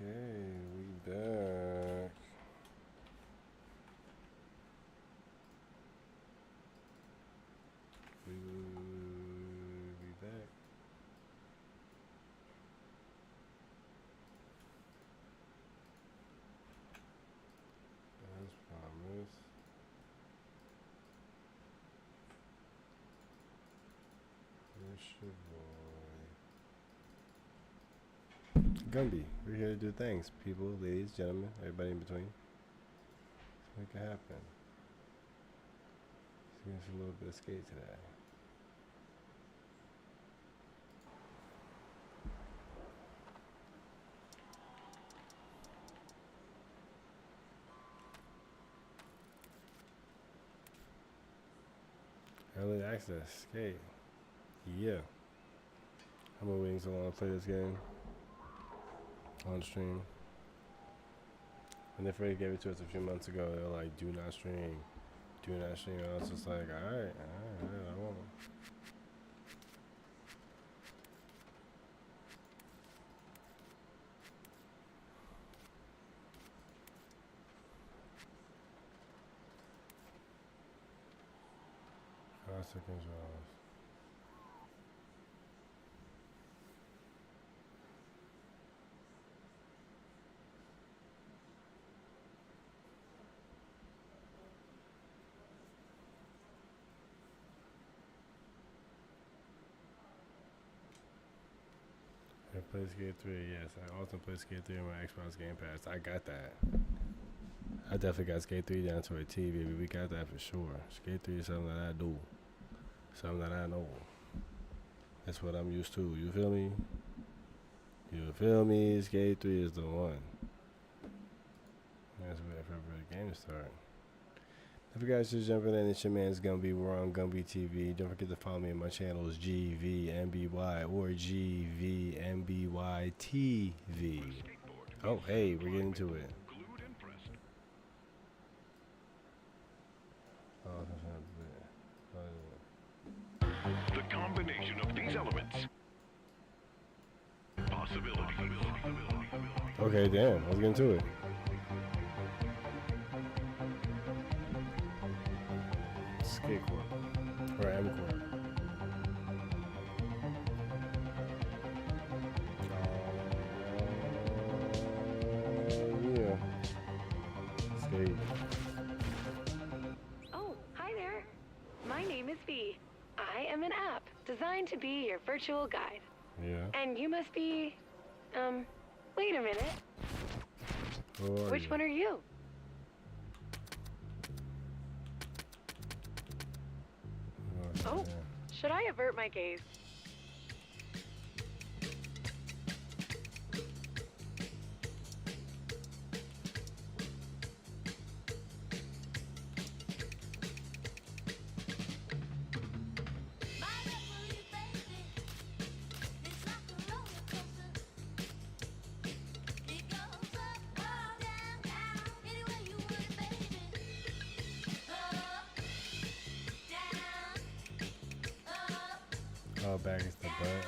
Okay, we back. We back. As promised. It's your boy. Gumby, we're here to do things. People, ladies, gentlemen, everybody in between. Let's make it happen. Let's give us a little bit of skate today. Early access, skate. Yeah. I've been waiting so long to play this game on stream. When they first gave it to us a few months ago, they were like, do not stream. Do not stream. And I was just like, alright, I won't. Classic controls. I play Skate 3, yes. I often play Skate 3 on my Xbox Game Pass. I got that. I definitely got Skate 3 down to a T, baby. We got that for sure. Skate 3 is something that I do. Something that I know. That's what I'm used to. You feel me? You feel me? Skate 3 is the one. That's where the game start. If you guys just jumping in, it's your man's Gumby. We're on Gvmbytv. Don't forget to follow me on my channels, Gvmby or Gvmbytv. Oh, hey, we're getting to it. The combination of these elements. Possibility. Okay, damn. Let's get into it. Skate Corp. Or M Corp. Yeah. Skate. Oh, hi there. My name is V. I am an app designed to be your virtual guide. Yeah. And you must be, wait a minute. Which one are you? Oh, should I avert my gaze? Oh, back is the butt.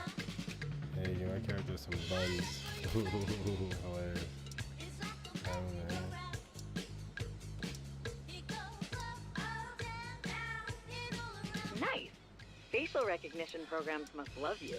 Hey, my character has some buns. Hilarious. Nice. Facial recognition programs must love you.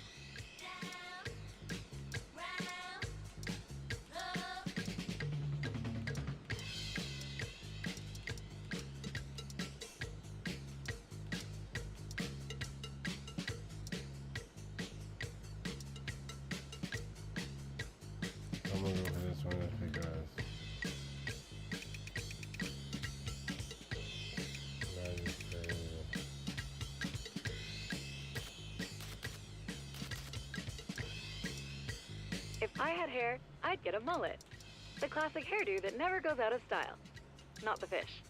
I'm gonna go for this one if you guys. If I had hair, I'd get a mullet. The classic hairdo that never goes out of style. Not the fish.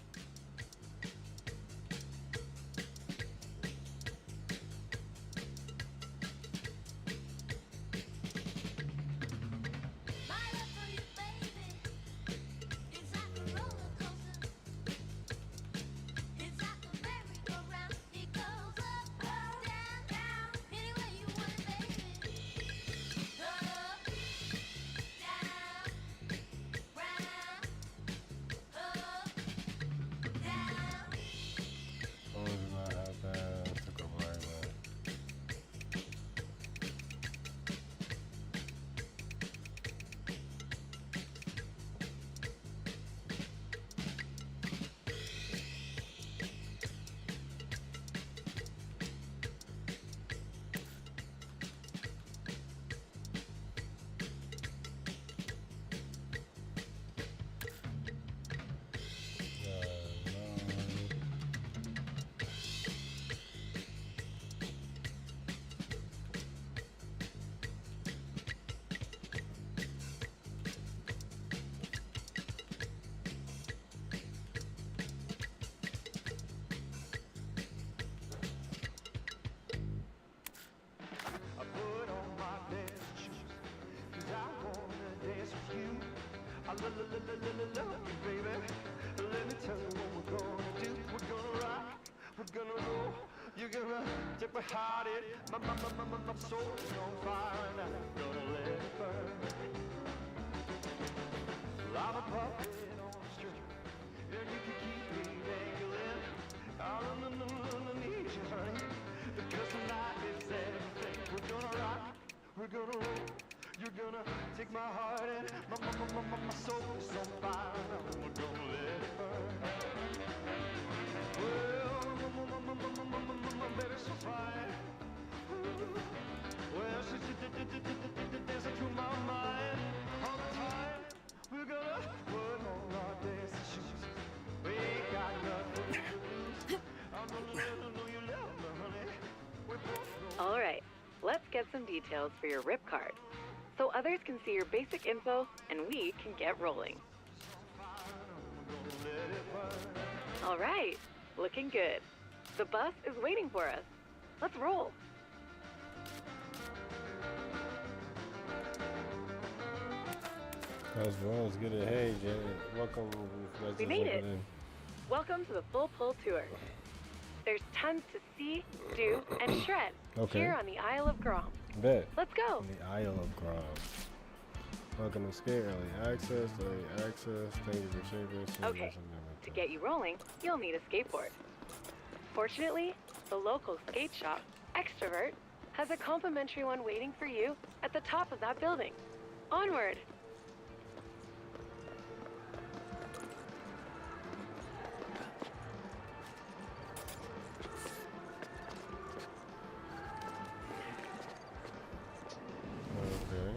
love you, baby. Let me tell you what we're gonna do. We're gonna rock, we're gonna roll. You're gonna take my heart in. My soul is on fire and I'm gonna let it burn. I'm a puppet on a string, and you can keep me dangling. I'm underneath you, honey, because tonight is everything. We're gonna rock, we're gonna roll. You're gonna take my heart and my soul is on fire and we're gonna let it burn. Well, my baby's so fine. Well, she's dancing through my mind all the time. We're gonna put on our dancing shoes. We ain't got nothing to lose. I'm gonna let her know you love me, honey. We both know. All right, let's get some details for your RIP card, so others can see your basic info and we can get rolling. All right, looking good. The bus is waiting for us. Let's roll. Let's roll. Let's get it. Hey, Janet. Welcome. We made it. Welcome to the Full Pull Tour. There's tons to see, do, and shred here on the Isle of Grom. Bet. Let's go. The Isle of Grom. Welcome to Skate Early Access. Thank you for sharing. Okay, to get you rolling, you'll need a skateboard. Fortunately, the local skate shop, Extrovert, has a complimentary one waiting for you at the top of that building. Onward!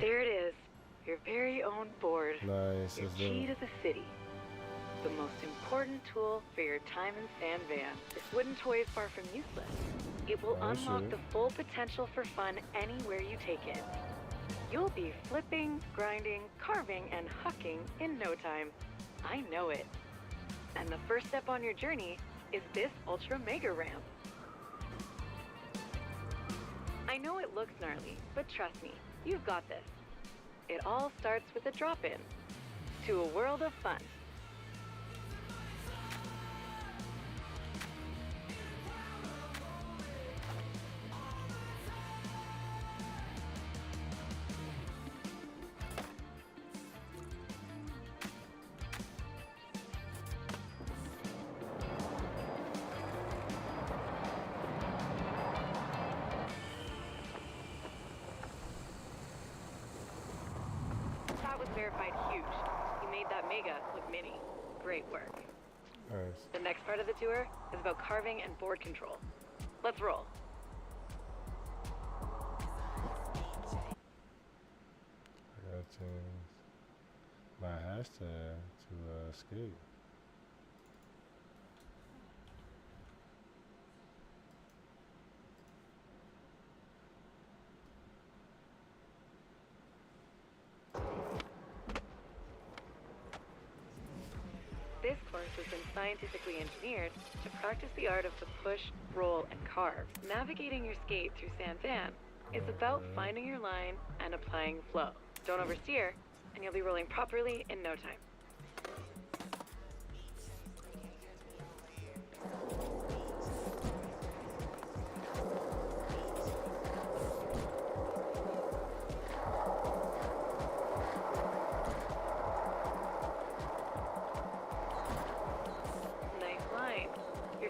There it is, your very own board. Nice. Your key to the city. The most important tool for your time in San Van. This wooden toy is far from useless. It will unlock the full potential for fun anywhere you take it. You'll be flipping, grinding, carving, and hucking in no time. I know it. And the first step on your journey is this ultra mega ramp. I know it looks gnarly, but trust me, you've got this. It all starts with a drop-in to a world of fun. Verified huge. You made that mega look mini. Great work. Nice. The next part of the tour is about carving and board control. Let's roll. I gotta change my hashtag to skate. This course has been scientifically engineered to practice the art of the push, roll, and carve. Navigating your skate through San Van is about finding your line and applying flow. Don't oversteer, and you'll be rolling properly in no time.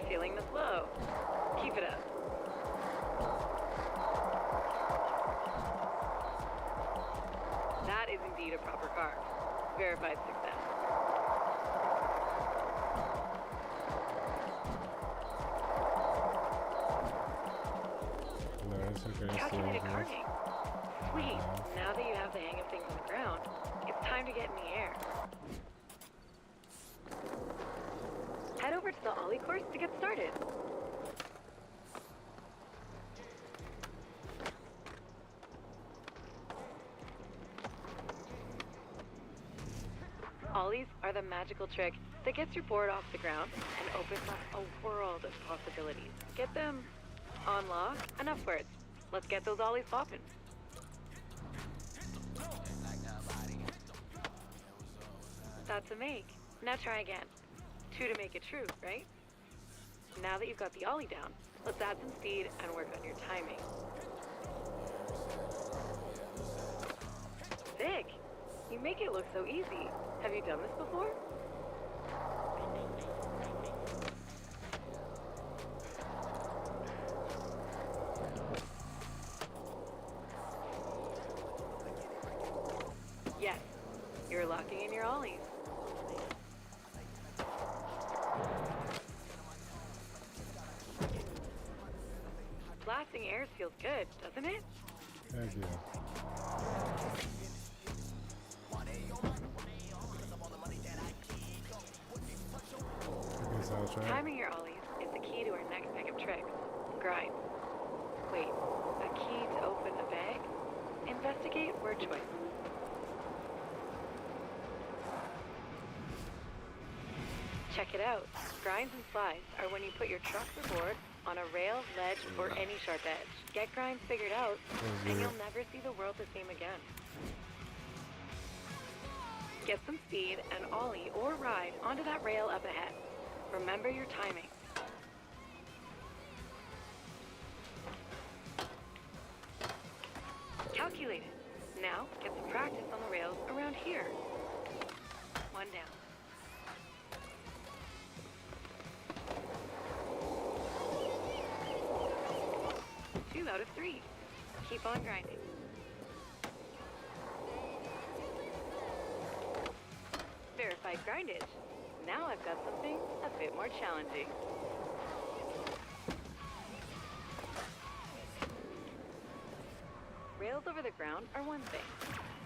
Feeling the flow. Keep it up. That is indeed a proper carve. Verified success. Nice, okay. Calculated carving. Sweet. Now that you have the hang of things on the ground, it's time to get in the air. Head over to the Ollie course to get started. Ollies are the magical trick that gets your board off the ground and opens up a world of possibilities. Get them on lock and upwards. Let's get those Ollies popping. That's a make. Now try again. 2 to make it true, right? Now that you've got the ollie down, let's add some speed and work on your timing. Sick! You make it look so easy. Have you done this before? Yes, you're locking in your ollies. Blasting airs feels good, doesn't it? Heck yeah. Okay, soundtrack. Timing your ollies is the key to our next bag of tricks. Grind. Wait, a key to open a bag? Investigate word choice. Check it out. Grinds and slides are when you put your truck or board on a rail, ledge, or any sharp edge. Get grinds figured out, and you'll never see the world the same again. Get some speed and ollie or ride onto that rail up ahead. Remember your timing. Calculate it. Now, get some practice on the rails around here. 1 down. 2 out of 3. Keep on grinding. Verified grindage. Now I've got something a bit more challenging. Rails over the ground are one thing,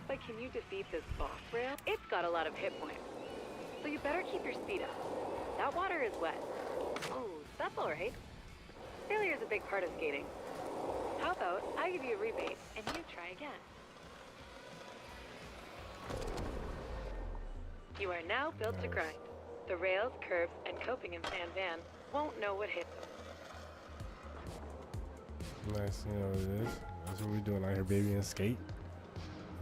but can you defeat this boss rail? It's got a lot of hit points, so you better keep your speed up. That water is wet. Oh, that's all right. Failure is a big part of skating. How about I give you a rebate and you try again? You are now built to grind. The rails, curbs, and coping in San Van won't know what hit them. Nice, you know what it is. That's what we're doing out here, baby, and skate.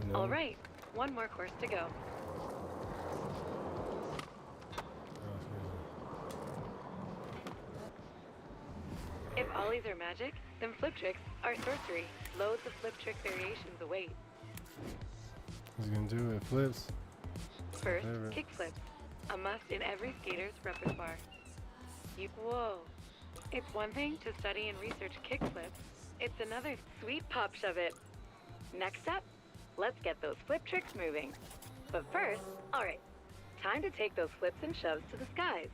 You know? All right, 1 more course to go. If ollies are magic, then flip tricks are sorcery. Loads of flip trick variations await. What's gonna do? It flips. First, kick flips, a must in every skater's repertoire. Whoa. It's one thing to study and research kick flips. It's another sweet pop shove it. Next up, let's get those flip tricks moving. But first, all right, time to take those flips and shoves to the skies.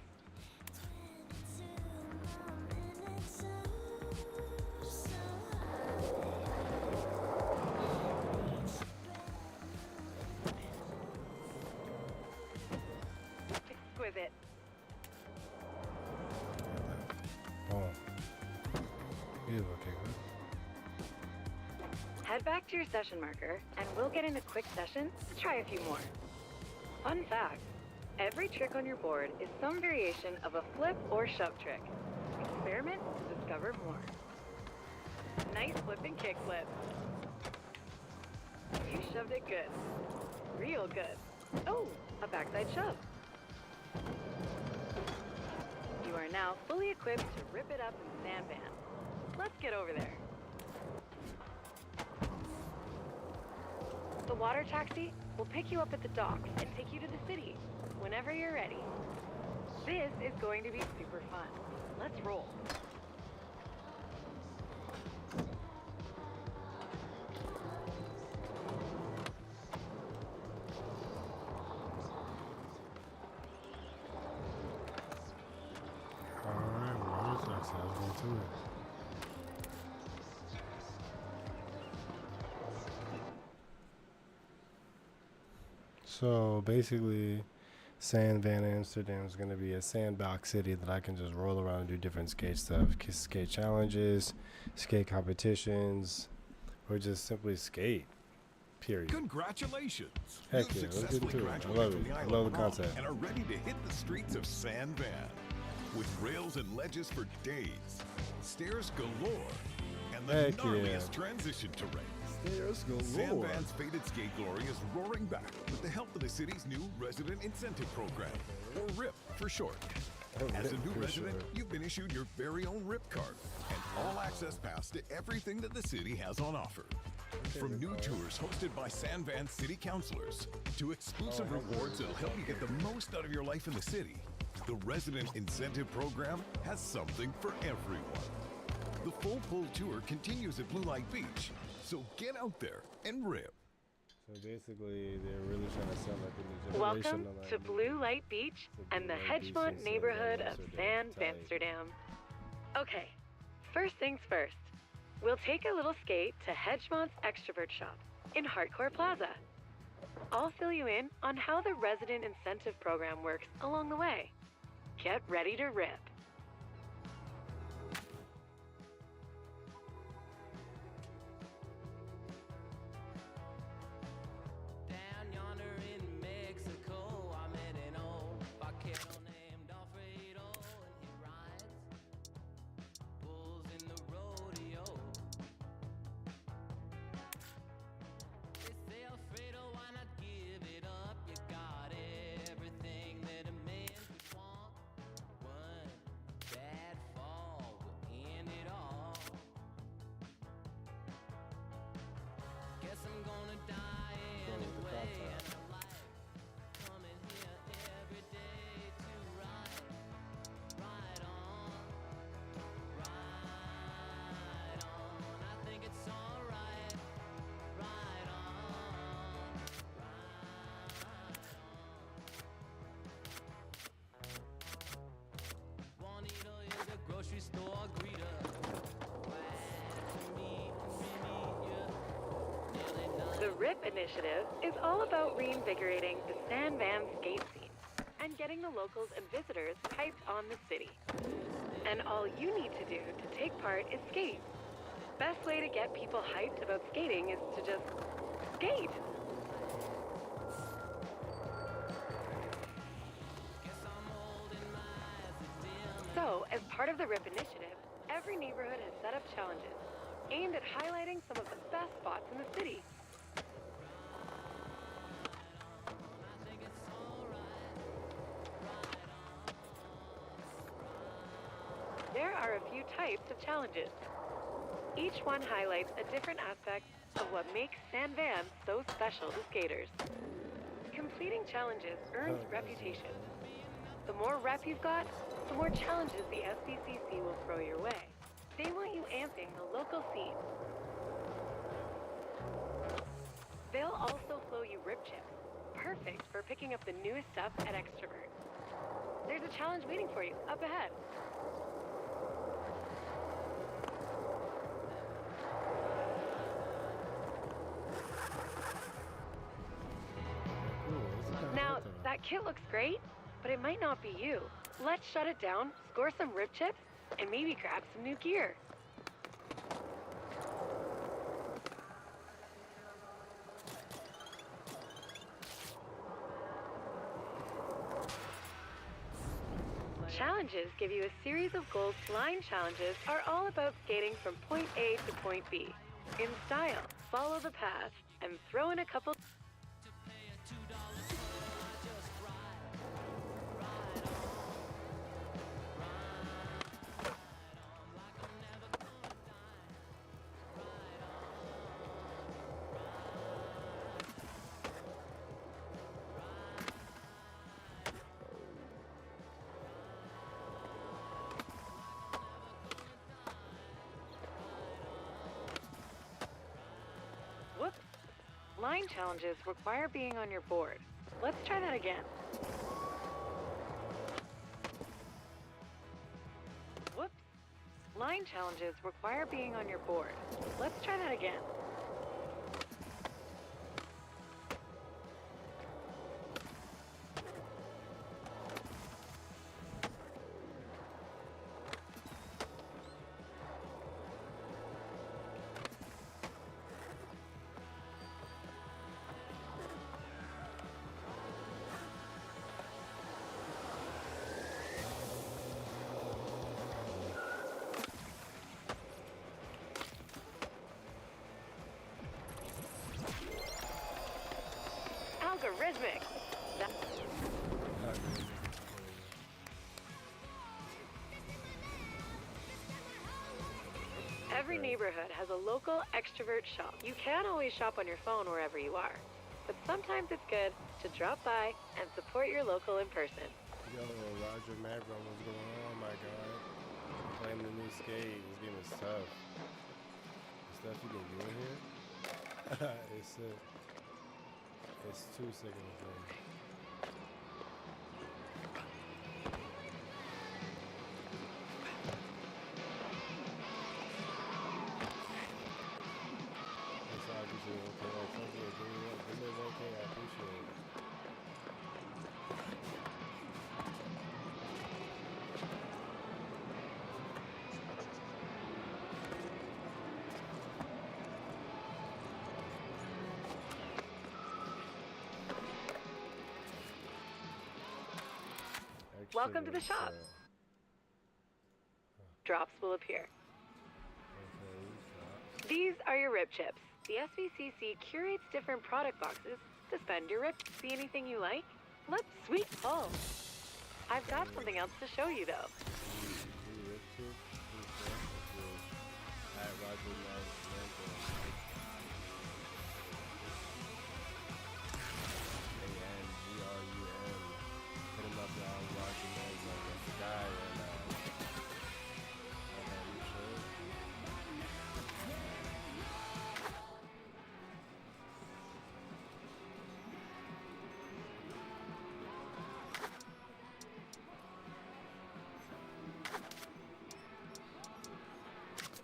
Exquisite. Oh. Beautiful kick flip. Head back to your session marker, and we'll get in a quick session to try a few more. Fun fact, every trick on your board is some variation of a flip or shove trick. Experiment to discover more. Nice flip and kick flip. You shoved it good. Real good. Oh, a backside shove. You are now fully equipped to rip it up in San Van. Let's get over there. The water taxi will pick you up at the docks and take you to the city whenever you're ready. This is going to be super fun. Let's roll. Alright, well, let's go to it. So basically, San Van Amsterdam is going to be a sandbox city that I can just roll around and do different skate stuff, skate challenges, skate competitions, or just simply skate. Period. Congratulations! Heck You've yeah, let's get successfully into it. I graduated love from it. the I Isle love of the Prom concept. and are ready to hit the streets of San Van. With rails and ledges for days, stairs galore, and the Heck gnarliest yeah. transition terrains. let's go. San Roar. Van's faded skate glory is roaring back with the help of the city's new Resident Incentive Program, or RIP for short. As a new resident, you've been issued your very own RIP card and all access pass to everything that the city has on offer. From new tours hosted by San Van city councilors to exclusive rewards that'll help you get the most out of your life in the city, the Resident Incentive Program has something for everyone. The full pull tour continues at Blue Light Beach, so get out there and rip. So basically, they're really trying to sell like a new Welcome generation of, like, to Blue Light Beach and the Hedgemont neighborhood of San Amsterdam. Okay, first things first. We'll take a little skate to Hedgemont's Extrovert Shop in Hardcore Plaza. I'll fill you in on how the Resident Incentive Program works along the way. Get ready to rip. Down yonder in Mexico, I met an old vaquero named Alfredo, and he rides bulls in the rodeo. They say, Alfredo, why not give it up? You got everything that a man could want. One bad fall will end it all. Guess I'm gonna die anyway, and I like coming here every day to ride on, ride on. I think it's alright, ride on, ride on. Juanito is a grocery store greeter. Glad to meet you. The RIP initiative is all about reinvigorating the San Van skate scene and getting the locals and visitors hyped on the city. And all you need to do to take part is skate. Best way to get people hyped about skating is to just skate. So, as part of the RIP initiative, every neighborhood has set up challenges aimed at highlighting some of the best spots in the city. There are a few types of challenges. Each one highlights a different aspect of what makes San Van so special to skaters. Completing challenges earns reputation. The more rep you've got, the more challenges the SVCC will throw your way. They want you amping the local scene. They'll also flow you rip chips, perfect for picking up the newest stuff at Extrovert. There's a challenge waiting for you up ahead. Now, that kit looks great, but it might not be you. Let's shut it down, score some rip chips, and maybe grab some new gear. Challenges give you a series of goals. Line challenges are all about skating from point A to point B. In style, follow the path, and throw in a couple... Whoops. Line challenges require being on your board. Let's try that again. Whoops. Line challenges require being on your board. Let's try that again. Cosmic. Every neighborhood has a local extrovert shop. You can always shop on your phone wherever you are, but sometimes it's good to drop by and support your local in person. Yo, Roger Macron, what's going on? Oh my god. Playing the new skate. This game is tough. The stuff you can do in here, it's sick. It's too sick of a thing. That's all I appreciate. Okay, like, thank you. Give me 1K, I appreciate it. Welcome to the shop. Drops will appear. These are your rip chips. The SVCC curates different product boxes to spend your rip. See anything you like? Let's sweet pull. I've got something else to show you though.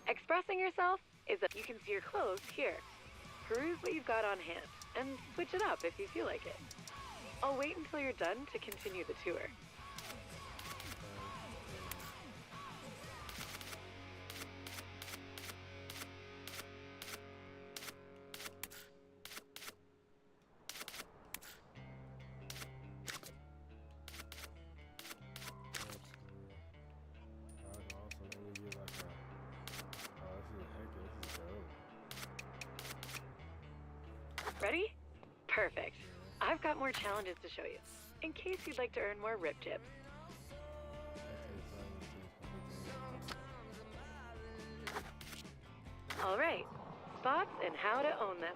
Expressing yourself is that you can see your clothes here. Peruse what you've got on hand and switch it up if you feel like it. I'll wait until you're done to continue the tour. Ready? Perfect. I've got more challenges to show you, in case you'd like to earn more rip chips. Alright, spots and how to own them.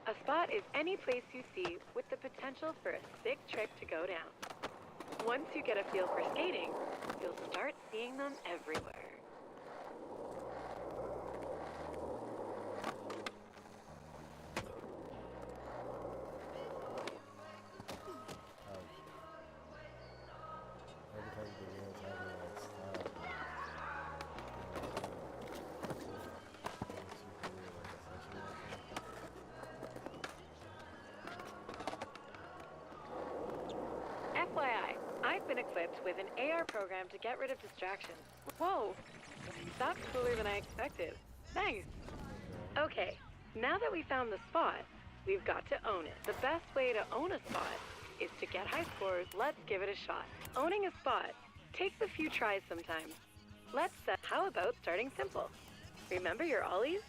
A spot is any place you see with the potential for a sick trick to go down. Once you get a feel for skating, you'll start seeing them everywhere. FYI, I've been equipped with an AR program to get rid of distractions. Whoa, that's cooler than I expected. Nice. Okay, now that we found the spot, we've got to own it. The best way to own a spot is to get high scores. Let's give it a shot. Owning a spot takes a few tries sometimes. How about starting simple? Remember your ollies?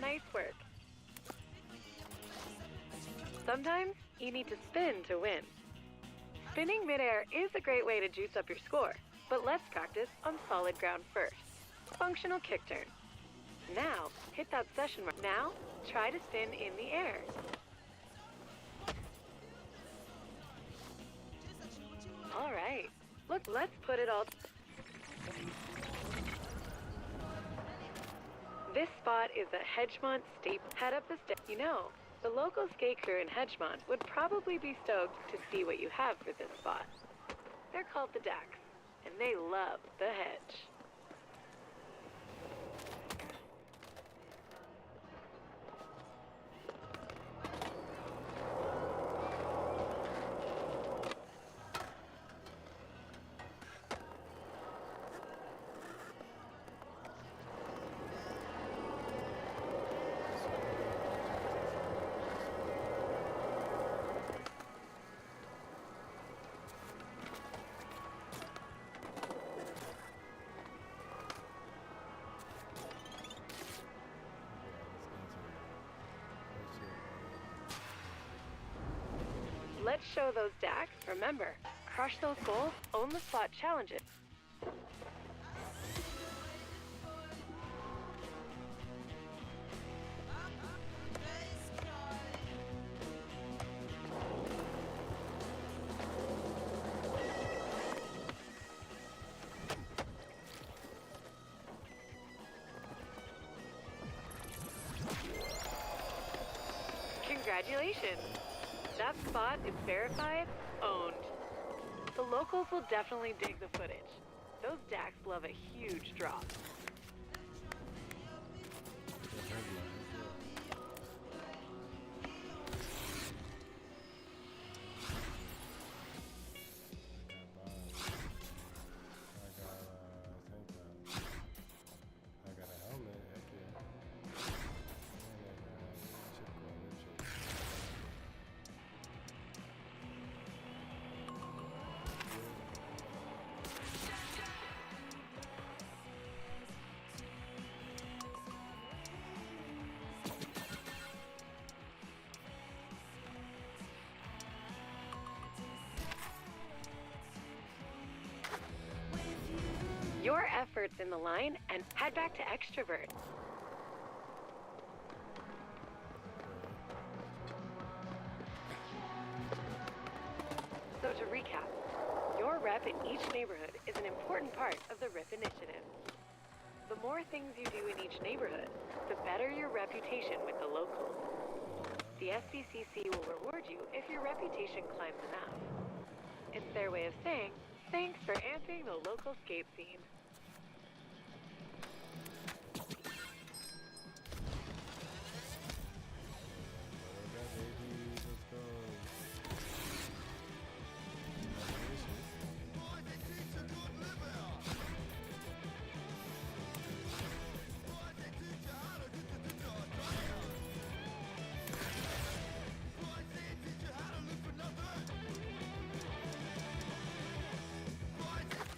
Nice work. Sometimes you need to spin to win. Spinning midair is a great way to juice up your score, but let's practice on solid ground first. Functional kick turn. Now, hit that session mark. Now, try to spin in the air. All right. Look, let's put it all. This spot is a Hedgemont staple. Head up the stairs. You know, the local skate crew in Hedgemont would probably be stoked to see what you have for this spot. They're called the Dacks, and they love the hedge. Let's show those DAX. Remember, crush those goals, own the spot challenges. Congratulations! That spot is verified, owned. The locals will definitely dig the footage. Those DAX love a huge drop. I got a helmet. Your efforts in the line and head back to Extrovert. So to recap, your rep in each neighborhood is an important part of the RIP initiative. The more things you do in each neighborhood, the better your reputation with the locals. The SBCC will reward you if your reputation climbs enough. It's their way of saying, thanks for amping the local skate scene.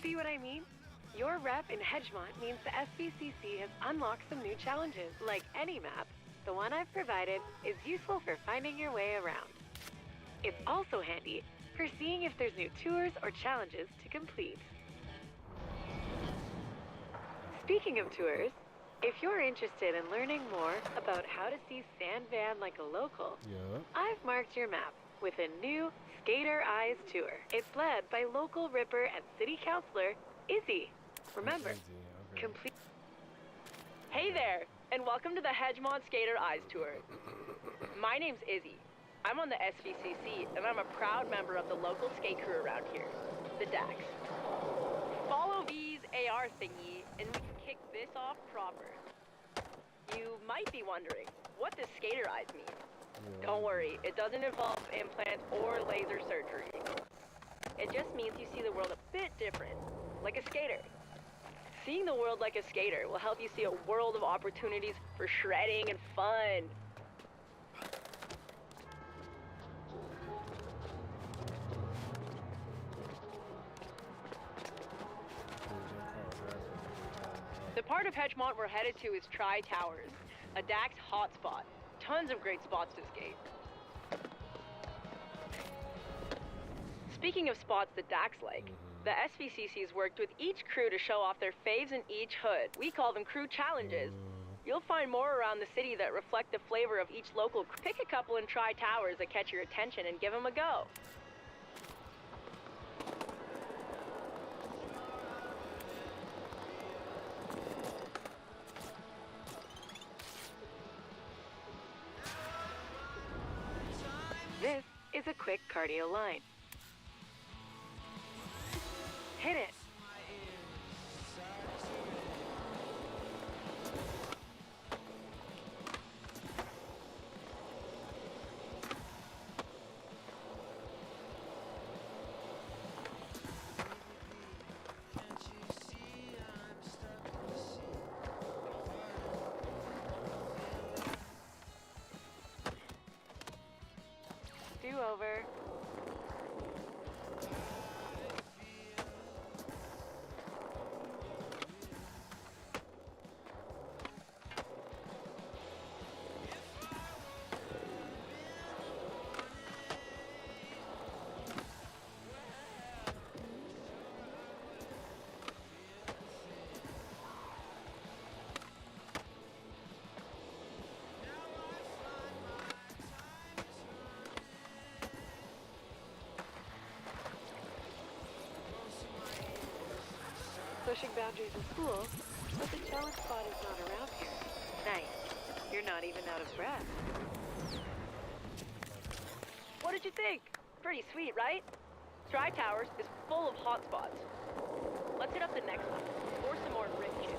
See what I mean? Your rep in Hedgemont means the SBCC has unlocked some new challenges. Like any map, the one I've provided is useful for finding your way around. It's also handy for seeing if there's new tours or challenges to complete. Speaking of tours, if you're interested in learning more about how to see San Van like a local, I've marked your map with a new Skater Eyes tour. It's led by local ripper and city councilor, Izzy. Remember, complete. Hey there, and welcome to the Hedgemont Skater Eyes tour. My name's Izzy. I'm on the SVCC, and I'm a proud member of the local skate crew around here, the DAX. Follow V's AR thingy, and we can kick this off proper. You might be wondering, what does Skater Eyes mean? Don't worry, it doesn't involve implants or laser surgery. It just means you see the world a bit different, like a skater. Seeing the world like a skater will help you see a world of opportunities for shredding and fun. The part of Hedgemont we're headed to is Tri-Towers, a DAX hotspot. Tons of great spots to skate. Speaking of spots that DAX like, the SVCC's worked with each crew to show off their faves in each hood. We call them crew challenges. You'll find more around the city that reflect the flavor of each local. Pick a couple in Tri-Towers that catch your attention and give them a go. This is a quick cardio line. Hit it. Do over. Pushing boundaries is cool, but the challenge spot is not around here. Nice. You're not even out of breath. What did you think? Pretty sweet, right? Tri Towers is full of hotspots. Let's hit up the next one, or some more rip juice.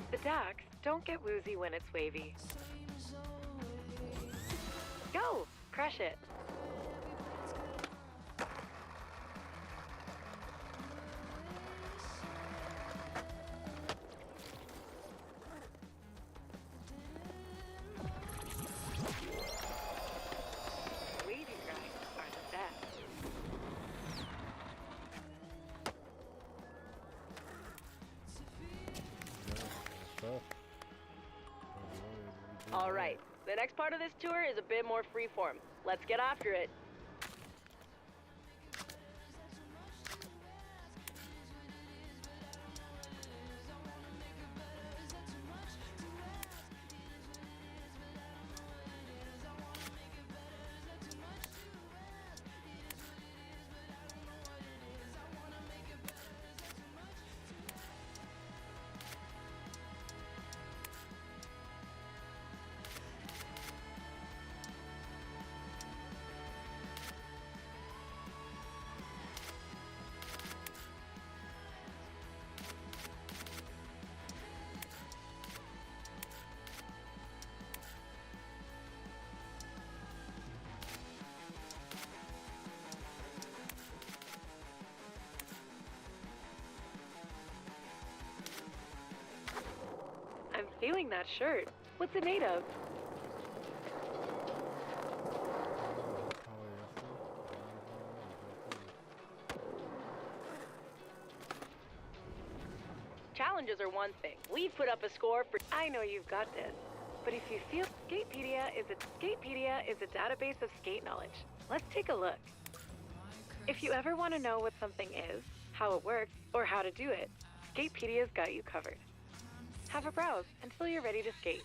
The docks don't get woozy when it's wavy. Go! Crush it. Wavy rides are the best. All right, the next part of this tour is a bit more freeform. Let's get after it. I'm feeling that shirt. What's it made of? Challenges are one thing. We've put up a score for... I know you've got this. But if you feel Skatepedia is a database of skate knowledge. Let's take a look. If you ever want to know what something is, how it works, or how to do it, Skatepedia's got you covered. Have a browse until you're ready to skate.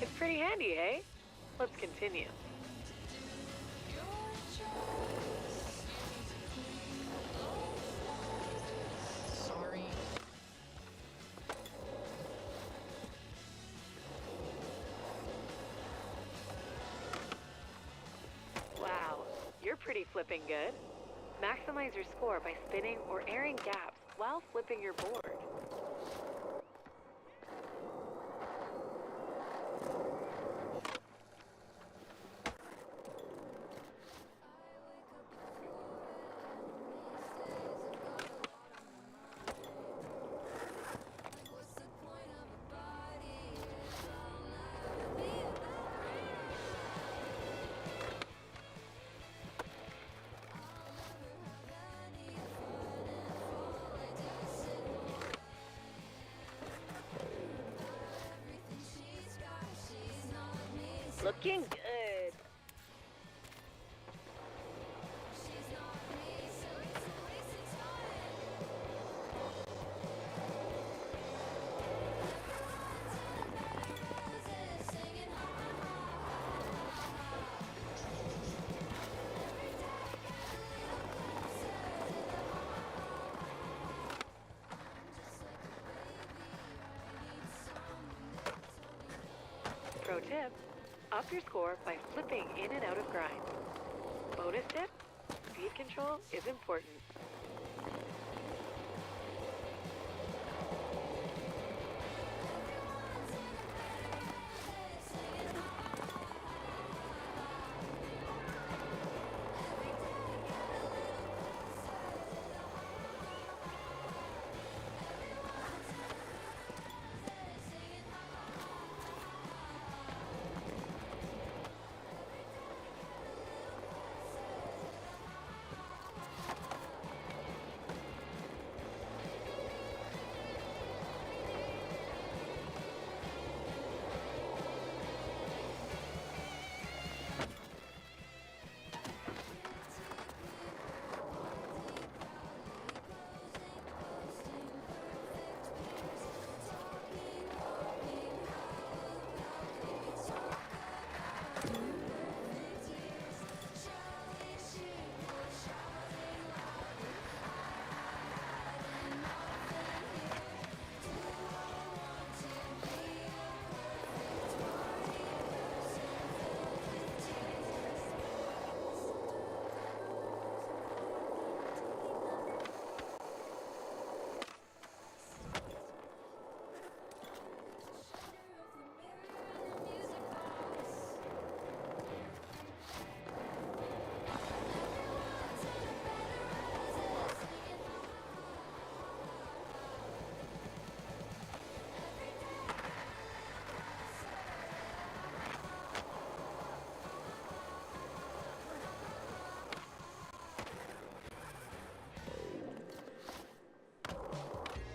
It's pretty handy, eh? Let's continue. Wow, you're pretty flipping good. Maximize your score by spinning or airing gaps while flipping your board. Looking good. Pro tip, up your score by flipping in and out of grinds. Bonus tip, speed control is important.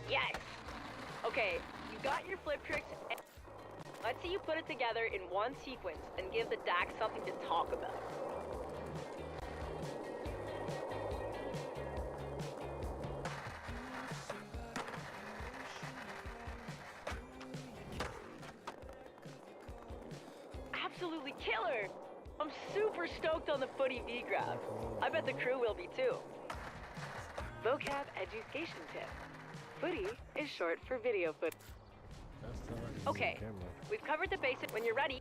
Yes! Okay, you got your flip tricks. Let's see you put it together in one sequence and give the DAX something to talk about. Absolutely killer! I'm super stoked on the footy V-grab. I bet the crew will be too. Vocab education tip. Footy is short for video foot. Okay, we've covered the basics. When you're ready.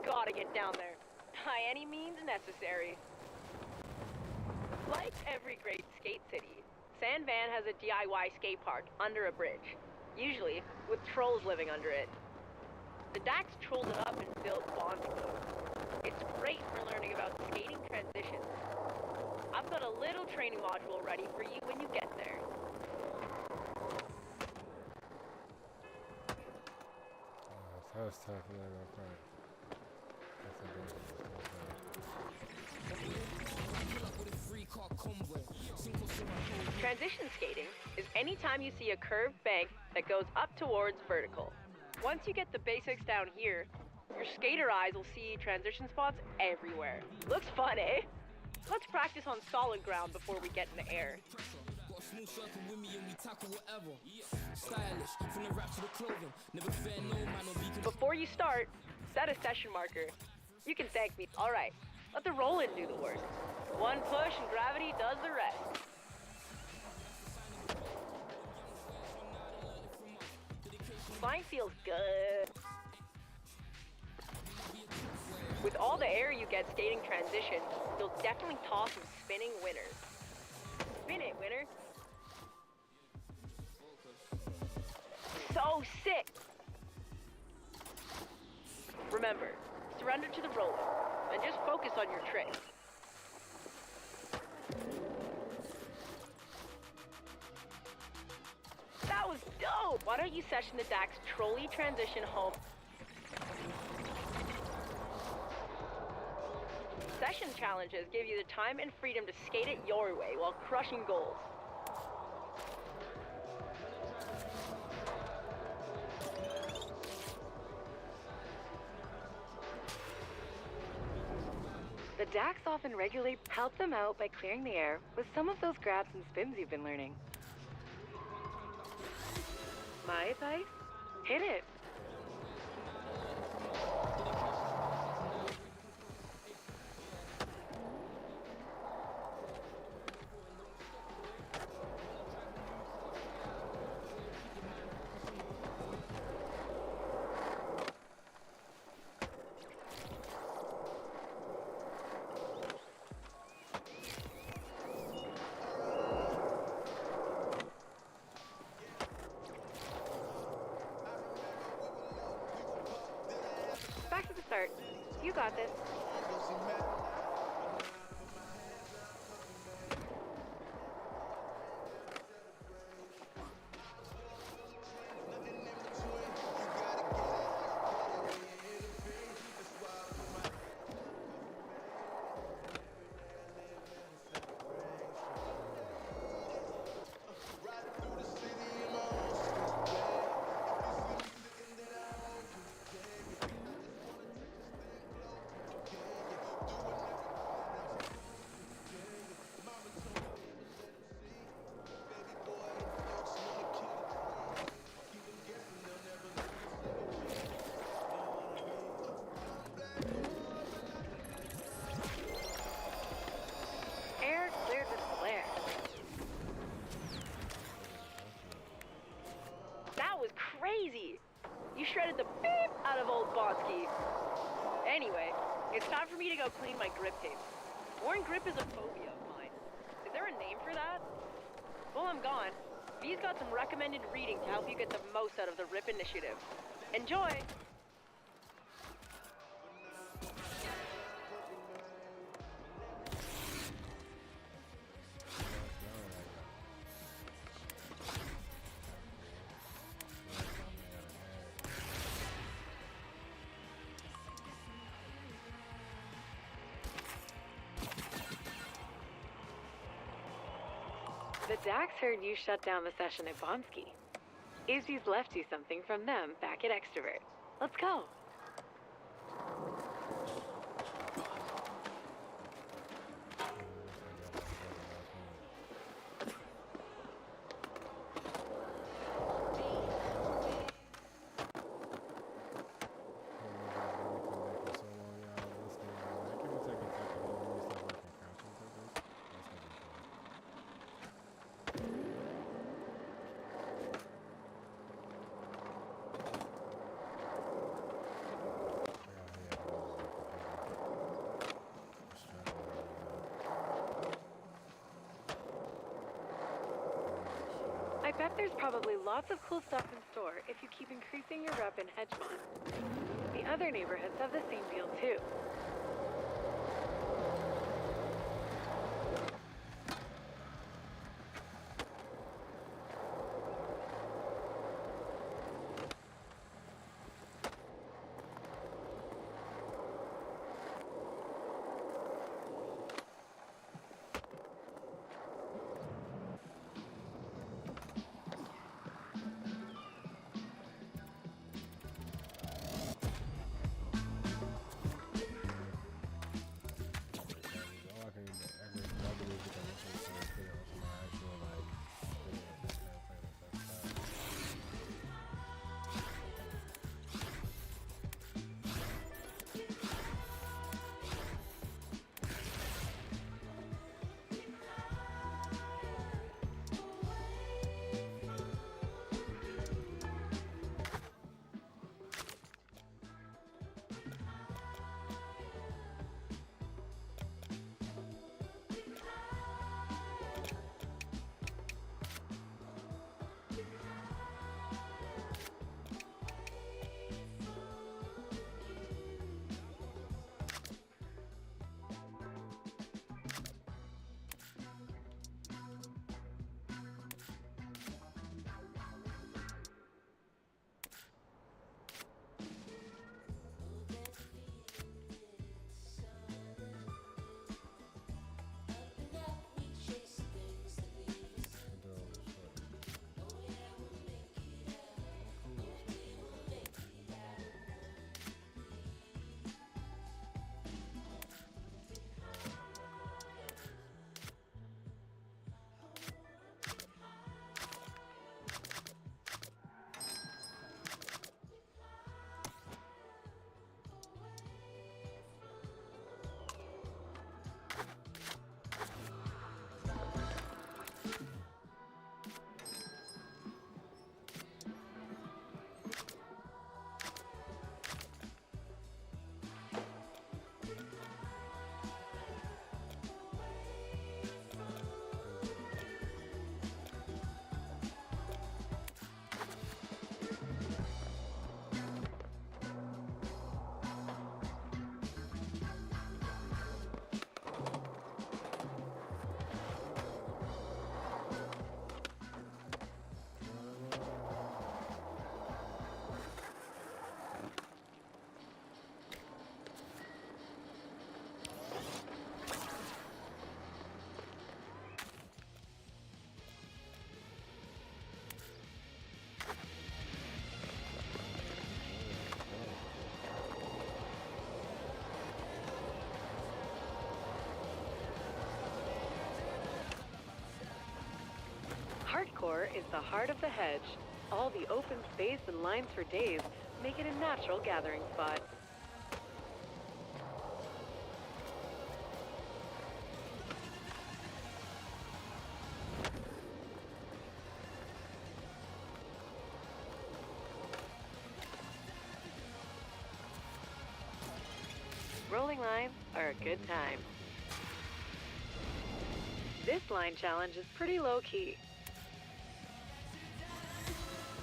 Gotta get down there, by any means necessary. Like every great skate city, San Van has a DIY skate park under a bridge, usually with trolls living under it. The Dax trolled it up and built Bonski. It's great for learning about skating transitions. I've got a little training module ready for you when you get there. That was tough. I'm not gonna front. Transition skating is any time you see a curved bank that goes up towards vertical. Once you get the basics down here, your skater eyes will see transition spots everywhere. Looks fun, eh? Let's practice on solid ground before we get in the air. Before you start, set a session marker. You can thank me. All right, let the roll-in do the work. One push and gravity does the rest. Flying feels good. With all the air you get skating transition, you'll definitely toss some spinning winners. Spin it, winner. So sick. Remember, surrender to the roller and just focus on your trick. That was dope! Why don't you session the Dax trolley transition home? Session challenges give you the time and freedom to skate it your way while crushing goals. The Dax often regulate help them out by clearing the air with some of those grabs and spins you've been learning. My advice? Hit it. Back to the start. You got this. Air cleared with flair. That was crazy! You shredded the beep out of old Bonski. Anyway, it's time for me to go clean my grip tape. Worn grip is a phobia of mine. Is there a name for that? While I'm gone, V's got some recommended reading to help you get the most out of the RIP initiative. Enjoy! The Dax heard you shut down the session at Bonski. Izzy's left you something from them back at Extrovert. Let's go. bet there's probably lots of cool stuff in store if you keep increasing your rep in Hedgemont. The other neighborhoods have the same deal too. Hardcore is the heart of the hedge. All the open space and lines for days make it a natural gathering spot. Rolling lines are a good time. This line challenge is pretty low-key.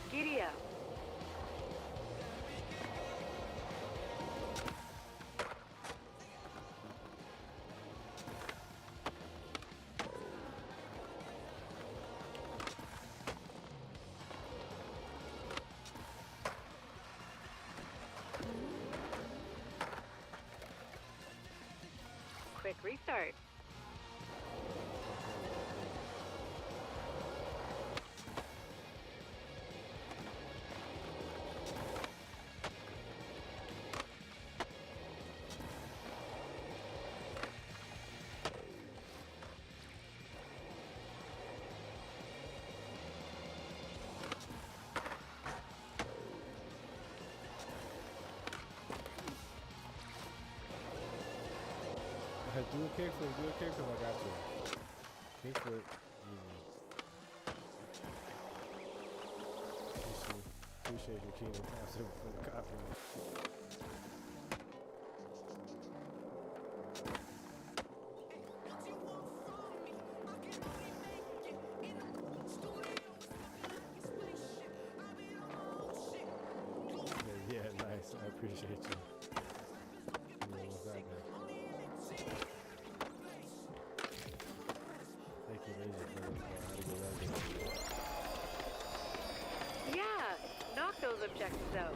Giddy up. Quick restart. Do a kickflip, I got you. Kickflip, easy. Appreciate your keen passive for the copy. objectives out.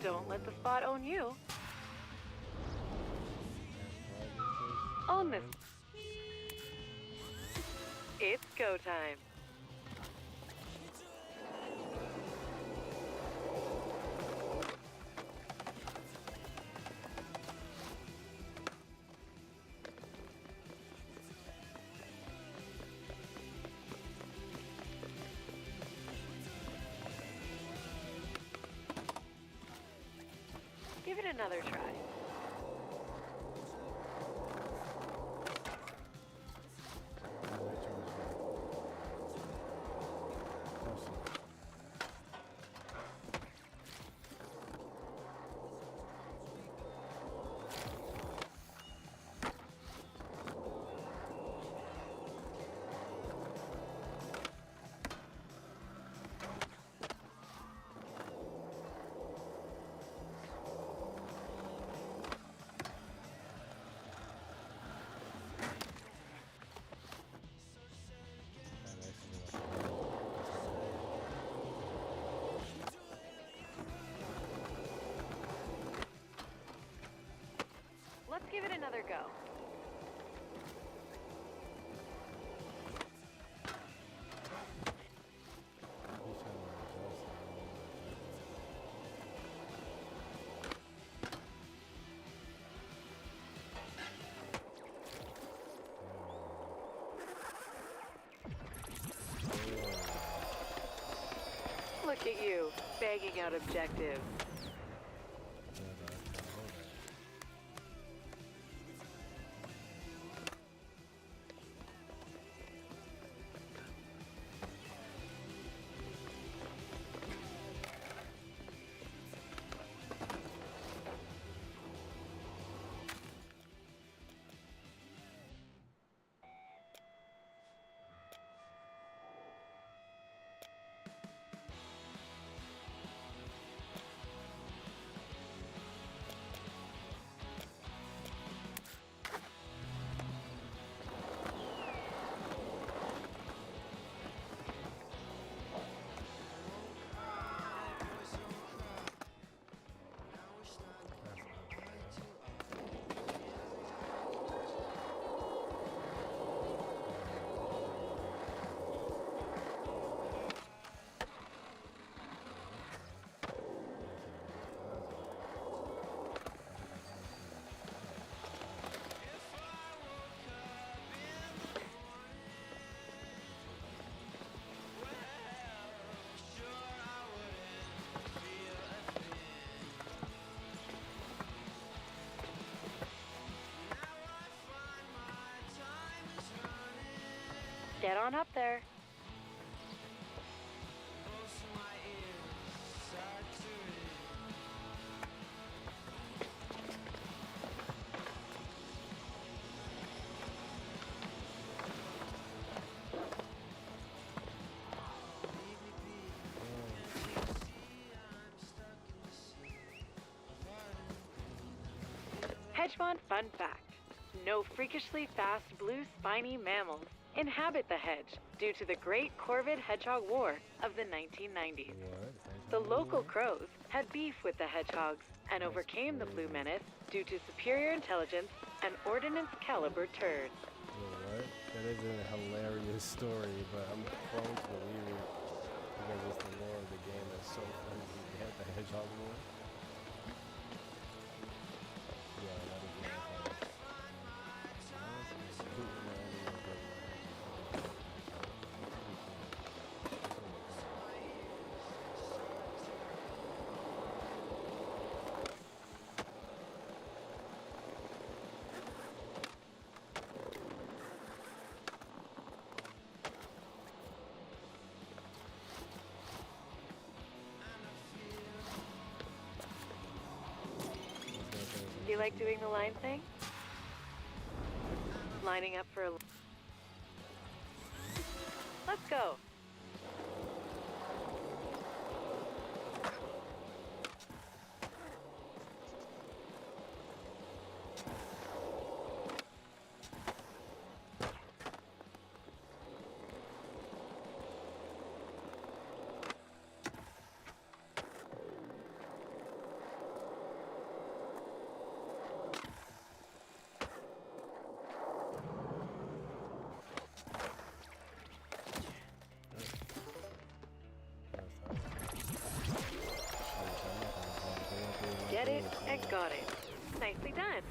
Don't let the spot own you. Own this. It's go time. Give it another try. Let's give it another go. Look at you, bagging out objectives. Get on up there. Hedgemon fun fact. No freakishly fast blue spiny mammals inhabit the hedge due to the Great Corvid Hedgehog War of the 1990s. What? The local crows had beef with the hedgehogs and overcame the blue menace due to superior intelligence and ordnance caliber turds. What? That is a hilarious story, but I'm prone to believe it because it's the lore of the game that's so funny. You had the hedgehog war. Yeah, that is really funny. Do you like doing the line thing? Lining up for a... Let's go. Get it and got it. Nicely done.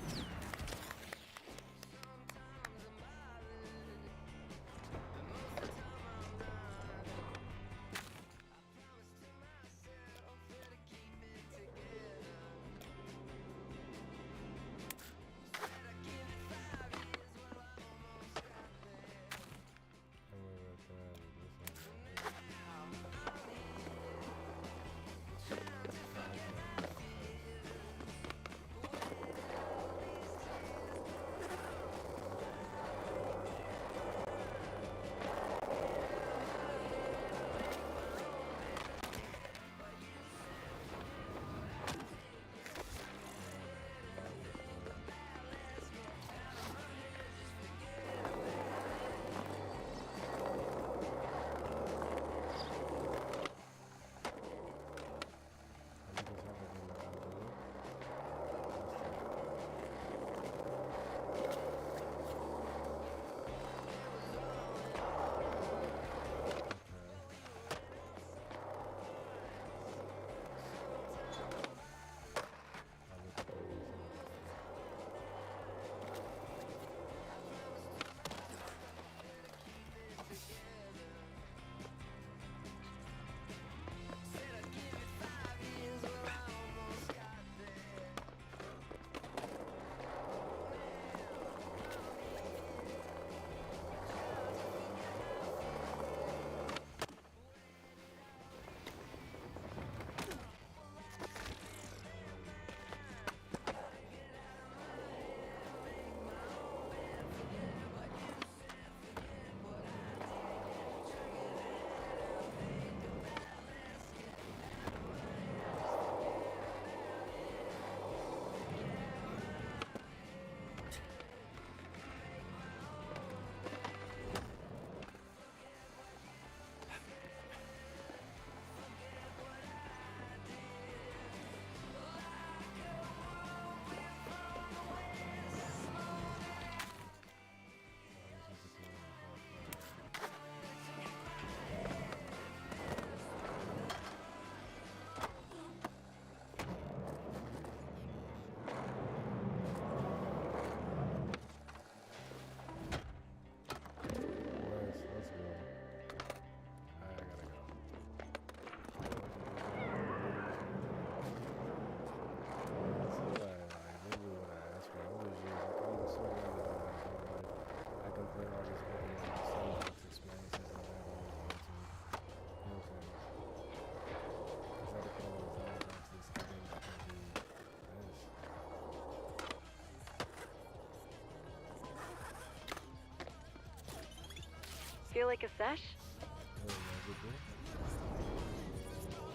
Feel like a sesh?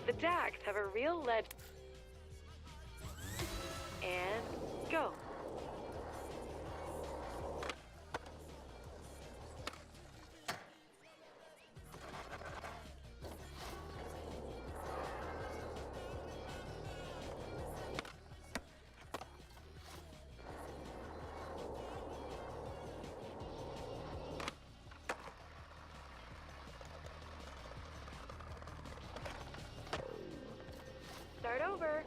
The Dax have a real ledge. And go. over.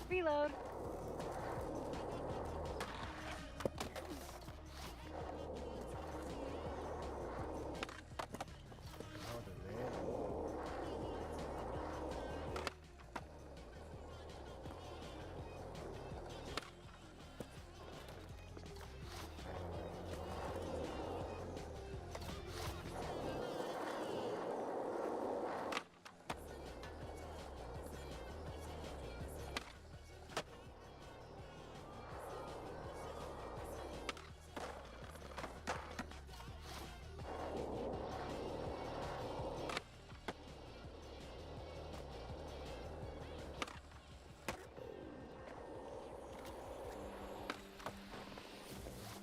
Reload. Oh, the man.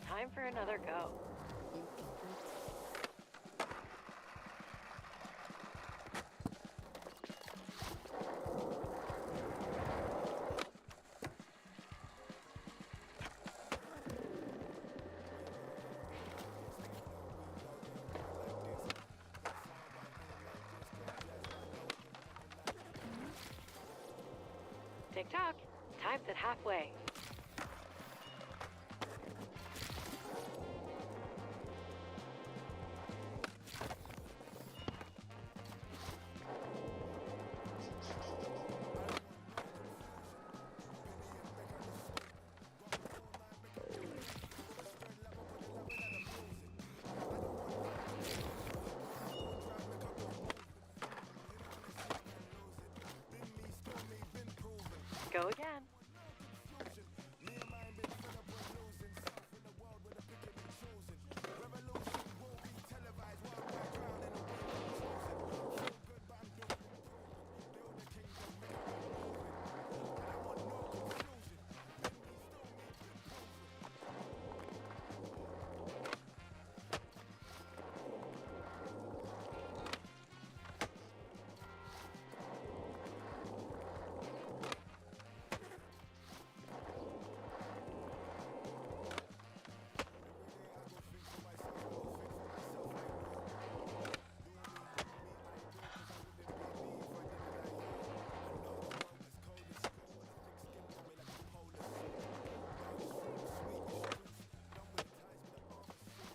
Time for another go. Tick-tock. Time's at halfway. Go again.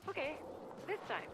Okay, this time.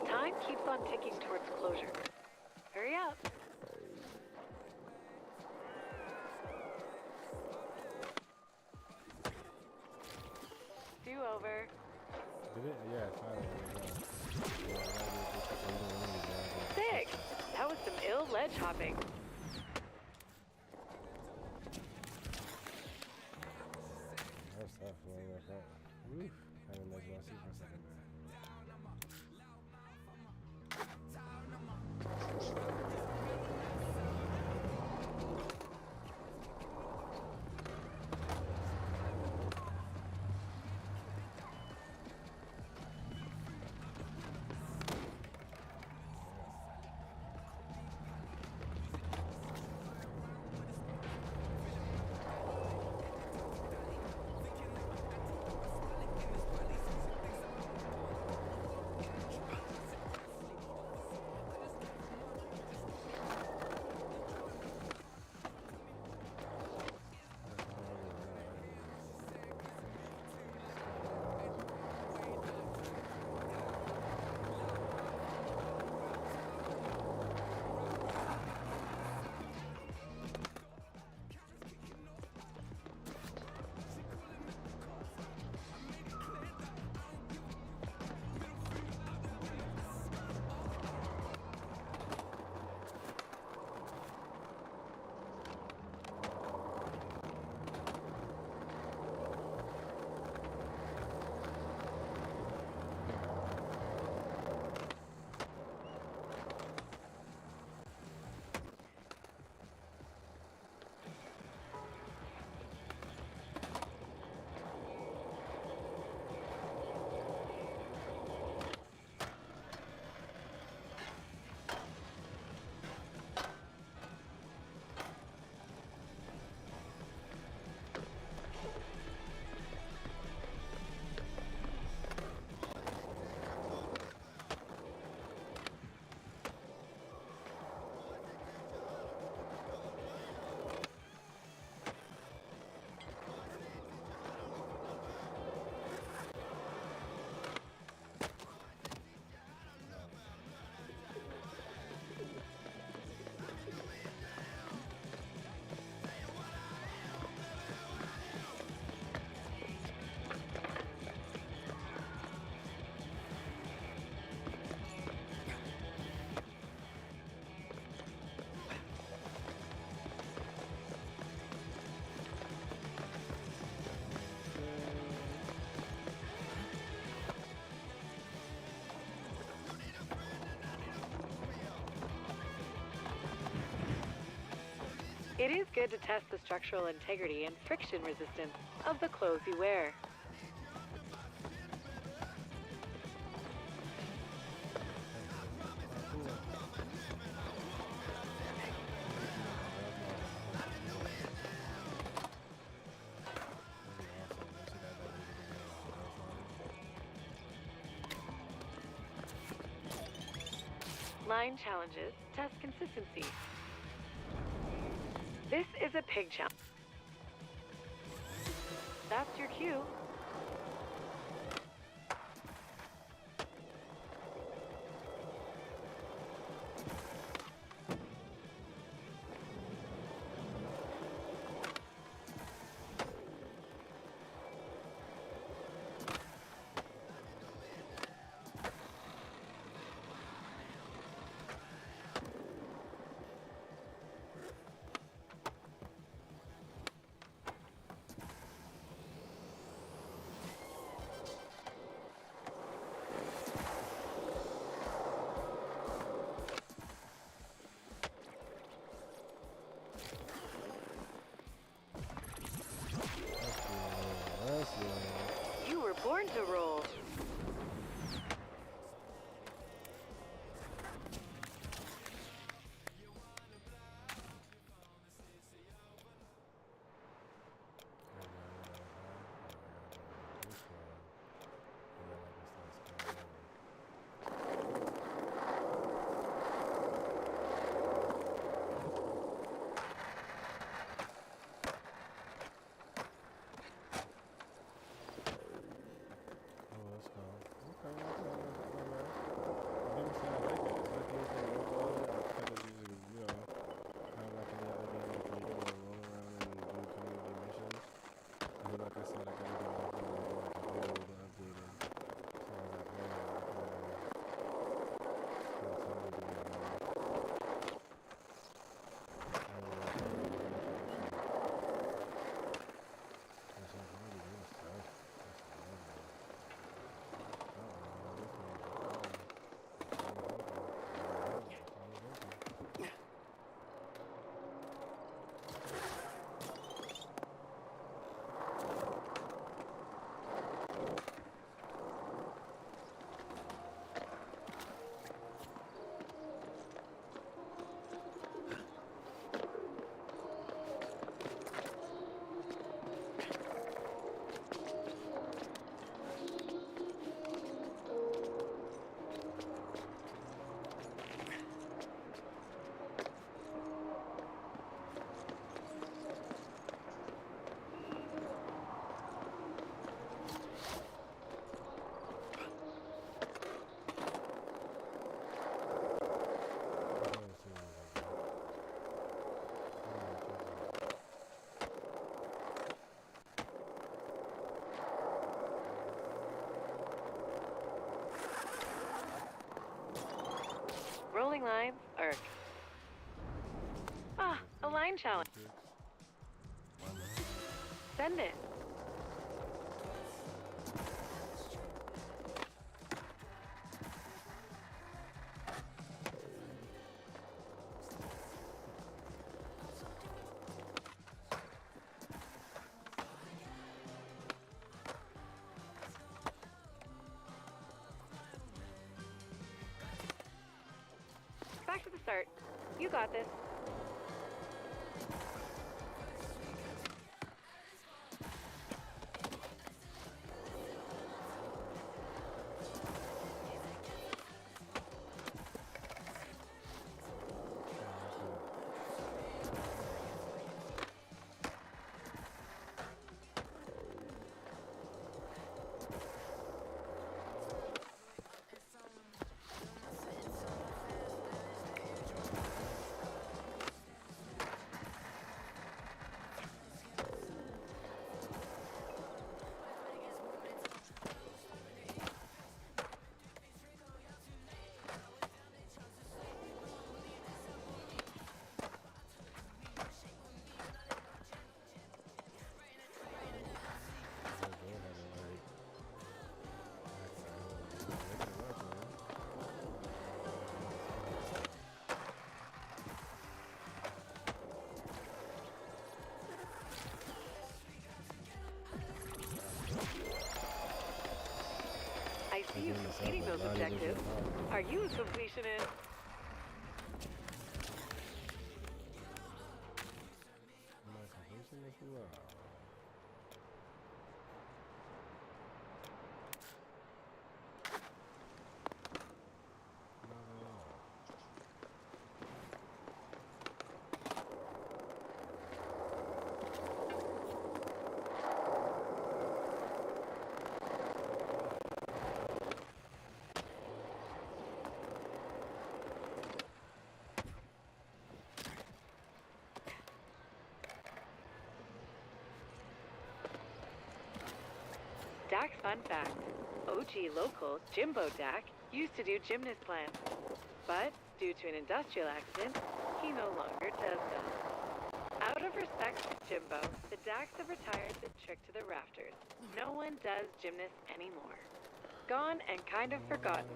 Time keeps on ticking towards closure. Hurry up. Do over. Did it? Yeah, finally. Sick! That was some ill ledge hopping. That's tough. Woo. I didn't let you see for a second there. It is good to test the structural integrity and friction resistance of the clothes you wear. Line challenges test consistency. This is a pig challenge. That's your cue. You were born to roll. Rolling lines, irk. Ah, a line challenge. Send it. Back to the start. You got this. completing those objectives. Are you a completionist? Am I a completionist? No. Not at all. Dak's fun fact. OG local Jimbo Dak used to do gymnast plans. But due to an industrial accident, he no longer does them. Out of respect for Jimbo, the Daks have retired the trick to the rafters. No one does gymnast anymore. Gone and kind of forgotten.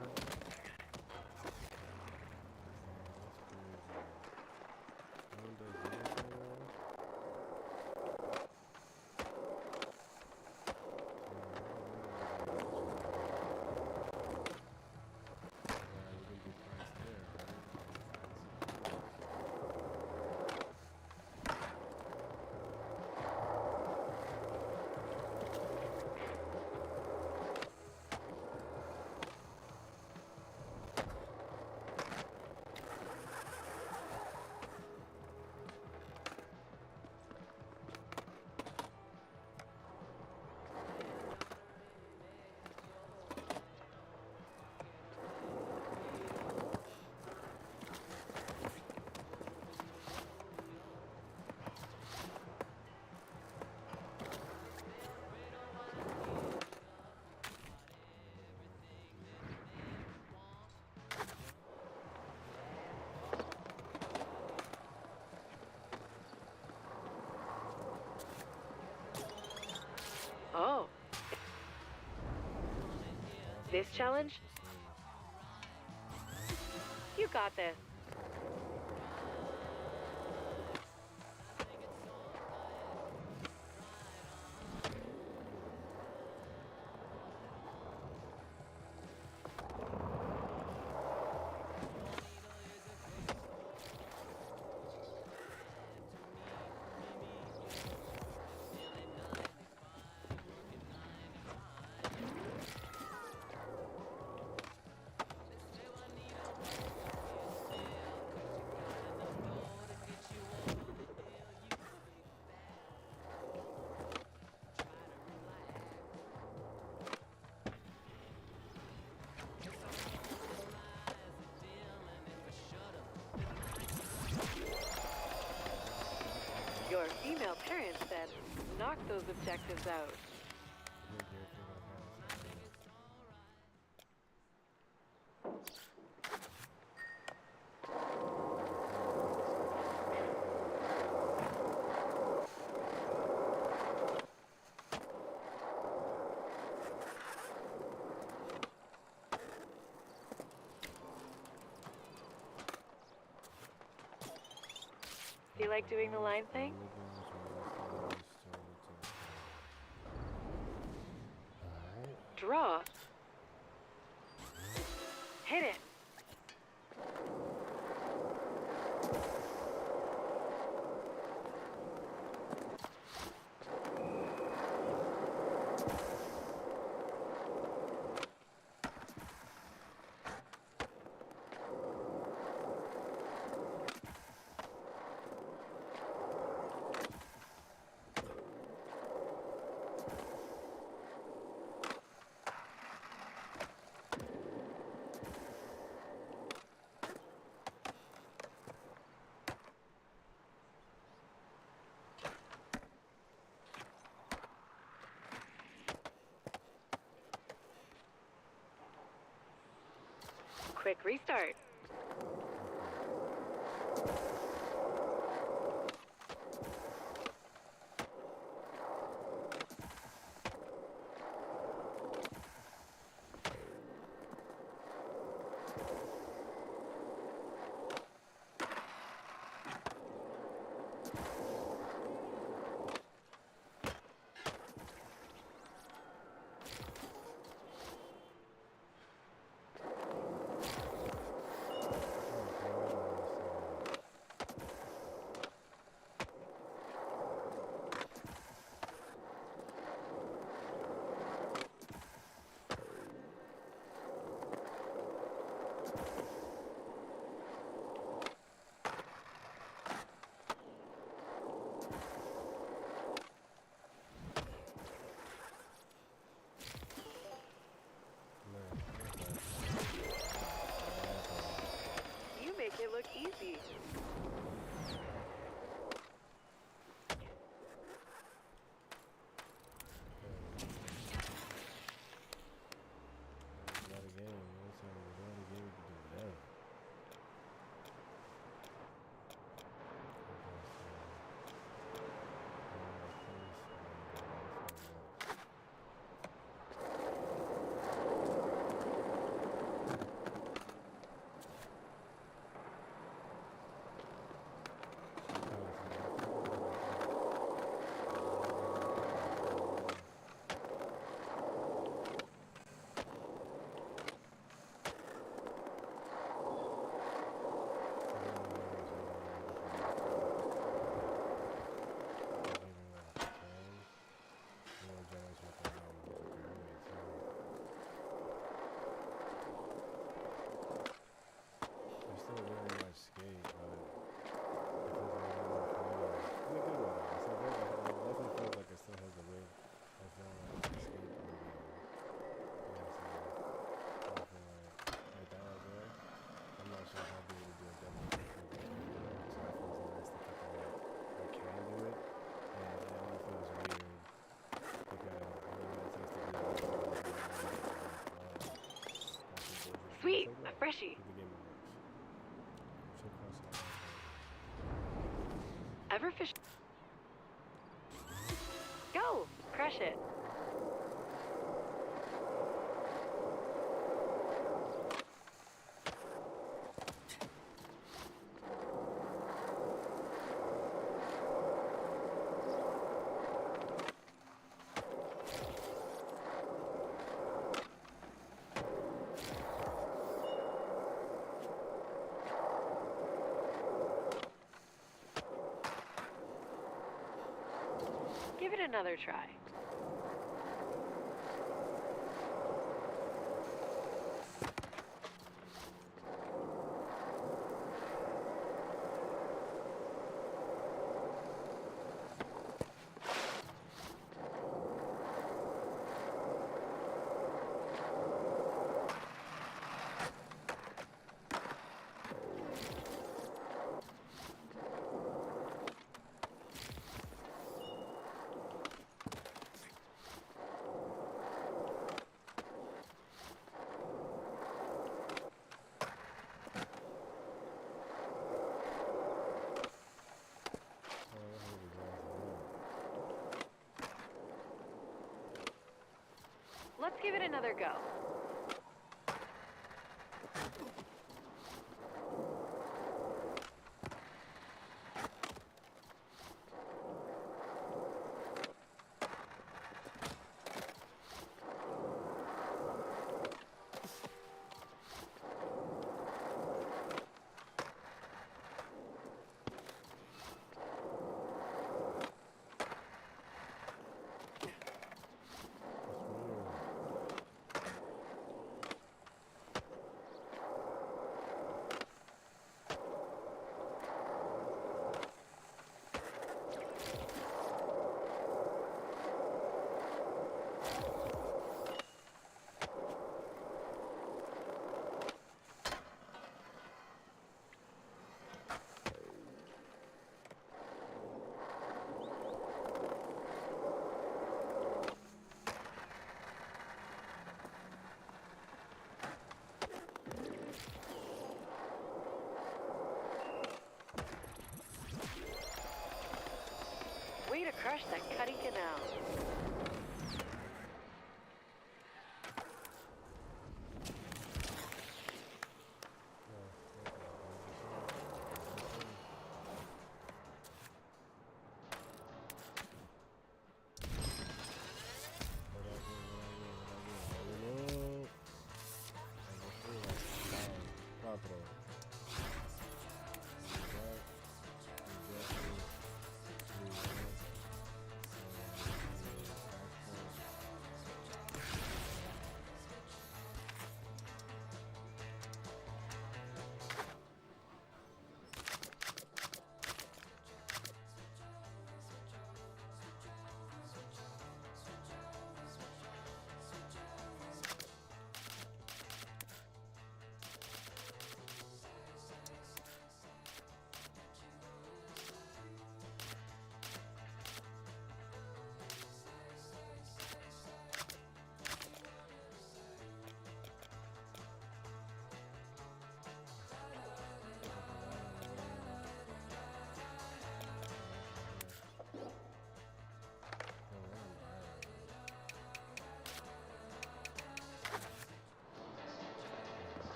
Oh. This challenge? You got this. Your female parent said, knock those objectives out. Do you like doing the line thing? Draw. Hit it. Quick restart. Freshy. The game works. So close. Ever fish? Go! Crush it. Give it another try. Let's give it another go. Way to crush that cutty canal.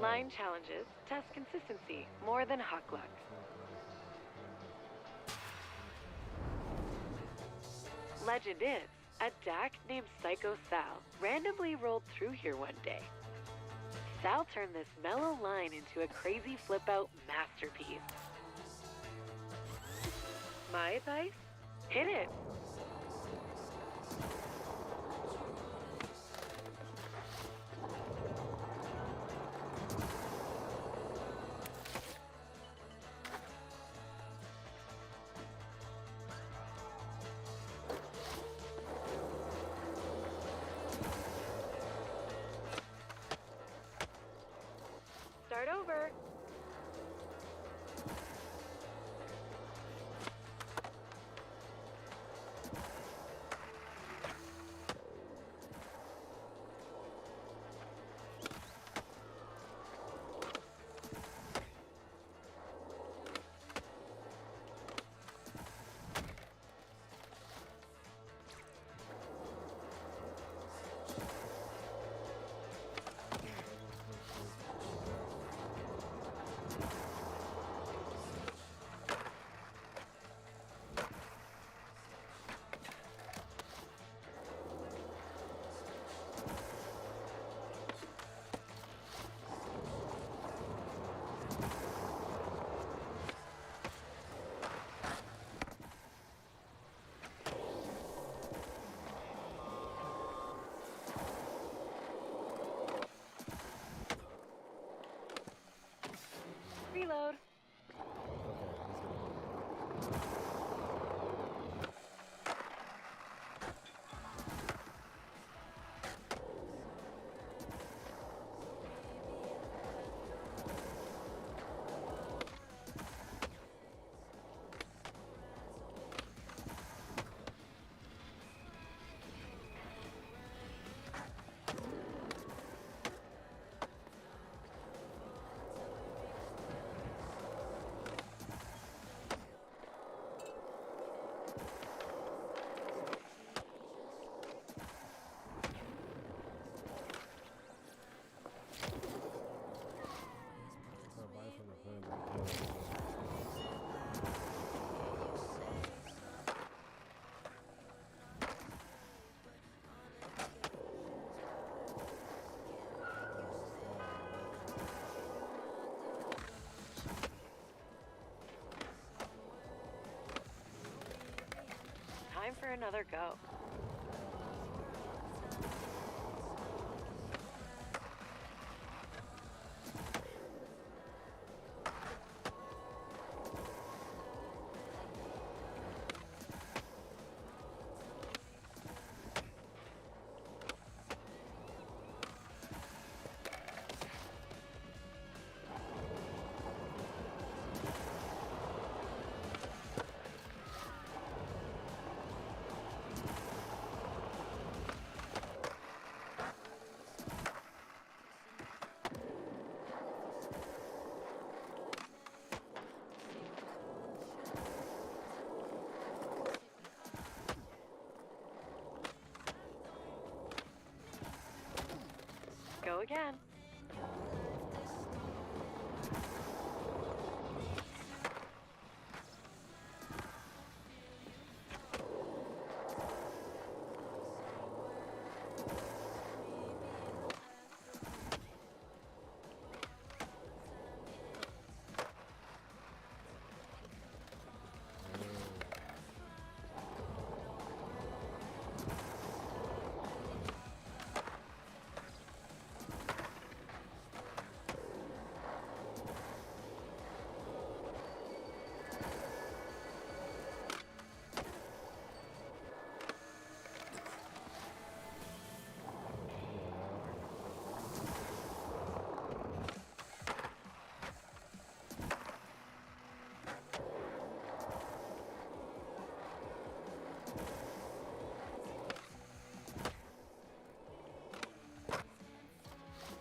Line challenges test consistency more than hot luck. Legend is, a DAC named Psycho Sal randomly rolled through here one day. Sal turned this mellow line into a crazy flip-out masterpiece. My advice? Hit it! Start over. time for another go. Go again.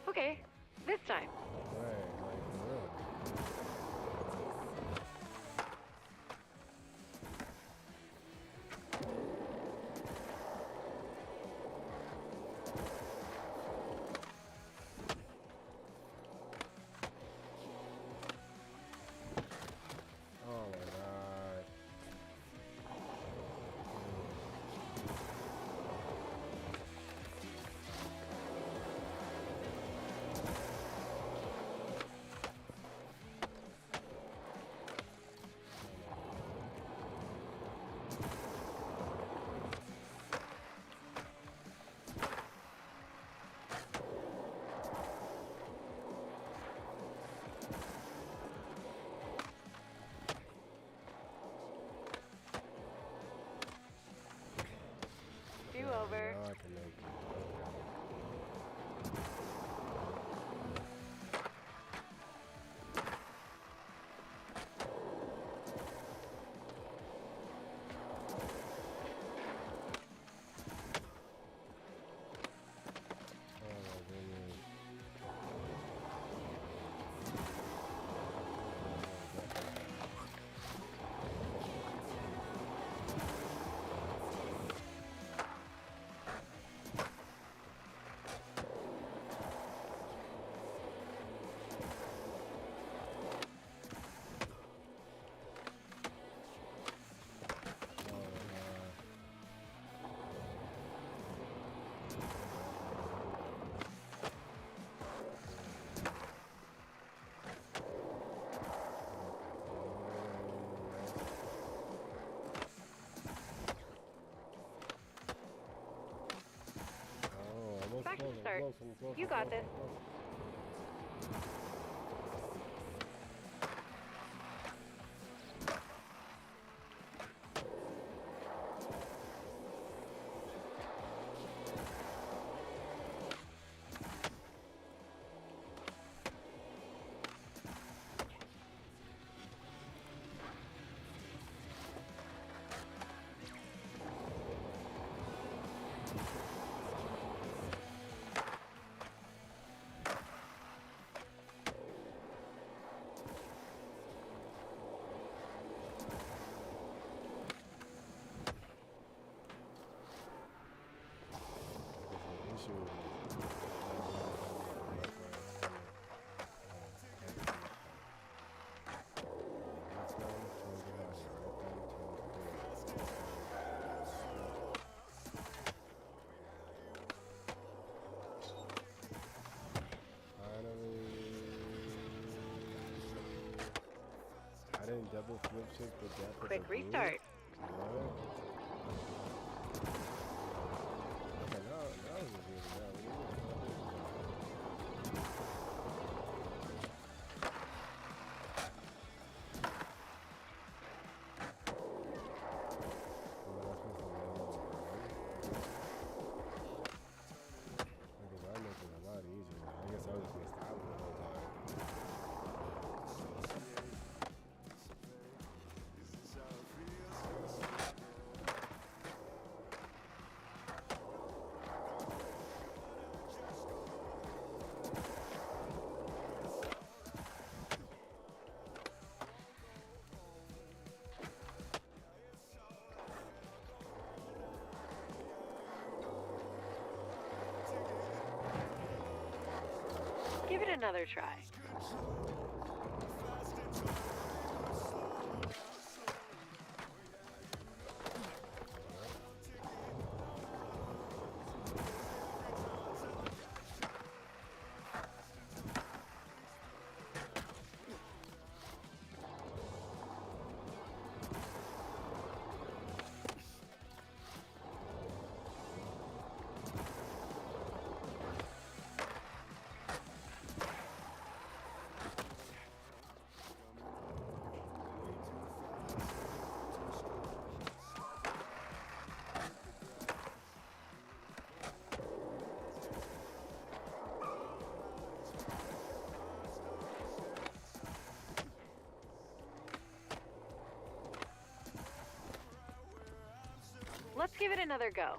Okay, this time. Right, like for real. Oh my god. Do over. Now I can make it. Oh my goodness. Back to start. You got this. I didn't double flip shift, but that Quick restart. Alright. give it another try. Let's give it another go.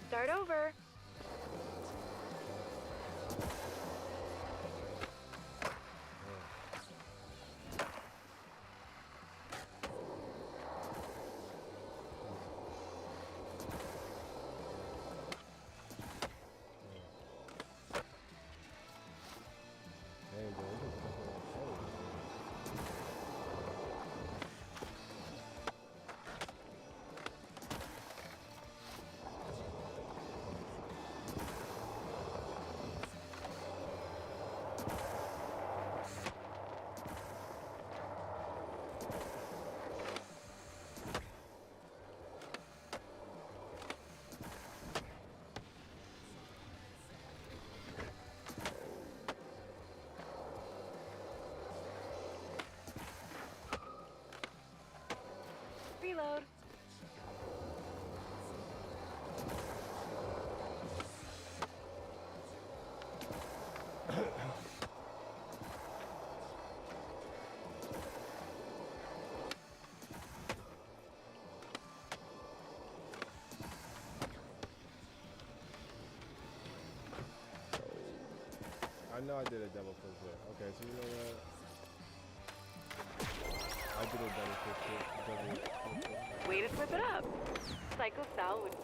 Start over. Reload. I know I did a double flip flip. Okay, so you know what? I did a double flip flip. Way to flip it up. Psycho Sal would.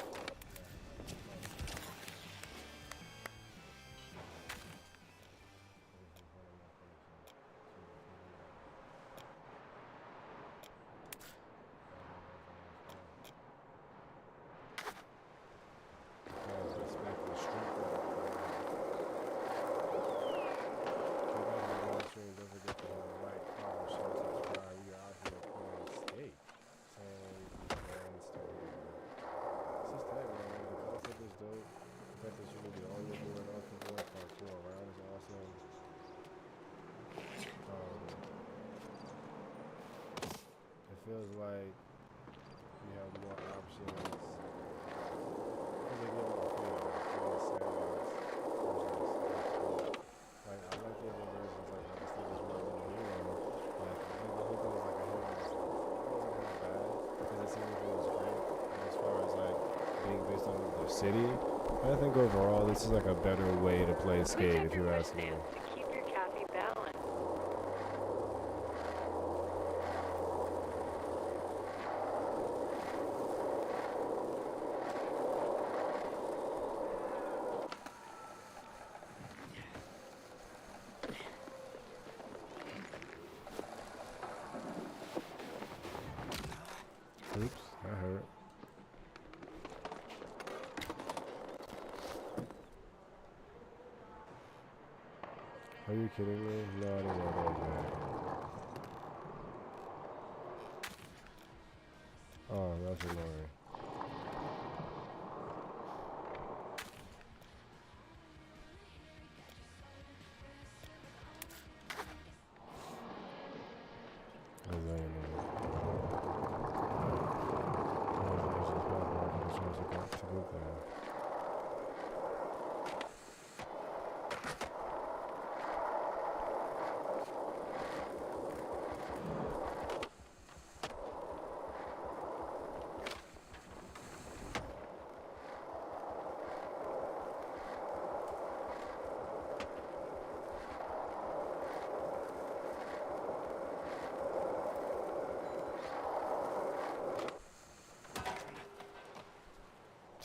Feels like you have more options. Like I like the other versions, like I just think it's more than hero. Like I think the whole thing was like a hero. It wasn't that bad because it seemed like it was great as far as like being based on the city. But I think overall this is like a better way to play skate if you're asking me. To keep your cafe balanced. Oops, that hurt. Are you kidding me? No, I didn't know that was bad. Oh, that's annoying.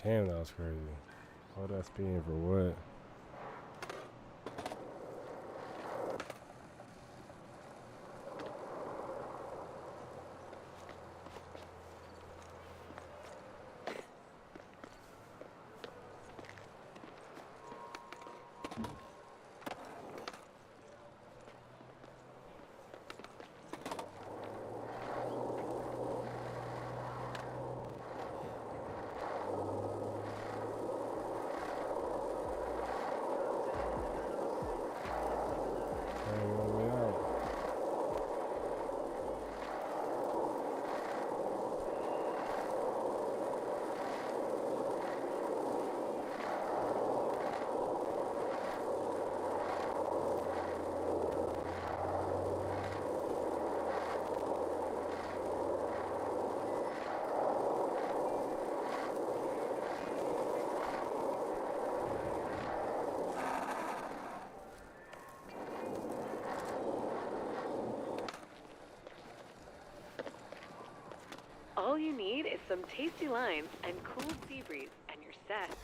Damn, that was crazy. All that speeding for what? All you need is some tasty lines and cool sea breeze, and you're set.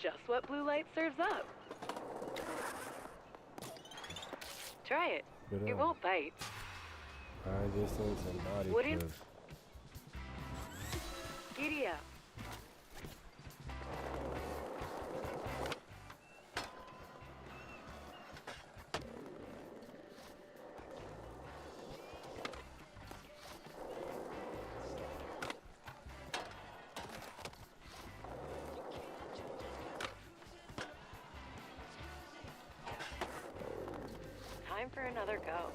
Just what blue light serves up. Try it. Good It on. won't bite. High distance and body Wouldn't- cliff. Giddy up. Time for another go.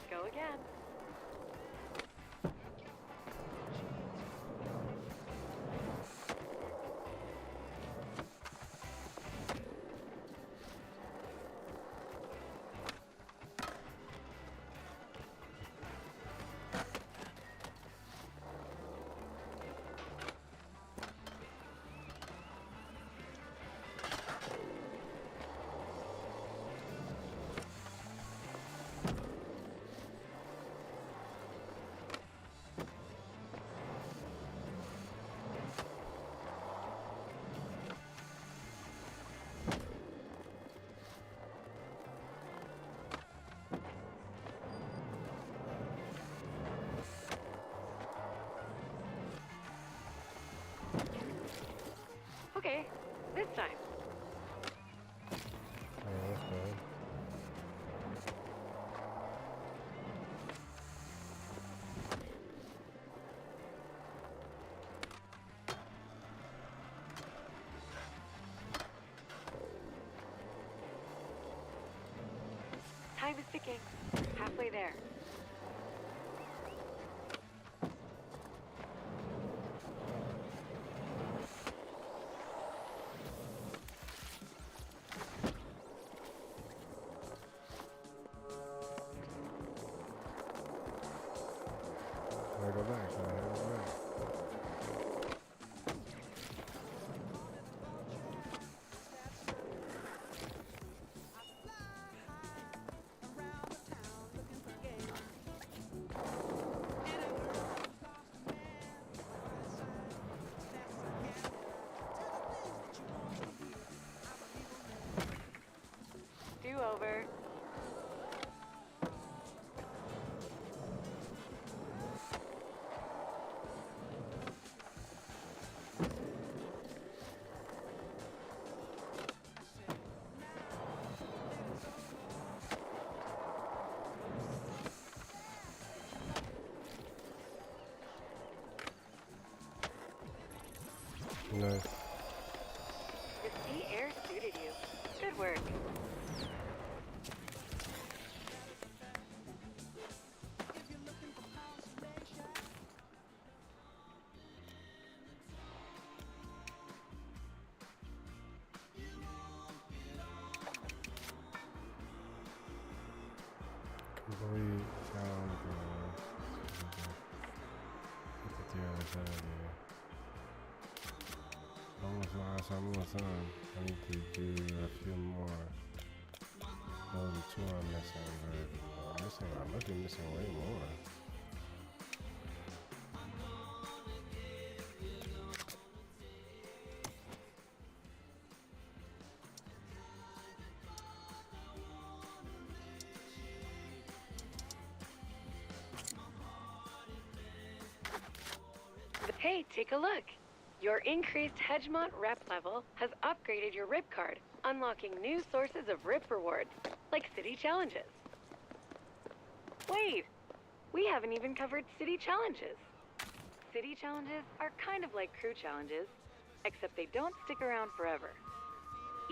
Go again. Okay, this time. Oh, that's fine. Time is ticking. Halfway there. Gotta go back. Gotta go back. Do over. nice. The sea air suited you. Good work. Complete sound. 53 out of 70. Almost on. I need to do a few more. Those are two I'm missing, but I must be missing way more. Hey, take a look. Your increased Hedgemont rep level has upgraded your RIP card, unlocking new sources of RIP rewards, like city challenges. Wait, we haven't even covered city challenges. City challenges are kind of like crew challenges, except they don't stick around forever.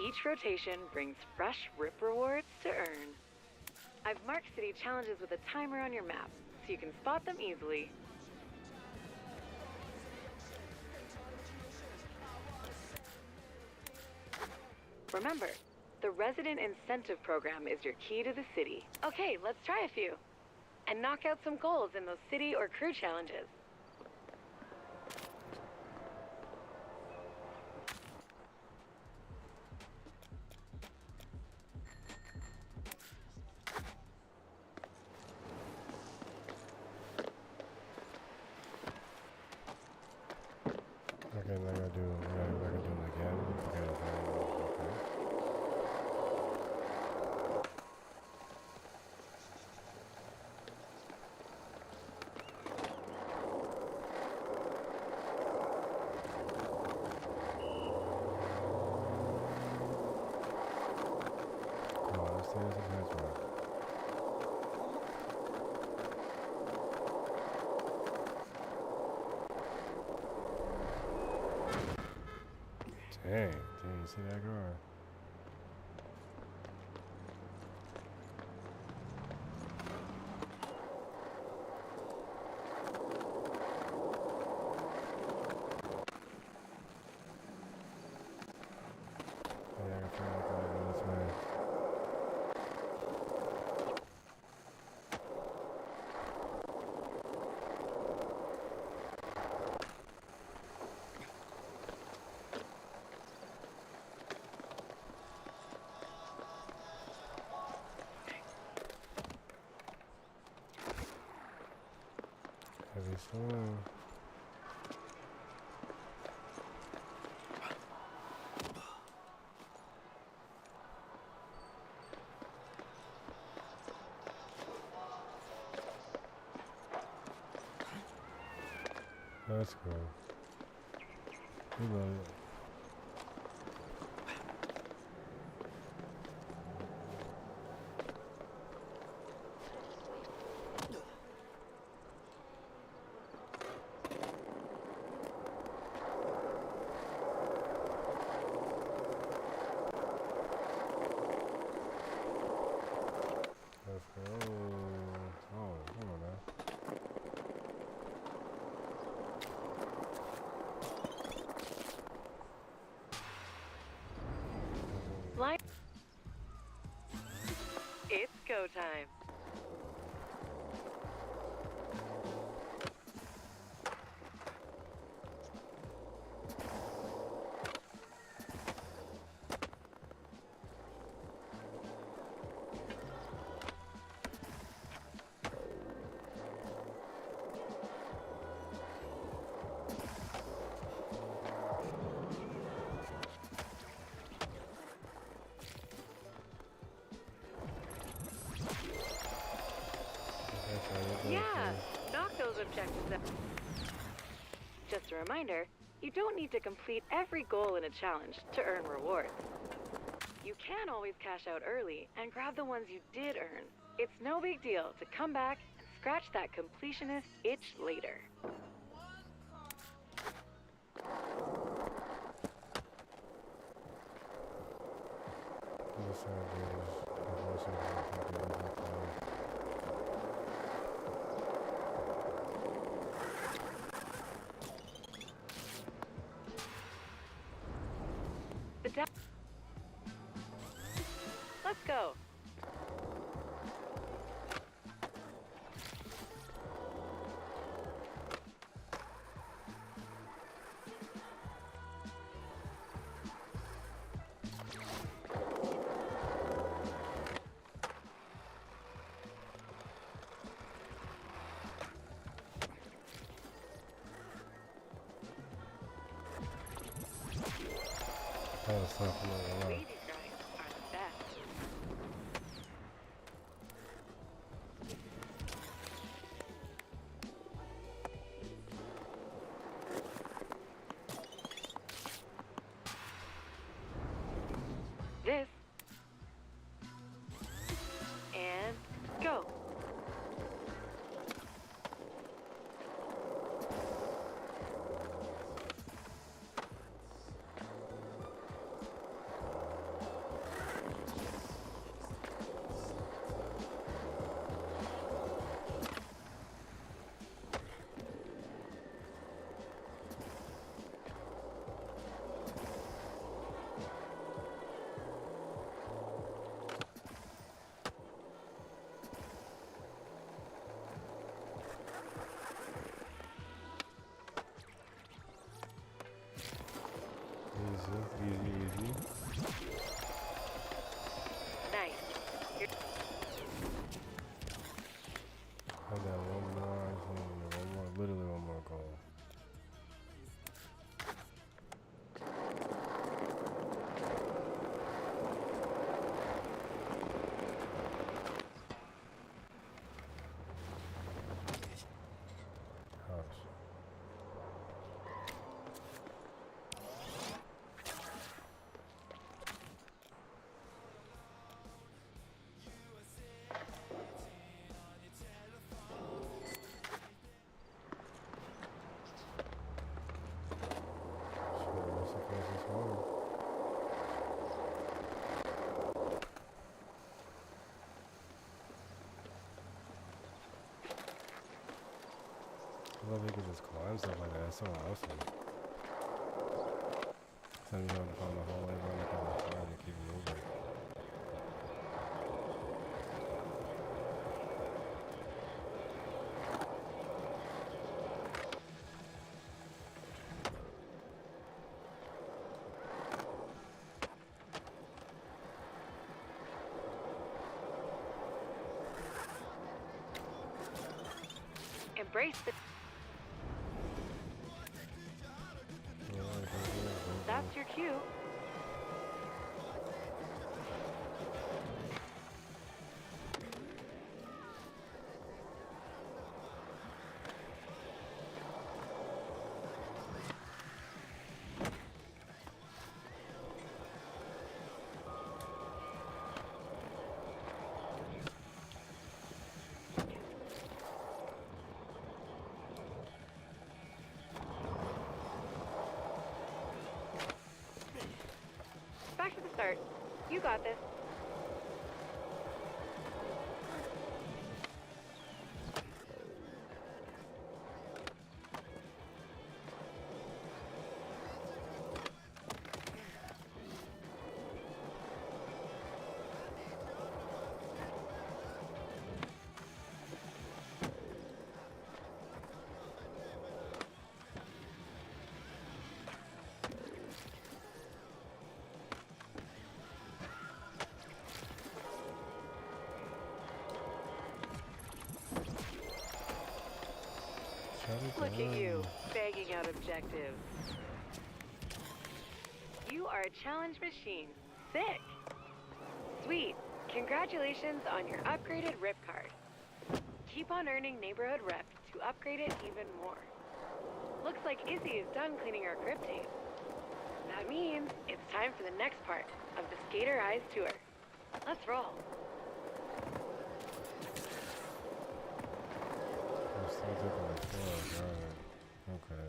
Each rotation brings fresh RIP rewards to earn. I've marked city challenges with a timer on your map, so you can spot them easily. Remember, the Resident Incentive Program is your key to the city. Okay, let's try a few. And knock out some goals in those city or crew challenges. Okay, now I gotta do it again. Okay. Oh, this thing is a hedgehog. Dang, you see that car? Yeah, I can figure out that go this way. Heavy slow. That's cool. We love it. Let's go. Oh, come on now. Fly. It's go time. Yeah, knock those objectives out. Just a reminder, you don't need to complete every goal in a challenge to earn rewards. You can always cash out early and grab the ones you did earn. It's no big deal to come back and scratch that completionist itch later. The Let's go. Baby grinds are the best. This and go. Easy. Nice. I got literally one more goal. I love you can just climb stuff like that. That's so awesome. So you have to find the whole way around the corner and keep moving. Embrace the. That's your cue. Back to the start. You got this. Look at you, bagging out objectives. You are a challenge machine. Sick. Sweet. Congratulations on your upgraded RIP card. Keep on earning neighborhood rep to upgrade it even more. Looks like Izzy is done cleaning our grip tape. That means it's time for the next part of the Skater Eyes tour. Let's roll. I'm still taking the floor, got it. Okay.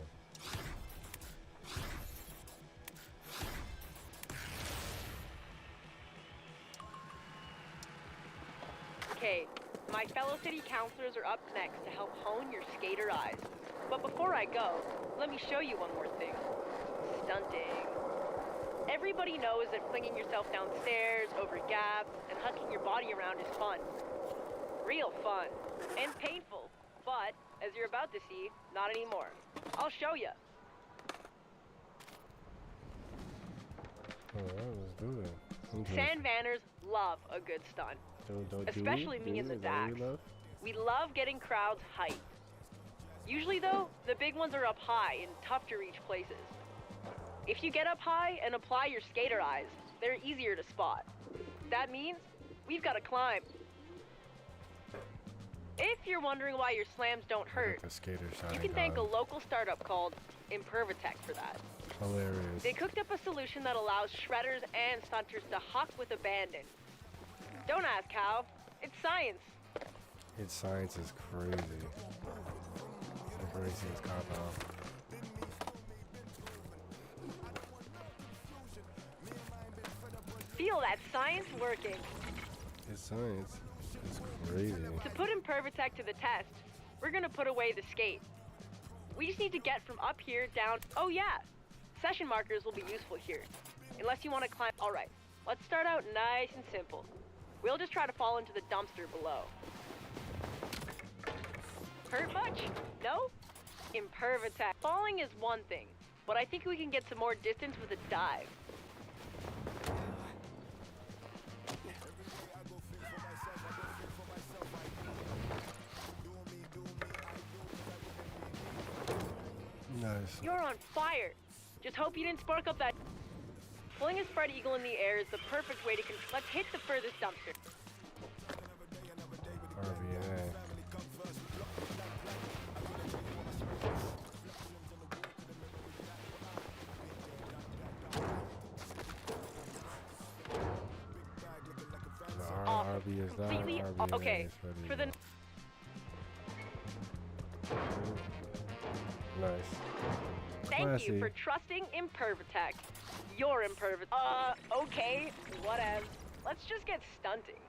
Okay, my fellow city councilors are up next to help hone your skater eyes. But before I go, let me show you one more thing. Stunting. Everybody knows that flinging yourself downstairs, over gaps, and hucking your body around is fun. Real fun. And painful. But, as you're about to see, not anymore. I'll show you. Alright, let's do it. Sand vanners love a good stunt. Especially me and the Dax. We love getting crowds hyped. Usually though, the big ones are up high and tough to reach places. If you get up high and apply your skater eyes, they're easier to spot. That means we've got to climb. If you're wondering why your slams don't hurt, you can thank a local startup called Impervatech for that. Hilarious. They cooked up a solution that allows shredders and stunters to huck with abandon. Don't ask how. It's science. It's science is crazy. The craziest cop out. Feel that science working. It's science. It's crazy. To put Impervatech to the test, we're gonna put away the skate. We just need to get from up here down. Oh yeah, session markers will be useful here. Unless you want to climb. All right, let's start out nice and simple. We'll just try to fall into the dumpster below. Hurt much? No? Impervatech. Falling is one thing, but I think we can get some more distance with a dive. Nice. You're on fire. Just hope you didn't spark up that. Pulling a spread eagle in the air is the perfect way to let's hit the furthest dumpster. RBA. Awesome. RB is that. Completely RBA okay. is ready For to the go. Nice. Thank you Classy. for trusting Impervatech. You're Impervatech. Okay, whatever. Let's just get stunting.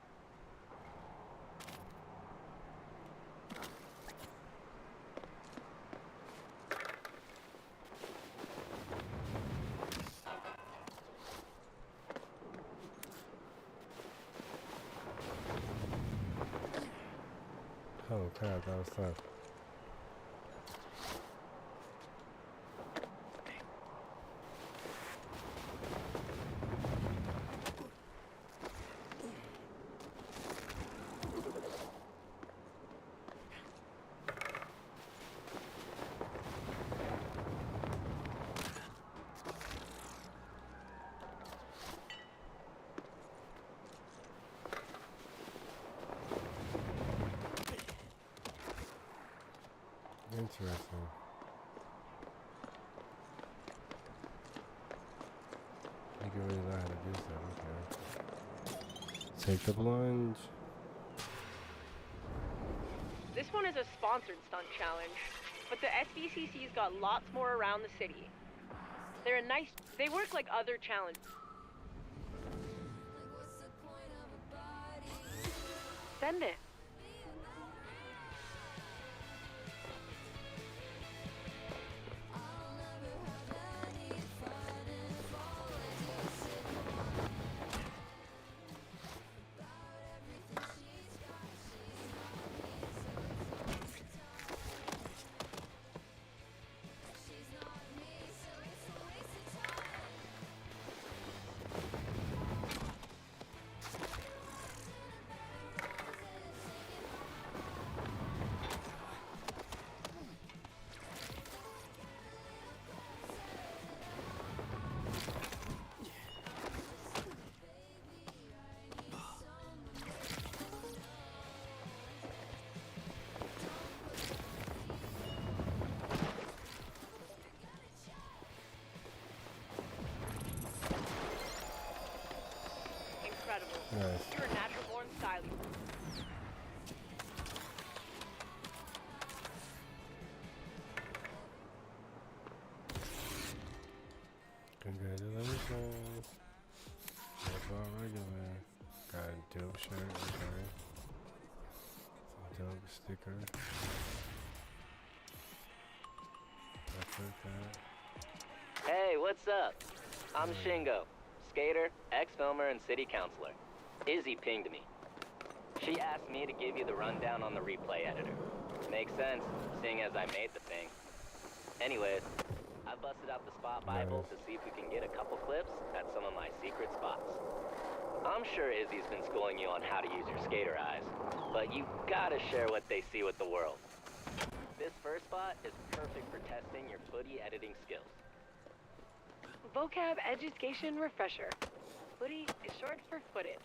Oh crap, that was tough. Interesting. You can really learn how to do stuff, okay. Take the plunge. This one is a sponsored stunt challenge, but the SVCC's got lots more around the city. They're a nice. They work like other challenges. Send it. Nice. You're a natural born styling. Congratulations. That's all regular. Got a dope shirt, okay. Dunk sticker. I took that. Hey, what's up? I'm Shingo, skater, ex-filmer, and city councilor. Izzy pinged me. She asked me to give you the rundown on the replay editor. Makes sense, seeing as I made the thing. Anyways, I busted out the spot Bible to see if we can get a couple clips at some of my secret spots. I'm sure Izzy's been schooling you on how to use your skater eyes, but you gotta share what they see with the world. This first spot is perfect for testing your footy editing skills. Vocab Education Refresher. Footy is short for footage.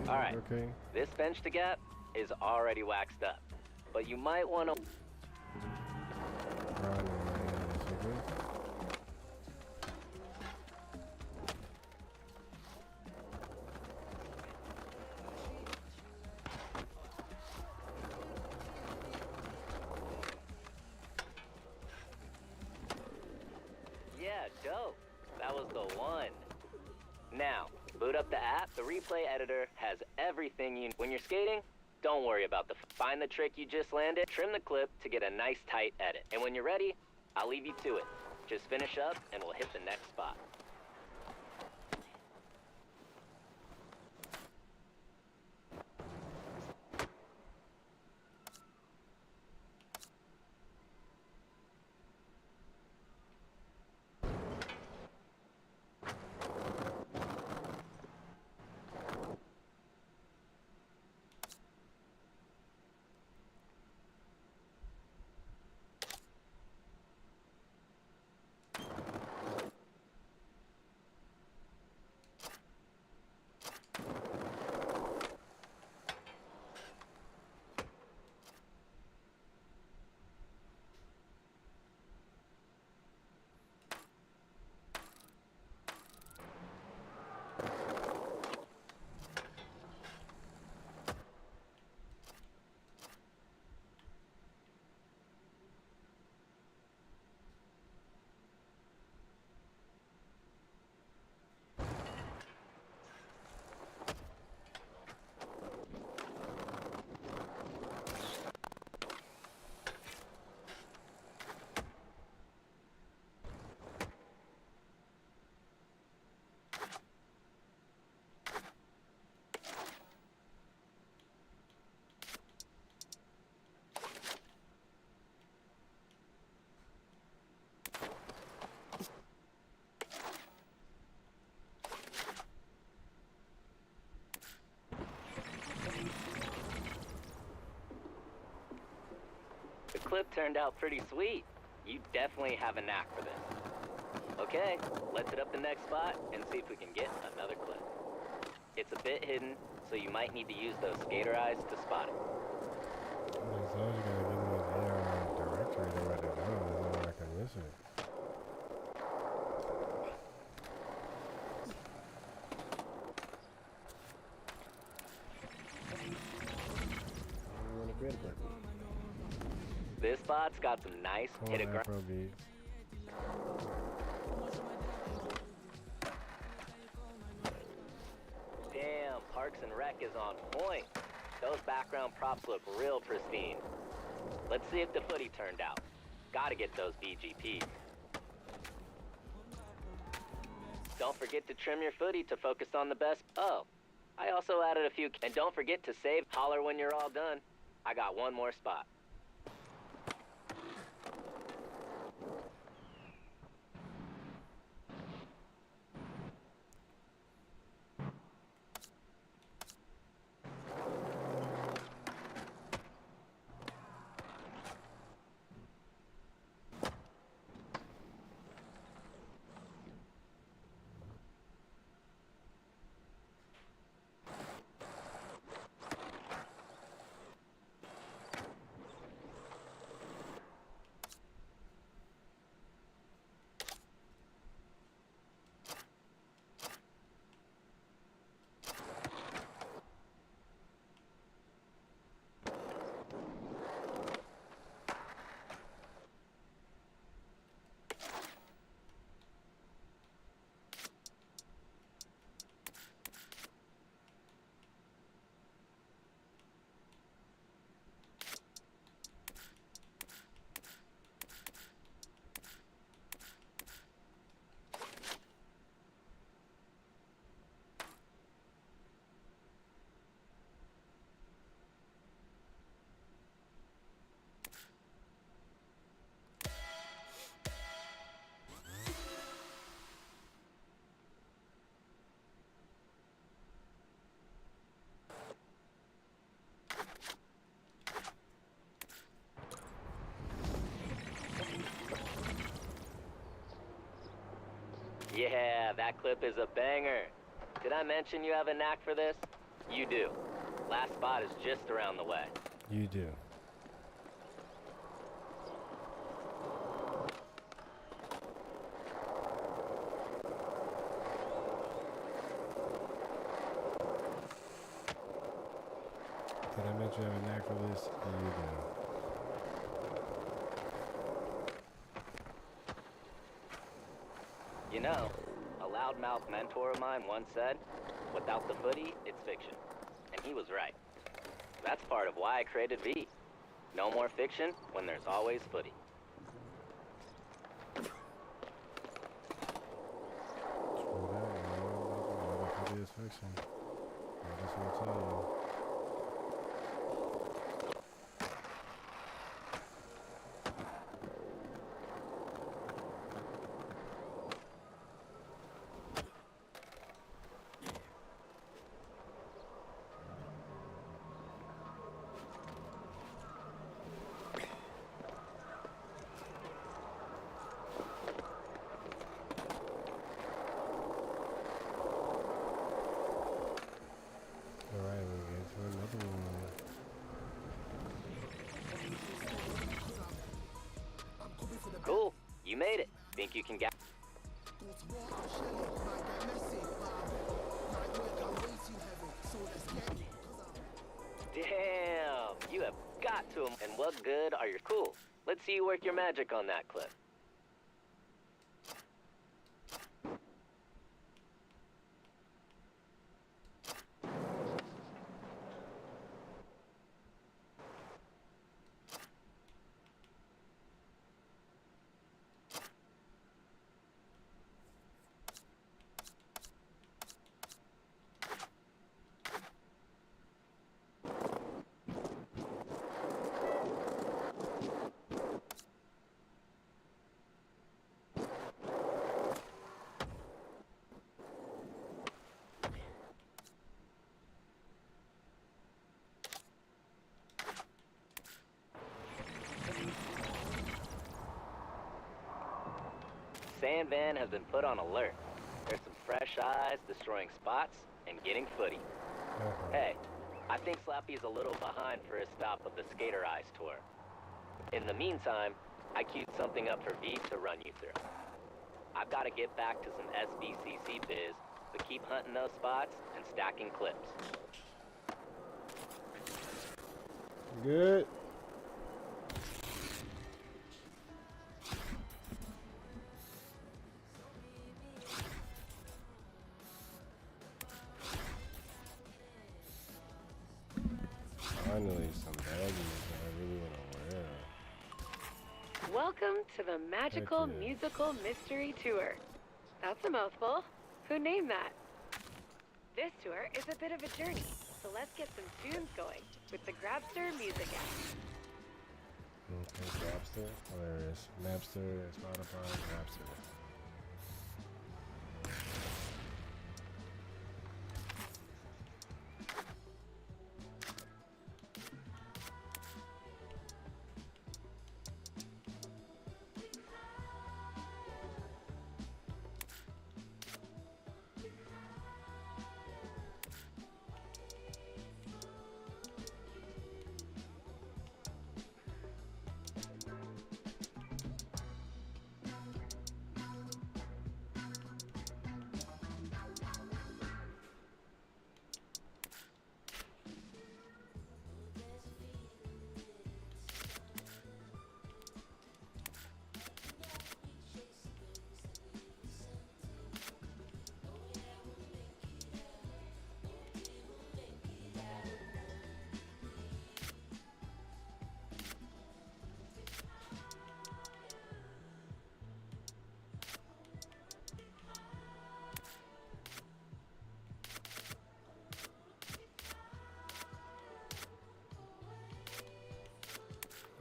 Alright, Okay. this bench to gap is already waxed up, but you might want to... Yeah, dope. That was the one. Now, boot up the app. The replay editor has everything you need. When you're skating, don't worry about find the trick you just landed, trim the clip to get a nice tight edit. And when you're ready, I'll leave you to it. Just finish up and we'll hit the next spot. The clip turned out pretty sweet. You definitely have a knack for this. Okay, let's hit up the next spot and see if we can get another clip. It's a bit hidden, so you might need to use those skater eyes to spot it. As long as you gotta give me an AR directory to write it down, there's no way I can miss it. This spot's got some nice hit of ground. Afrobeat. Damn, Parks and Rec is on point. Those background props look real pristine. Let's see if the footy turned out. Gotta get those BGPs. Don't forget to trim your footy to focus on the best. Oh, I also added a few. And don't forget to save. Holler when you're all done. I got one more spot. that clip is a banger. Did I mention you have a knack for this? You do. Last spot is just around the way. You do. Did I mention you have a knack for this? You do. You know, a loudmouth mentor of mine once said, without the footy, it's fiction. And he was right. That's part of why I created V. No more fiction when there's always footy. True that, you know, what it is fiction. I just want to tell you. Alright, we'll get to another one. Cool, you made it. Think you can get... Damn, you have got to 'em. And what good are your cool? Let's see you work your magic on that clip. Sand Van has been put on alert. There's some fresh eyes destroying spots and getting footy. Hey, I think Slappy's a little behind for his stop of the Skater Eyes tour. In the meantime, I queued something up for V to run you through. I've got to get back to some SBCC biz, but keep hunting those spots and stacking clips. Good. Finally, some baggies that I really want to wear. Welcome to the magical Heck yeah. musical mystery tour. That's a mouthful. Who named that? This tour is a bit of a journey, so let's get some tunes going with the Grabster Music app. Okay, Grabster. Oh, there it is. Napster, Spotify, Grabster.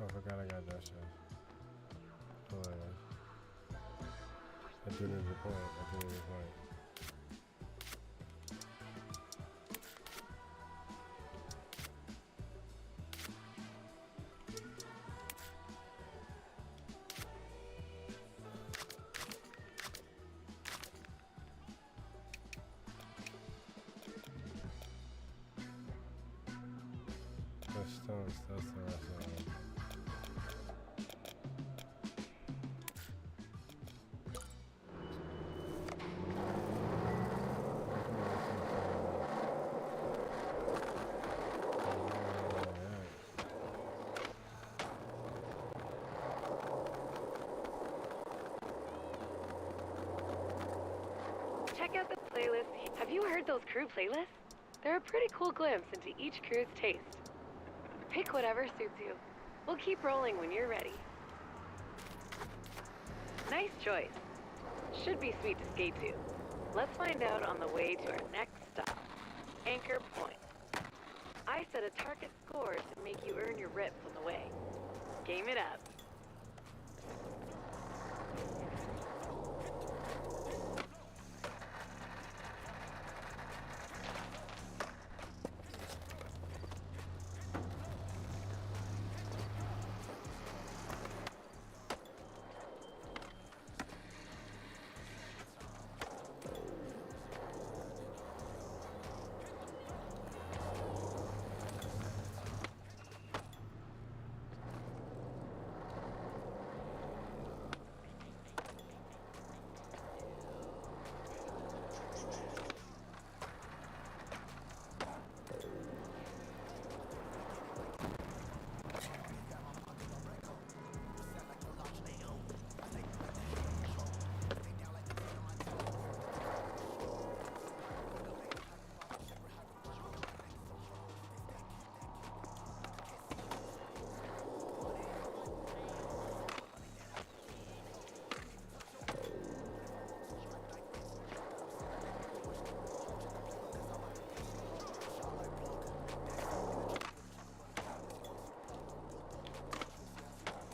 Oh, I forgot I got that shit. Oh, yeah. I didn't even point. I didn't even point. Check out the playlist. Have you heard those crew playlists? They're a pretty cool glimpse into each crew's taste. Pick whatever suits you. We'll keep rolling when you're ready. Nice choice. Should be sweet to skate to. Let's find out on the way to our next stop. Anchor Point. I set a target score to make you earn your rips on the way. Game it up.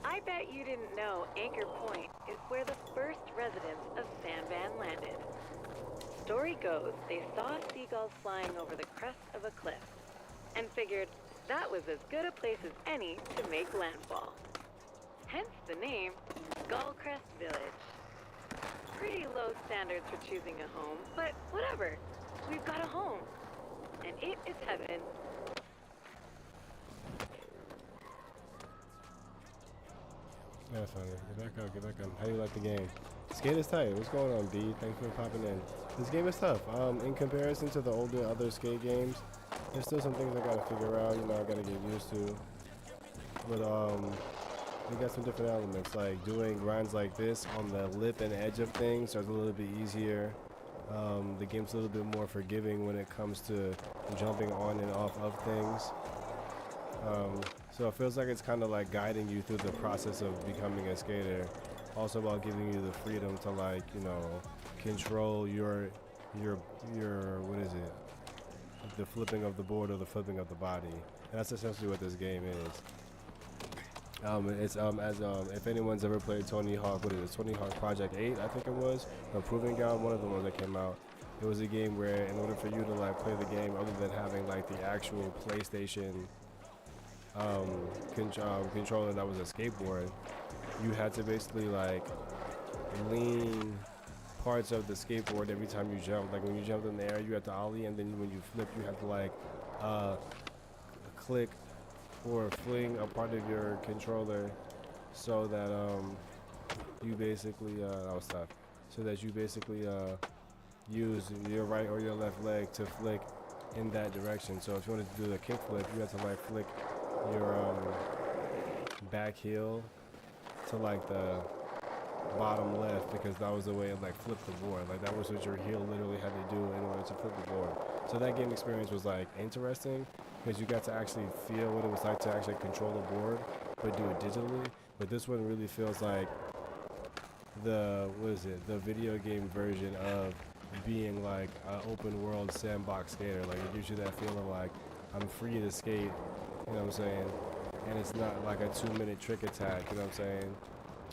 I bet you didn't know Anchor Point is where the first residents of San Van landed. Story goes they saw seagulls flying over the crest of a cliff and figured that was as good a place as any to make landfall. Hence the name Gullcrest Village. Pretty low standards for choosing a home, but whatever. We've got a home. And it is heaven. That's funny. Get back up, get back up. How do you like the game? Skate is tight. What's going on, B? Thanks for popping in. This game is tough. In comparison to the older other skate games, there's still some things I gotta figure out, you know, I gotta get used to. But we got some different elements, like doing grinds like this on the lip and edge of things, so it's a little bit easier. The game's a little bit more forgiving when it comes to jumping on and off of things. So it feels like it's kind of like guiding you through the process of becoming a skater, also while giving you the freedom to, like, you know, control your what is it? The flipping of the board or the flipping of the body. And that's essentially what this game is. If anyone's ever played Tony Hawk, what is it? Tony Hawk Project 8, I think it was, or Proving Ground, one of the ones that came out. It was a game where, in order for you to like play the game, other than having like the actual PlayStation controller that was a skateboard, you had to basically like lean parts of the skateboard every time you jump. Like when you jumped in the air, you had to ollie, and then when you flip, you had to like click or fling a part of your controller so that you basically that was tough. So that you basically use your right or your left leg to flick in that direction. So if you wanted to do the kick flip, you had to like flick your back heel to like the bottom left, because that was the way it like flipped the board. Like that was what your heel literally had to do in order to flip the board. So that game experience was like interesting, because you got to actually feel what it was like to actually control the board, but do it digitally. But this one really feels like the video game version of being like an open world sandbox skater. Like it gives you that feeling like I'm free to skate, you know what I'm saying? And it's not like a 2-minute trick attack, you know what I'm saying?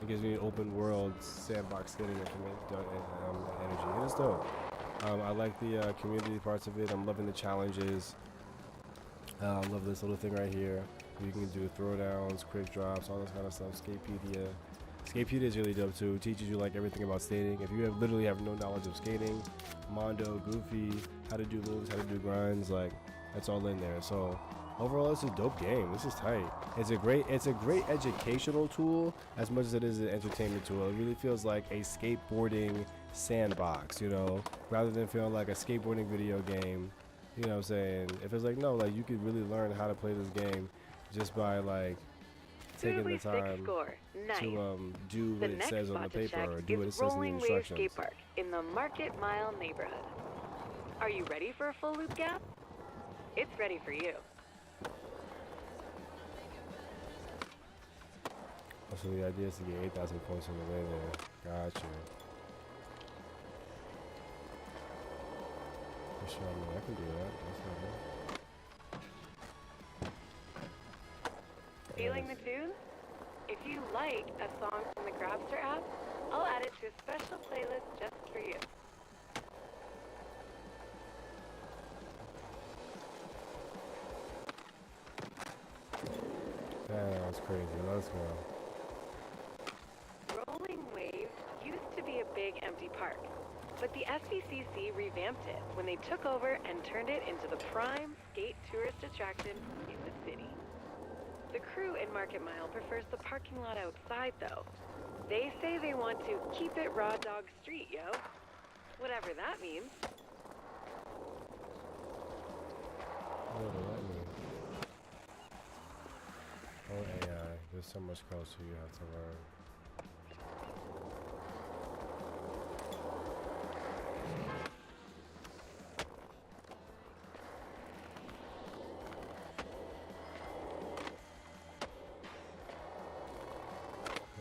It gives me an open world sandbox skating energy. It is dope. I like the community parts of it. I'm loving the challenges. I love this little thing right here. You can do throwdowns, quick drops, all this kind of stuff. Skatepedia. Skatepedia is really dope too. It teaches you like everything about skating. If you literally have no knowledge of skating, Mondo, Goofy, how to do moves, how to do grinds, like that's all in there. So Overall, it's a dope game. This is tight. It's a great educational tool as much as it is an entertainment tool. It really feels like a skateboarding sandbox, you know, rather than feeling like a skateboarding video game. You know what I'm saying? It feels like, no, like you could really learn how to play this game just by like taking the time to do what it says on the paper or do what it says in the Rolling Wave instructions. Skate Park in the Market Mile neighborhood. Are you ready for a full loop gap? It's ready for you. So the idea is to get 8,000 points on the way there. Gotcha. For sure, I mean, I can do that. That's not bad. Feeling the tune? If you like a song from the Grabster app, I'll add it to a special playlist just for you. That was crazy. Let's go. Rolling Wave used to be a big empty park, but the SVCC revamped it when they took over and turned it into the prime skate tourist attraction in the city. The crew in Market Mile prefers the parking lot outside, though. They say they want to keep it raw dog street, yo. Whatever that means. What does that mean? Oh, AI. There's so much closer you have to learn.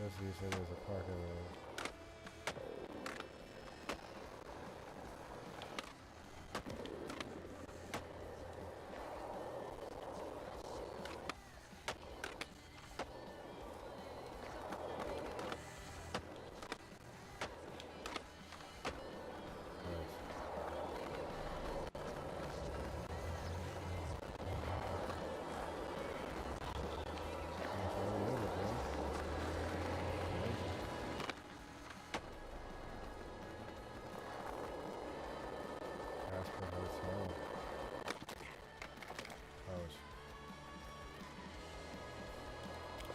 Let's see, so there's a parking lot.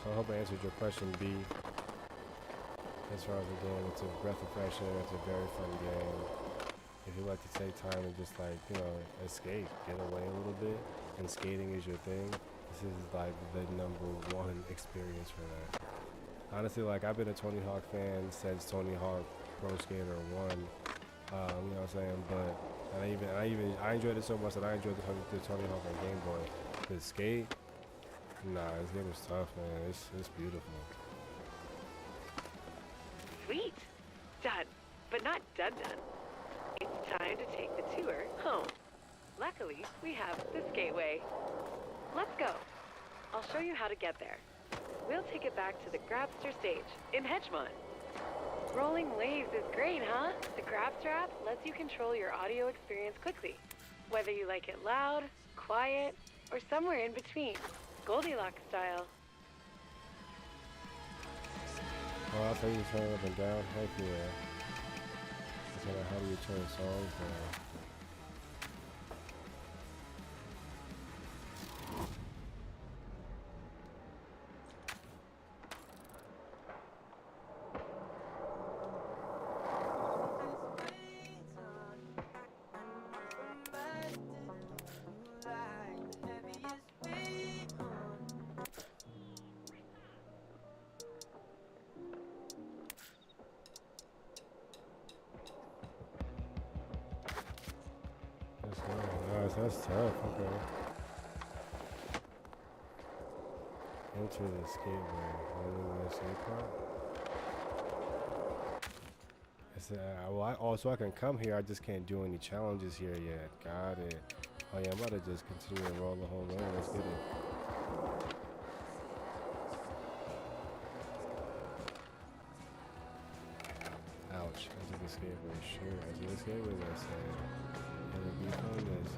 So I hope I answered your question, B. As far as the game, it's a breath of fresh air. It's a very fun game. If you like to take time and just like, you know, escape, get away a little bit, and skating is your thing, this is like the #1 experience for that. Honestly, like I've been a Tony Hawk fan since Tony Hawk Pro Skater 1. You know what I'm saying? But I enjoyed it so much that I enjoyed the Tony Hawk on Game Boy. The skate, nah, this game is tough, man. It's beautiful. Sweet. Done. But not done. It's time to take the tour home. Luckily, we have the Skateway. Let's go. I'll show you how to get there. We'll take it back to the Grabster stage in Hedgemont. Rolling Waves is great, huh? The Grabster app lets you control your audio experience quickly, whether you like it loud, quiet, or somewhere in between. Goldilocks style. Oh, I'll tell you to turn it up and down. Heck yeah. So how do you turn songs down? That's tough, okay. Enter the skateway. Rolling the skate park. So I can come here, I just can't do any challenges here yet. Got it. Oh yeah, I'm about to just continue to roll the whole way. Let's get it. Ouch. Enter the skateway. Sure. Enter the skateway, let's say. It'll be fun, let's say.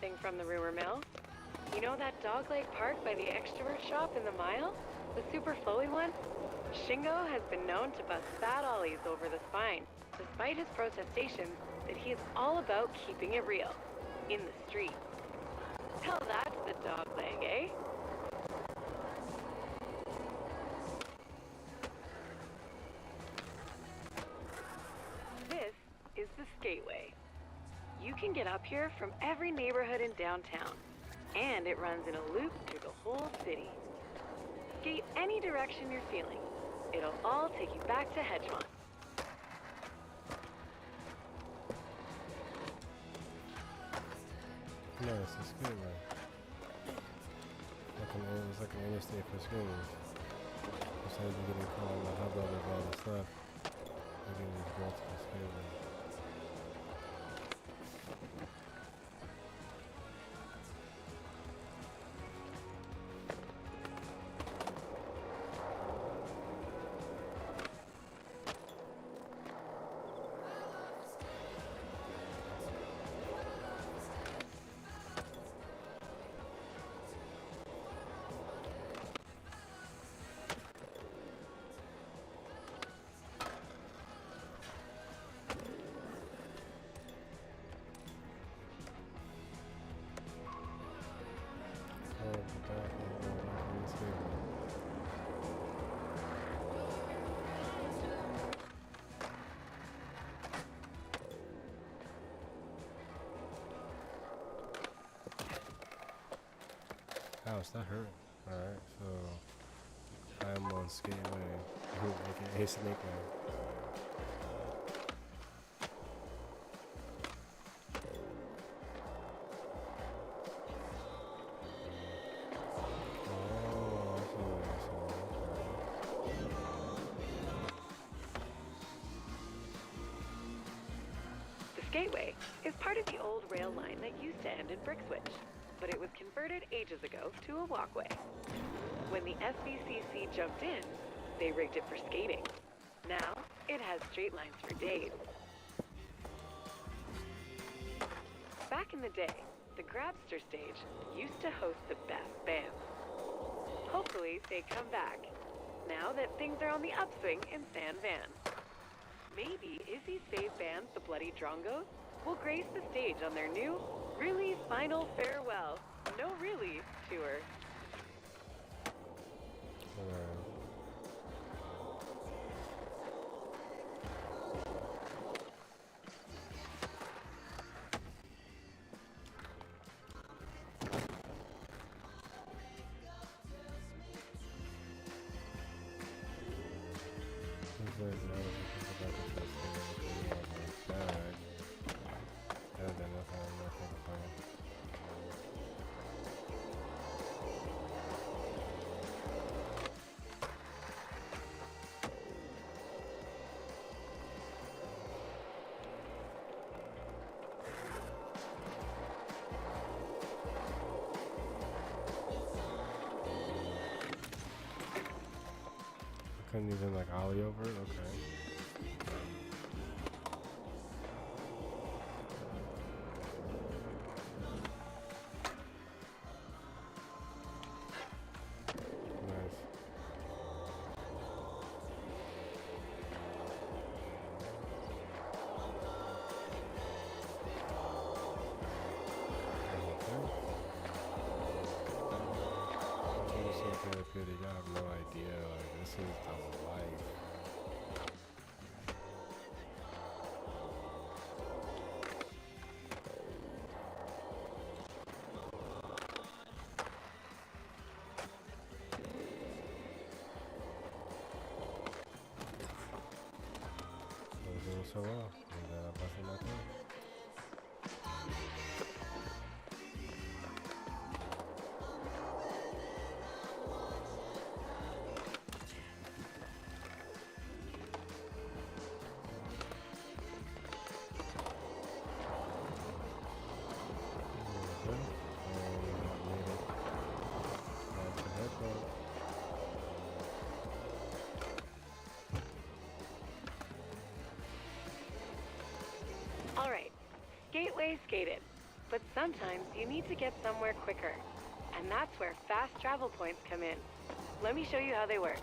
something from the rumor mill. You know that dogleg park by the extrovert shop in the mile? The super flowy one? Shingo has been known to bust fat ollies over the spine, despite his protestations that he is all about keeping it real, in the street. Hell, that's the dogleg, eh? This is the Skateway. You can get up here from every neighborhood in downtown, and it runs in a loop through the whole city. Skate any direction you're feeling. It'll all take you back to Hedgemont. No, it's a skateway. It's like an interstate for skaters. Besides you getting caught on the hubbub of all the stuff, you can just go to the skateway. Ouch, that hurt. Alright, so I'm on Skateway, aka Snake Man. The Skateway is part of the old rail line that used to end in Brixwich, but it was converted ages ago to a walkway. When the SVCC jumped in, they rigged it for skating. Now, it has straight lines for days. Back in the day, the Grabster stage used to host the best bands. Hopefully, they come back, now that things are on the upswing in San Van. Maybe Izzy's fave band, the Bloody Drongos, will grace the stage on their new, really final farewell, no really, tour. Couldn't even like ollie over it? Okay. Nice. So therapeutic, I have no idea. Like, this is the life. I was doing so well, and then I busted my thumb. All right, Gateway skated. But sometimes you need to get somewhere quicker. And that's where fast travel points come in. Let me show you how they work.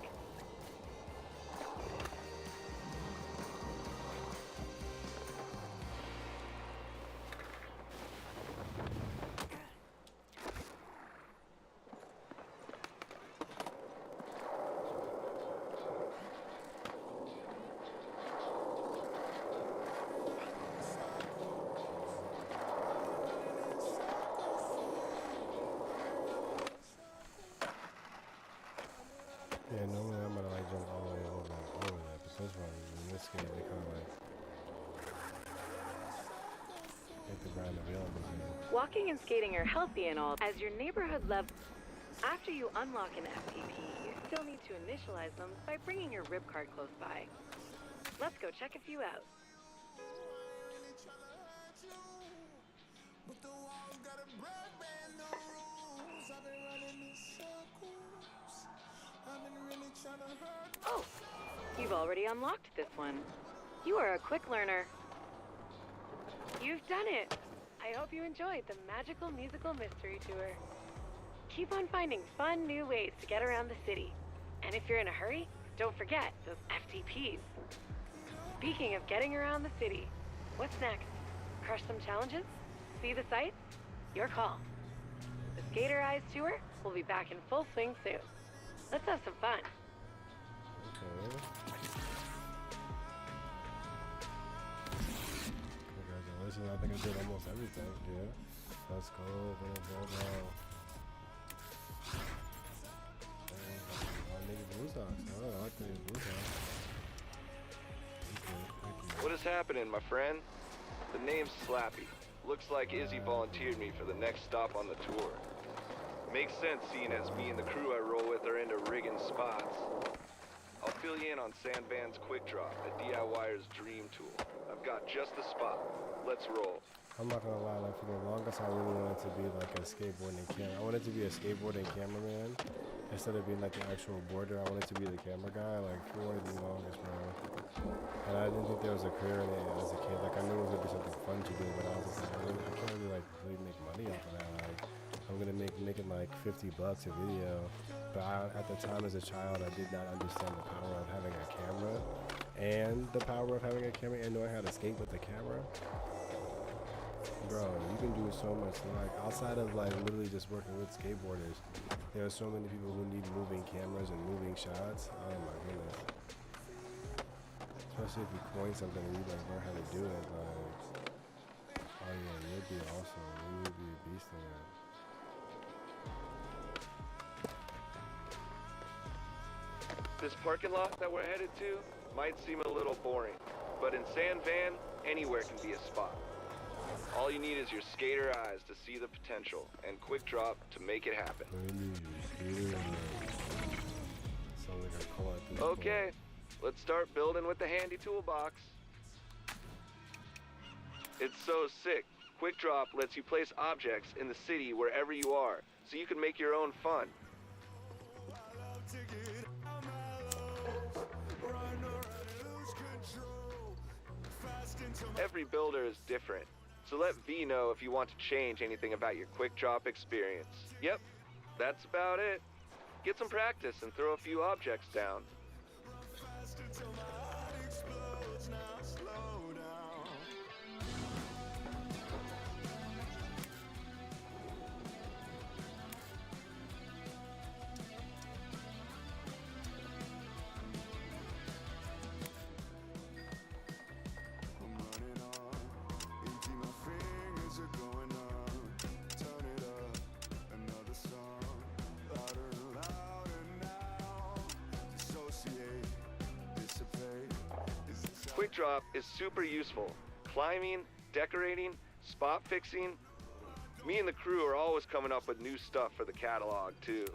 Yeah, normally I'm gonna like jump all the way over that, but this one, in this game, they kind of like hit the ground available to you. Walking and skating are healthy and all. As your neighborhood level, after you unlock an FTP, you still need to initialize them by bringing your RIP card close by. Let's go check a few out. Oh, you've already unlocked this one. You are a quick learner. You've done it. I hope you enjoyed the magical musical mystery tour. Keep on finding fun new ways to get around the city. And if you're in a hurry, don't forget those FTPs. Speaking of getting around the city, what's next? Crush some challenges? See the sights? Your call. The Skater Eyes tour will be back in full swing soon. Let's have some fun. Okay. Congratulations, I think I did almost everything, yeah. Let's go, go. I need blue socks. Oh, I like the blue socks. Okay. What is happening, my friend? The name's Slappy. Looks like Izzy volunteered me for the next stop on the tour. Makes sense seeing as me and the crew I roll with are into rigging spots. I'll fill you in on Sandvan's Quick Drop, a DIYer's dream tool. I've got just the spot. Let's roll. I'm not gonna lie, like for the longest I really wanted to be like a skateboarding camera. I wanted to be a skateboarding cameraman instead of being like the actual boarder. I wanted to be the camera guy, like for the longest, bro. And I didn't think there was a career in it as a kid. Like I knew it was gonna be something fun to do, but I was like, I can't really like really make money off of that. Like I'm gonna making like $50 a video. But at the time as a child, I did not understand the power of having a camera and the power of having a camera and knowing how to skate with the camera. Bro, you can do so much. Like outside of like literally just working with skateboarders, there are so many people who need moving cameras and moving shots. Oh my goodness. Especially if you coin something and you like learn how to do it. Like, oh yeah, you'd be awesome. You would be a beast in that. This parking lot that we're headed to might seem a little boring, but in Sandvan, anywhere can be a spot. All you need is your skater eyes to see the potential and Quick Drop to make it happen. Okay, let's start building with the handy toolbox. It's so sick. Quick Drop lets you place objects in the city wherever you are, so you can make your own fun. Every builder is different, so let V know if you want to change anything about your Quick Drop experience. Yep, that's about it. Get some practice and throw a few objects down. Quick Drop is super useful. Climbing, decorating, spot fixing. Me and the crew are always coming up with new stuff for the catalog, too.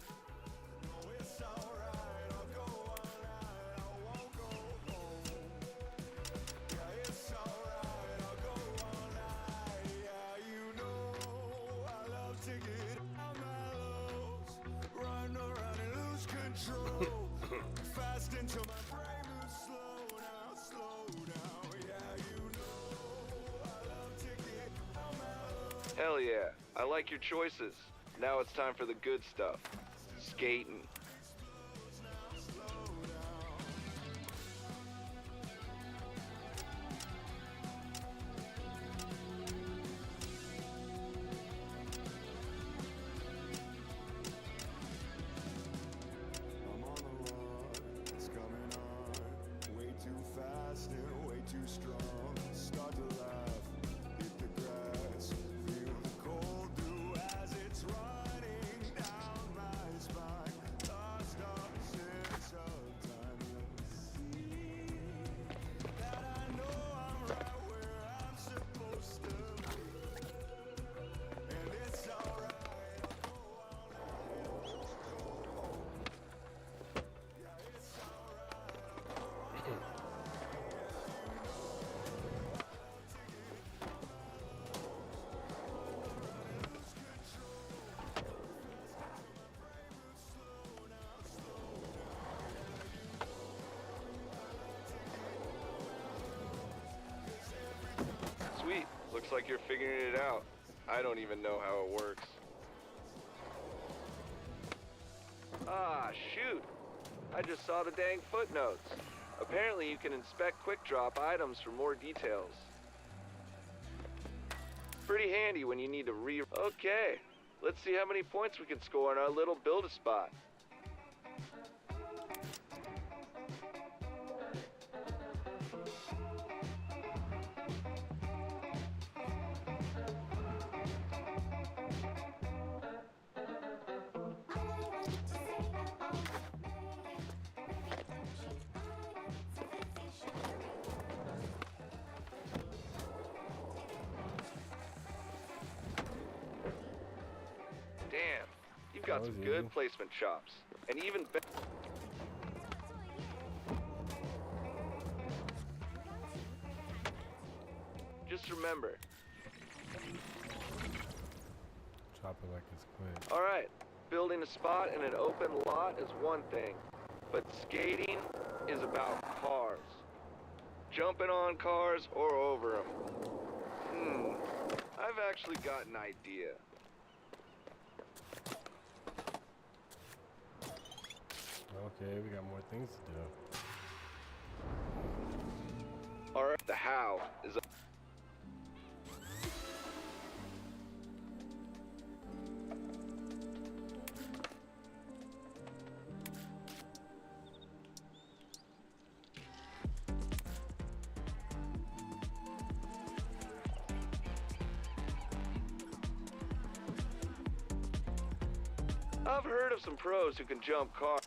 Hell yeah, I like your choices. Now it's time for the good stuff. Skating. I'm on the run, it's coming on. Way too fast and way too strong. Start to laugh, hit the grass. Feel the cold dew as it's running down my spine. Lost up sense of time. You'll see that I know I'm right where I'm supposed to be. And it's alright. Sweet, looks like you're figuring it out. I don't even know how it works. Ah, shoot! I just saw the dang footnotes. Apparently you can inspect quick drop items for more details. Pretty handy when you need to Okay, let's see how many points we can score on our little build-a-spot. Damn, you've got some good placement chops. And even better. Just remember. Chop it like it's quick. Alright, building a spot in an open lot is one thing, but skating is about cars. Jumping on cars or over them. I've actually got an idea. Okay, we got more things to do. Alright, the how is a I've heard of some pros who can jump cars.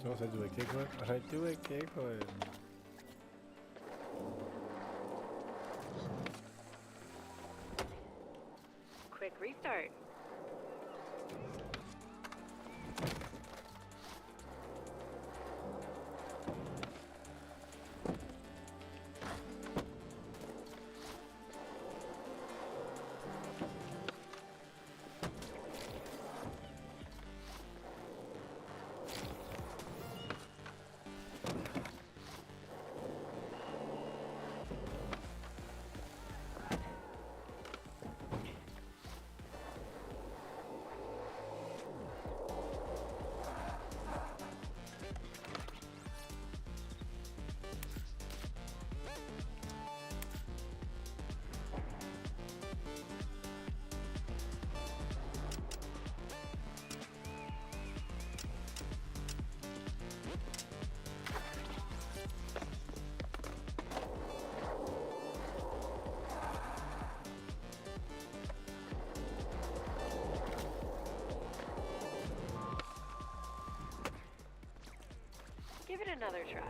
Someone said do a kickflip? I do a kickflip. Quick restart. another try.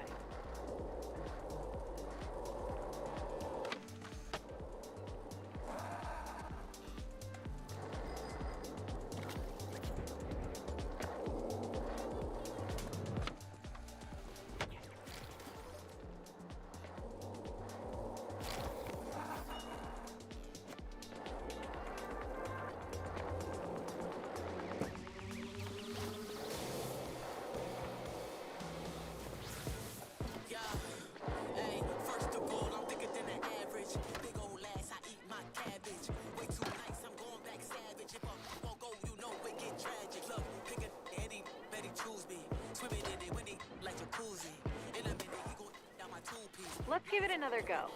Let's give it another go.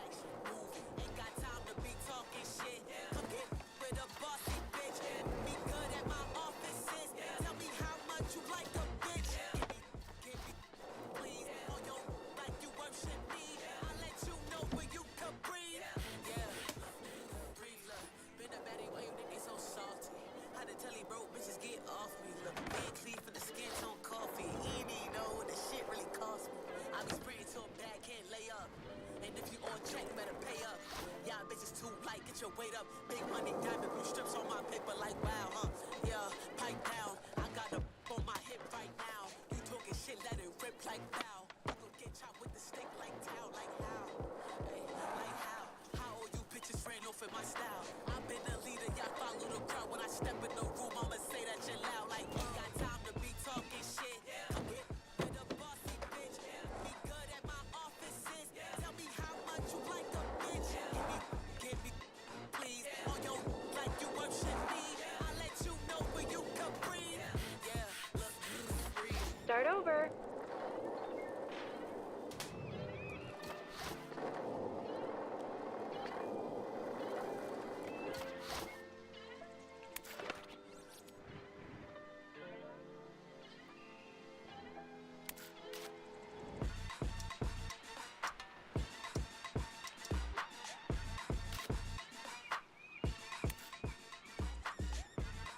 Start over.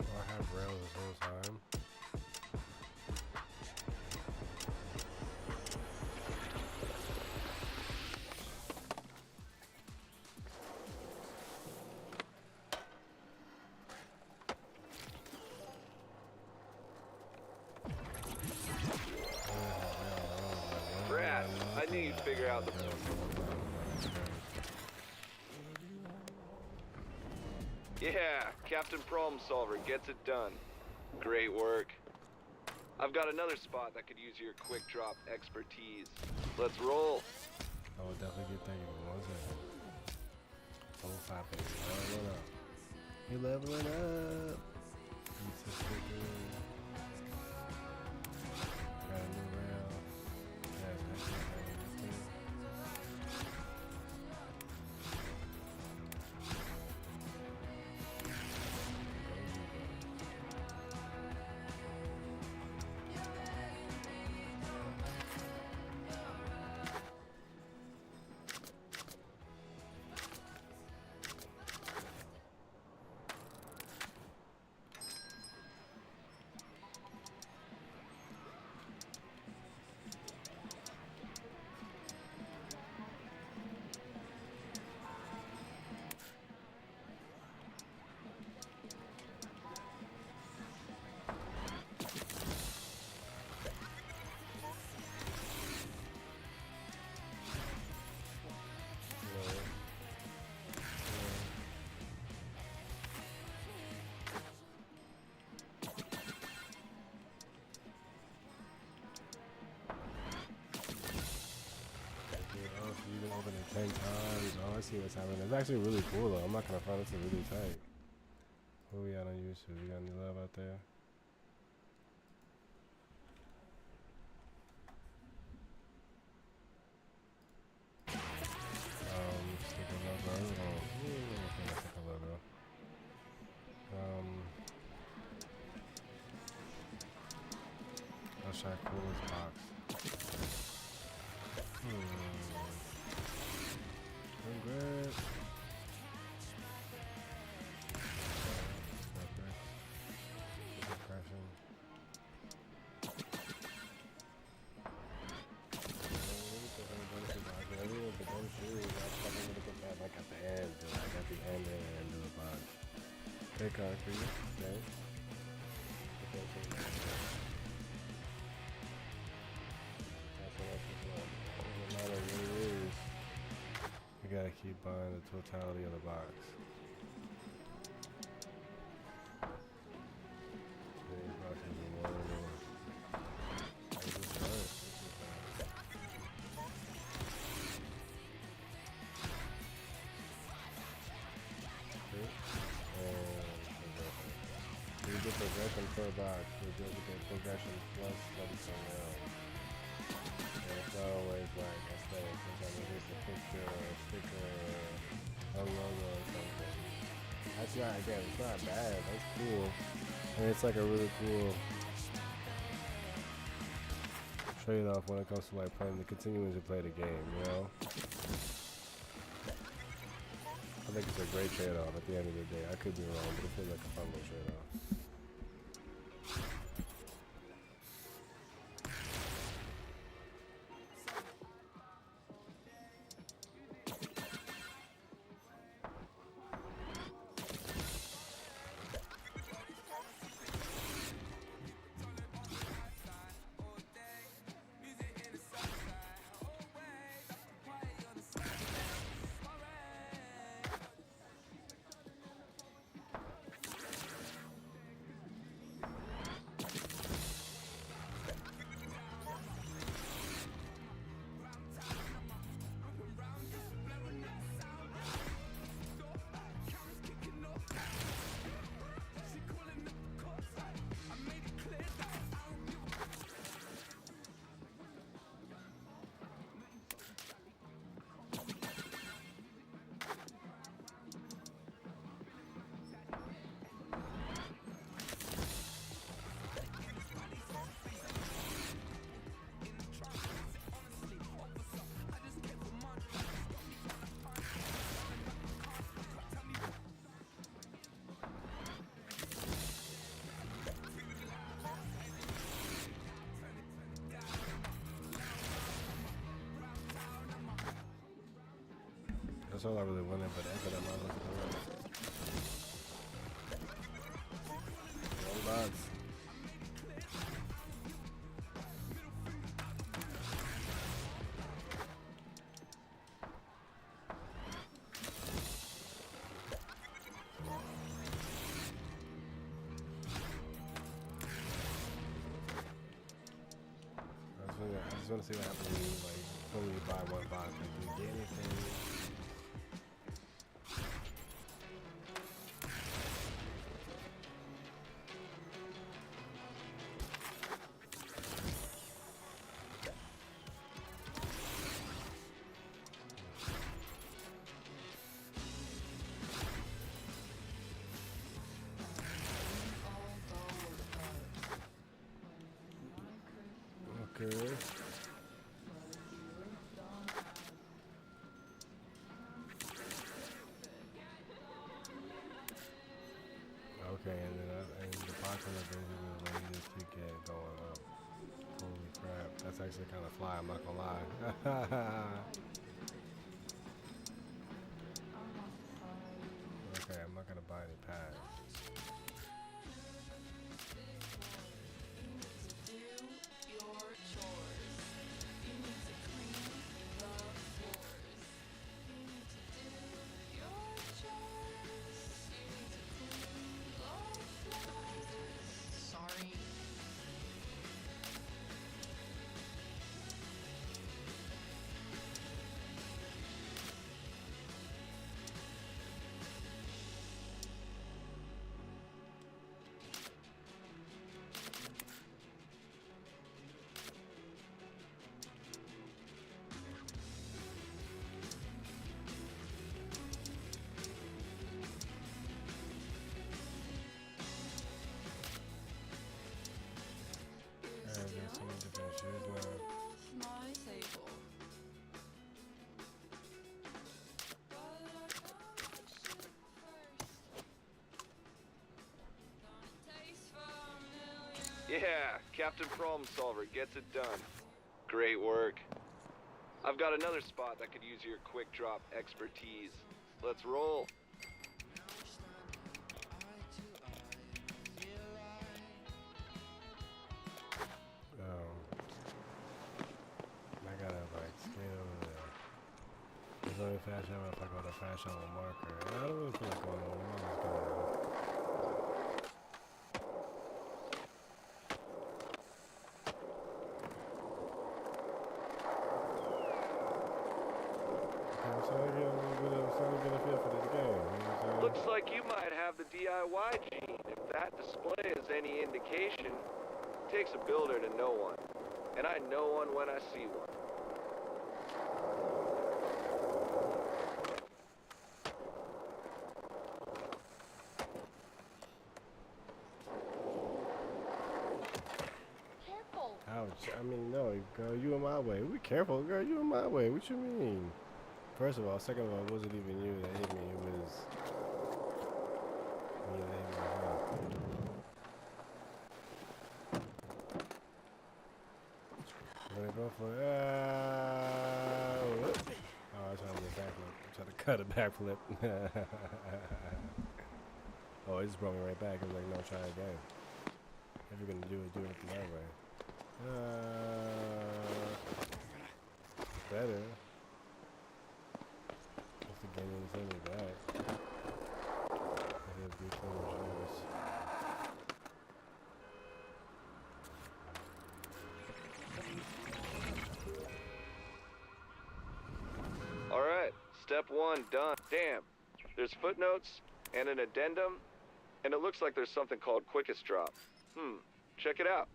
I have rails this whole time. Brad, I knew you'd figure out the... Yeah, Captain Problem Solver gets it done. Great work. I've got another spot that could use your quick drop expertise. Let's roll. I would definitely get thinking for 1 second. Level 5 pace. Leveling up. You're leveling up. Got a new rail. Yeah, that's it. You can open it 10 times. Oh, I see what's happening. It's actually really cool though. I'm not gonna front, it's really tight. What we got on YouTube? We got any love out there? Sticker logo. Sticker logo. Let's try coolest box. Congrats. Crashing. concrete. Okay. No matter what it is, you gotta keep buying the totality of the box. These boxes are more and more. This is hard. You get progression per box, you get progression plus something else. And it's not always like aesthetic. Sometimes it's just a picture or a sticker or a logo or something. That's not, again, it's not bad. That's cool. And it's like a really cool trade-off when it comes to like playing, continuing to play the game, you know? I think it's a great trade-off at the end of the day. I could be wrong, but it feels like a fun little trade-off. That's all I really wanted, but after that, I look at the one box. I just want to see what happens when you fully buy one box. Like, do you get anything? Okay. Okay, and then the box on the basically the latest you get going up. Holy crap, that's actually kind of fly, I'm not gonna lie. Okay, I'm not gonna buy any pads. Yeah, Captain Problem Solver gets it done. Great work. I've got another spot that could use your quick drop expertise. Let's roll. fast travel if I go to fast travel marker. I don't really feel like going on. I'm trying to get a feel for this game. You know what I'm saying? Looks like you might have the DIY gene. If that display is any indication, it takes a builder to know one. And I know one when I see one. Ouch. I mean, no, girl, you in my way. Be careful, girl, you in my way. What you mean? First of all, second of all, it wasn't even you that hit me. It was me that hit my head. I'm gonna go for it. Oh, I was trying to get a backflip. I'm trying to cut a backflip. Oh, it just brought me right back. It was like, no, try again. If you're gonna do it the right way. Better. Just to gain anything back. Alright, step 1 done. Damn, there's footnotes and an addendum, and it looks like there's something called quickest drop. Check it out.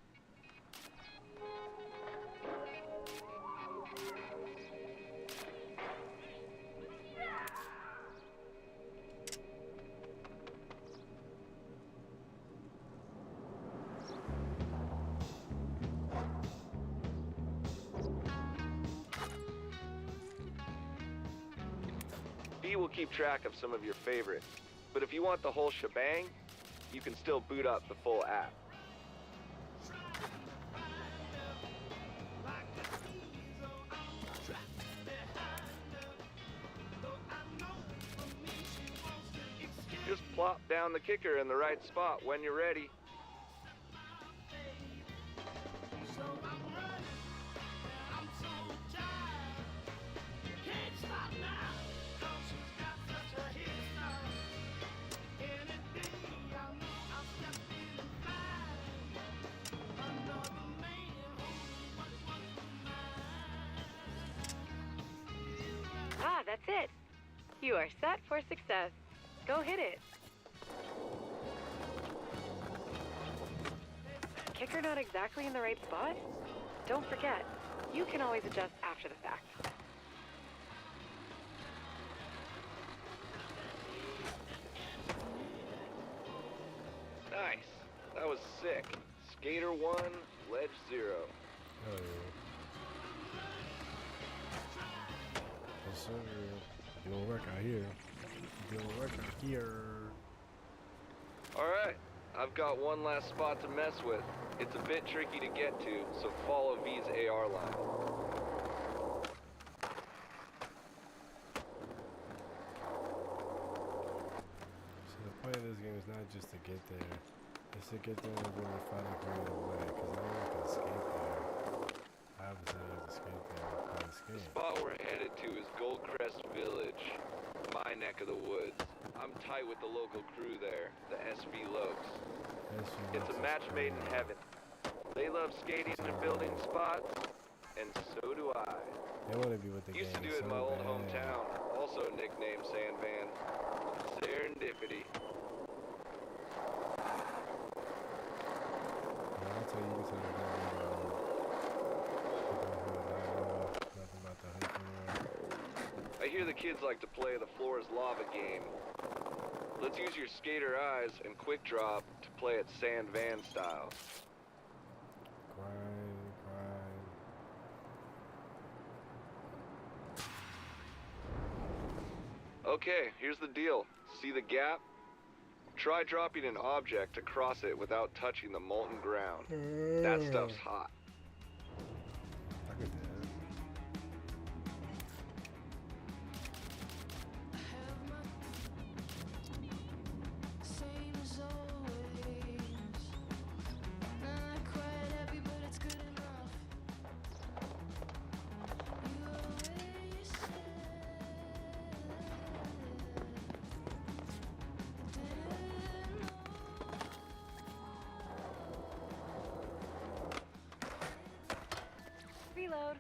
B will keep track of some of your favorites, but if you want the whole shebang, you can still boot up the full app. Just plop down the kicker in the right spot when you're ready. Ah, that's it. You are set for success. Go hit it. Kicker not exactly in the right spot? Don't forget, you can always adjust after the fact. Nice. That was sick. Skater 1, ledge 0. Oh, yeah. Yes, sir. Doing work out here. Doing work out here. Alright, I've got one last spot to mess with. It's a bit tricky to get to, so follow V's AR line. So the point of this game is not just to get there. It's to get there and really find a creative way, because I don't want to escape there. I obviously have to escape there. I can't The escape. spot we're headed to is Goldcrest Village, my neck of the woods. I'm tight with the local crew there, the SB Lokes. It's a match made in heaven. They love skating and building spots, and so do I. They want to be with the Used to game do it in so my old bad. hometown, also nicknamed Sandvan. Serendipity. Yeah, I'll tell you, you can tell me nothing about the hoop anymore. I hear the kids like to play the floor is lava game. Let's use your skater eyes and quick drop to play it Sandvan style. Grind. Okay, here's the deal. See the gap? Try dropping an object across it without touching the molten ground. That stuff's hot. I could do that. reload.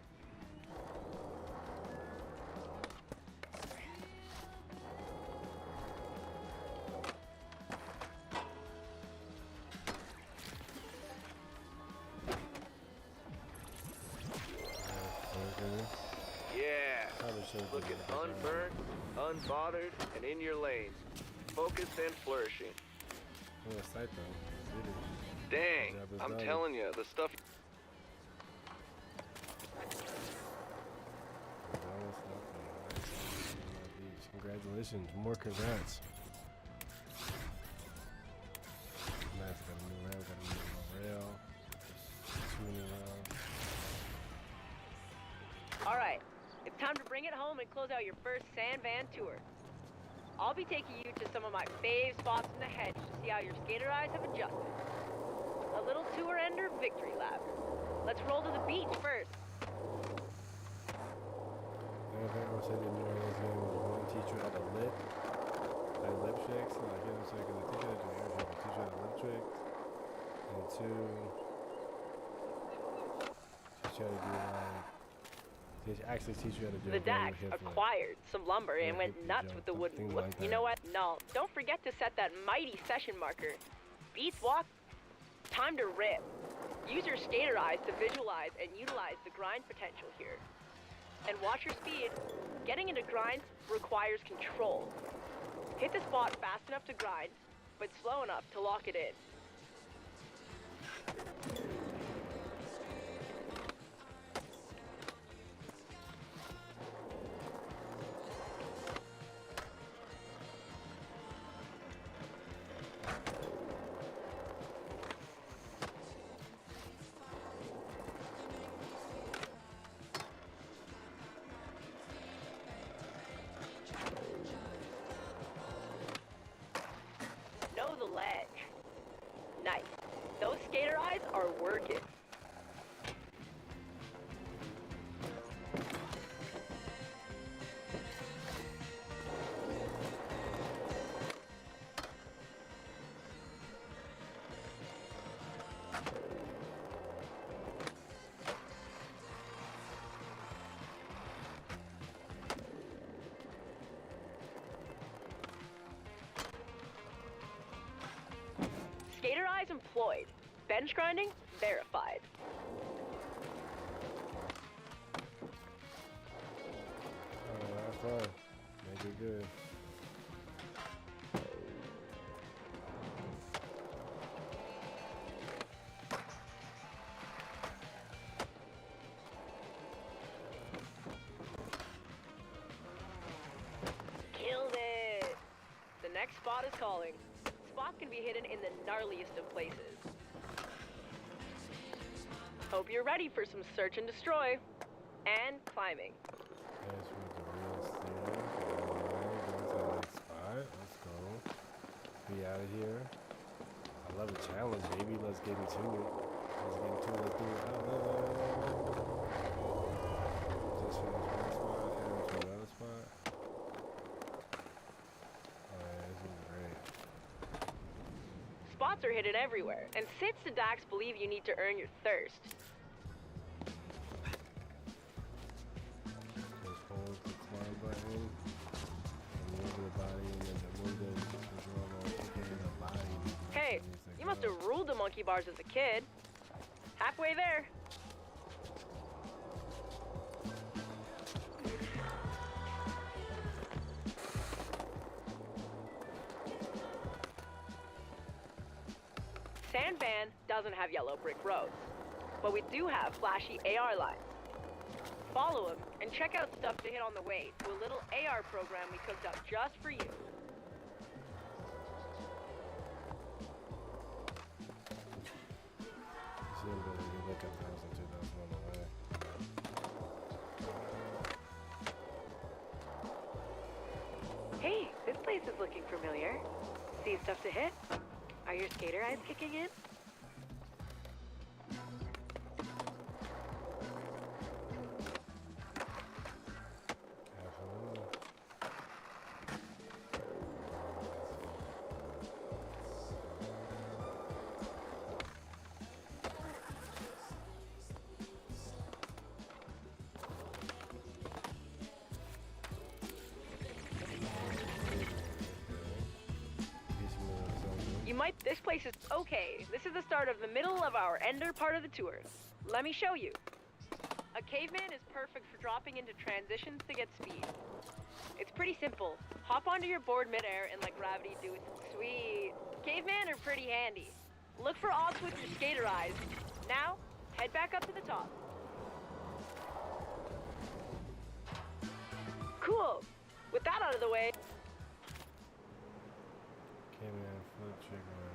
Yeah. Probably should have Looking unburnt, unbothered, and in your lanes. Focused and flourishing. What a sight though. Really. Dang, Job is I'm done. telling you, the stuff. Congratulations, more congrats. Nice, got a new rail, got a new rail. 2 new rails. Alright, it's time to bring it home and close out your first sand van tour. I'll be taking you to some of my fave spots in the hedge to see how your skater eyes have adjusted. A little tour ender victory lap. Let's roll to the beach first. The only thing I would say that more in this game was one, teach you how to lip. Like lip tricks. Like, you know what I'm saying? Because I teach you how to do everything. I teach you how to lip tricks. And 2, teach you how to do actually teach you how to do The a very Dax hip flip. acquired some lumber and Yeah, went hip nuts jump, with the wooden things wood. like You that. know what? No, don't forget to set that mighty session marker. Beats walk, time to rip. Use your skater eyes to visualize and utilize the grind potential here. And watch your speed. Getting into grinds requires control. Hit the spot fast enough to grind, but slow enough to lock it in. Know the ledge. Nice. Those skater eyes are working. Skater eyes employed. Bench grinding verified. Have fun. Make it good. Killed it! The next spot is calling. Spots can be hidden in the gnarliest of places. Hope you're ready for some search and destroy. And climbing. That's with the real stairs. Alright, going to the next spot. Let's go. Be out of here. I love a challenge, baby. Let's get into it. Let's get into it. Let's do it. Just finished one spot. Heading to another spot. Alright, this is great. Spots are hidden everywhere, and since the Dax believe you need to earn your thirst, Just hold the climb button and move your body and then move the control on the body. hey, you must have ruled the monkey bars as a kid. Halfway there. Sand Van doesn't have yellow brick roads, but we do have flashy AR lines. Follow them and check out stuff to hit on the way to a little AR program we cooked up just for you. You should be able to look at the house in 2001 away. Hey, this place is looking familiar. See stuff to hit? Are your skater eyes kicking in? Absolutely. right, this place is okay. This is the start of the middle of our ender part of the tour. Let me show you. A caveman is perfect for dropping into transitions to get speed. It's pretty simple. Hop onto your board midair and let gravity do its sweet. Cavemen are pretty handy. Look for odds with your skater eyes. Now, head back up to the top. Cool. With that out of the way, Came in, flip trick, whatever.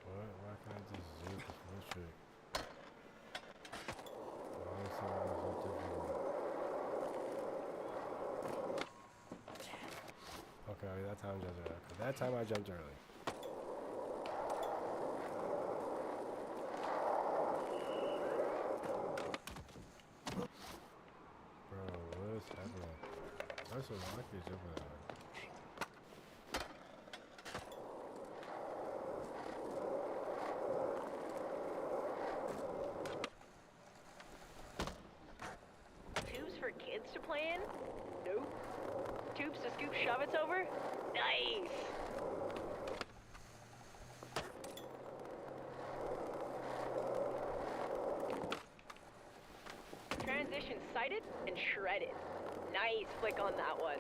What? Why can't I just zoom the flip trick? Why is it so difficult? Okay, that time I jumped early. Okay, that time I jumped early. Bro, what is happening? Why so long I keep jumping at me? tubes for kids to play in? Nope. Tubes to scoop shove-its over? Nice! Transition sighted and shredded. Nice flick on that one.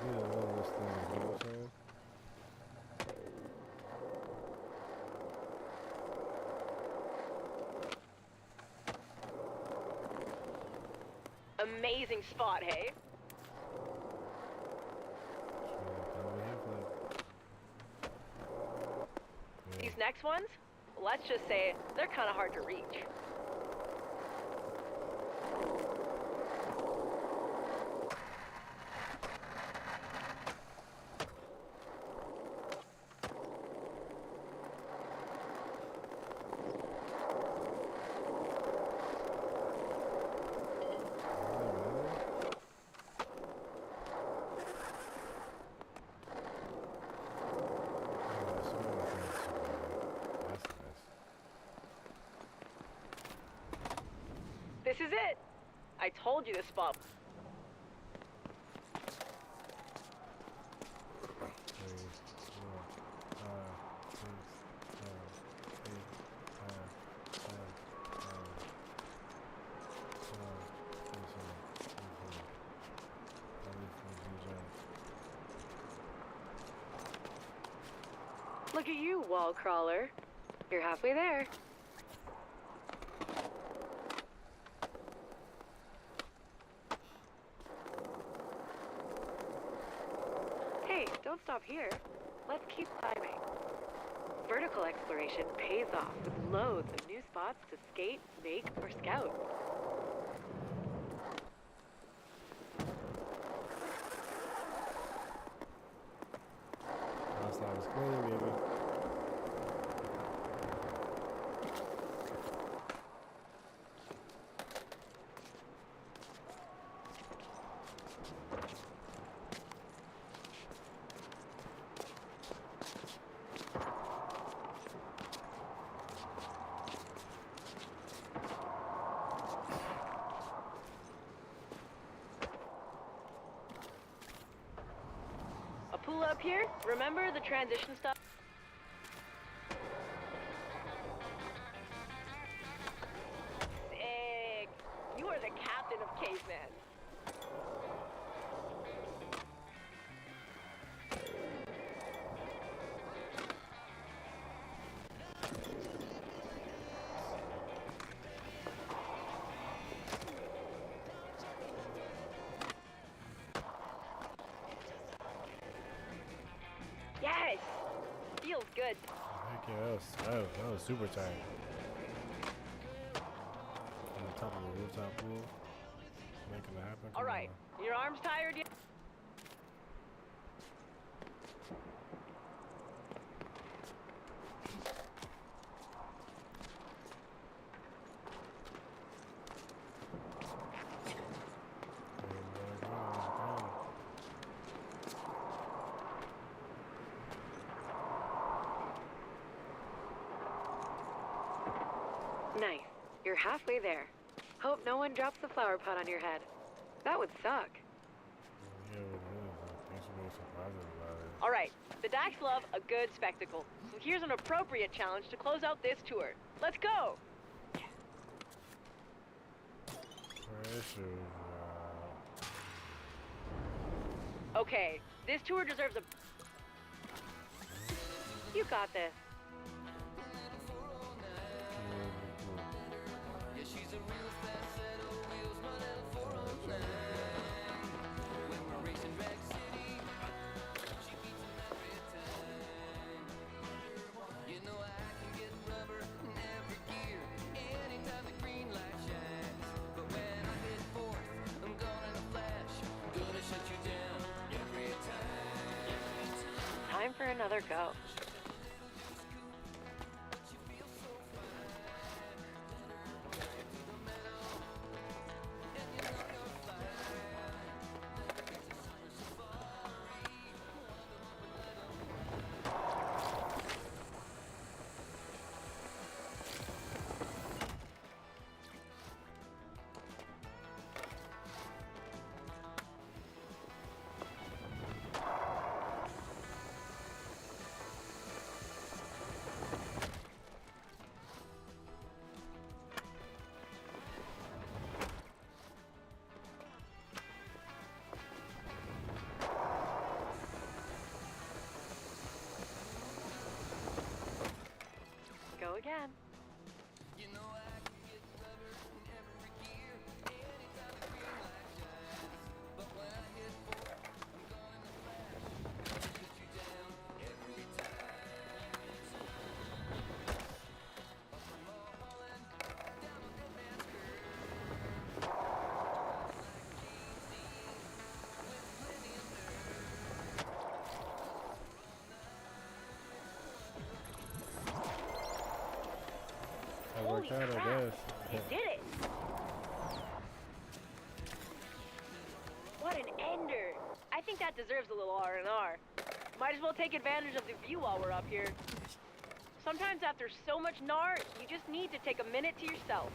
Yeah, I love this thing, you know what I'm saying? Amazing spot, hey? These next ones, let's just say they're kind of hard to reach. This is it! I told you this spot. Look at you, wall crawler. You're halfway there. Hey, don't stop here. Let's keep climbing. Vertical exploration pays off with loads of new spots to skate, make, or scout. Last night was clean, baby. A pool up here? Remember the transition stuff? Sick! You are the captain of cavemen. Yes! Feels good. Heck yeah, that was super tight. On the top of the rooftop pool. Making it happen. Come Alright, on. your arms tired yet? Nice. You're halfway there. Hope no one drops the flower pot on your head. That would suck. Yeah, it is. Thanks for being so positive about it. Alright, the Dax love a good spectacle. So here's an appropriate challenge to close out this tour. Let's go! Pressure. Okay, this tour deserves a... You got this. Time for another go. Go again. Holy crap, You did it! What an ender! I think that deserves a little R&R. Might as well take advantage of the view while we're up here. Sometimes after so much gnar, you just need to take a minute to yourself.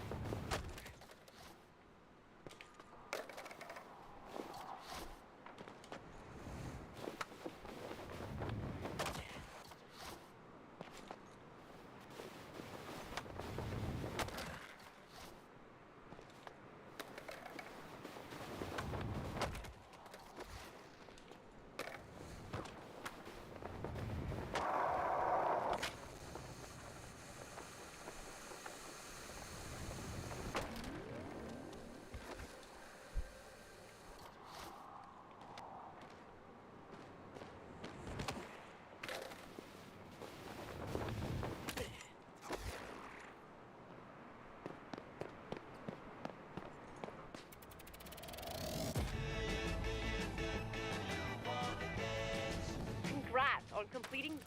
On completing...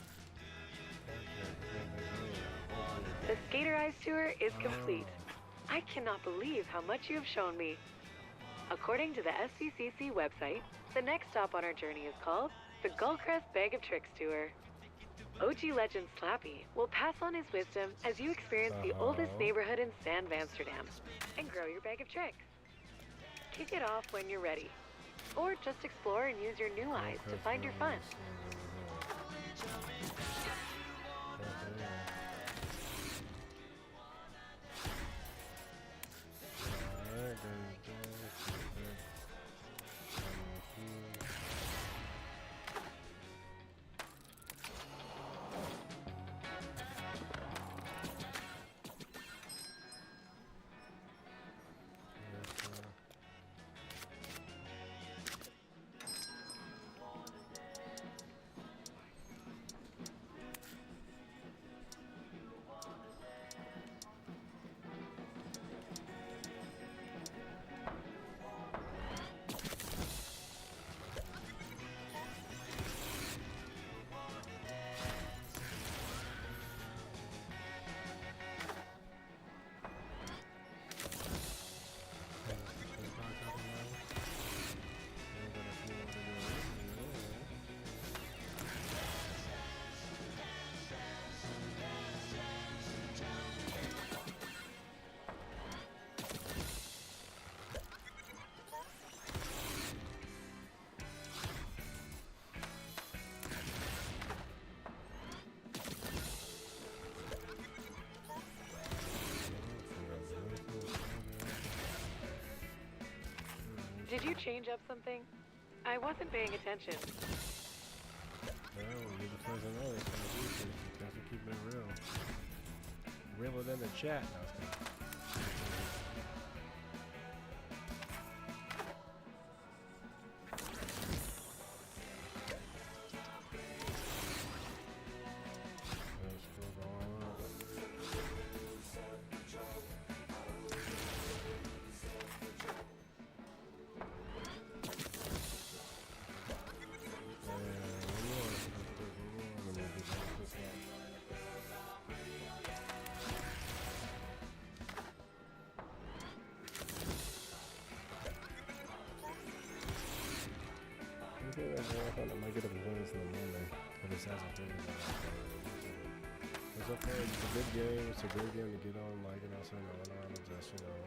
The Skater Eyes tour is complete. I cannot believe how much you have shown me. According to the SCCC website, the next stop on our journey is called the Gullcrest Bag of Tricks Tour. OG legend Slappy will pass on his wisdom as you experience the oldest neighborhood in San Vansterdam and grow your bag of tricks. Kick it off when you're ready. Or just explore and use your new eyes to find your fun. Did you change up something? I wasn't paying attention. Well, you're the first to know this kind of research. Thanks for keeping it real. Realer than the chat. No, it's good. I might get up and play this in the morning, but it's as I'm thinking about it. It's okay, it's a good game, it's a great game to get on, like, you know, so run around and just, you know,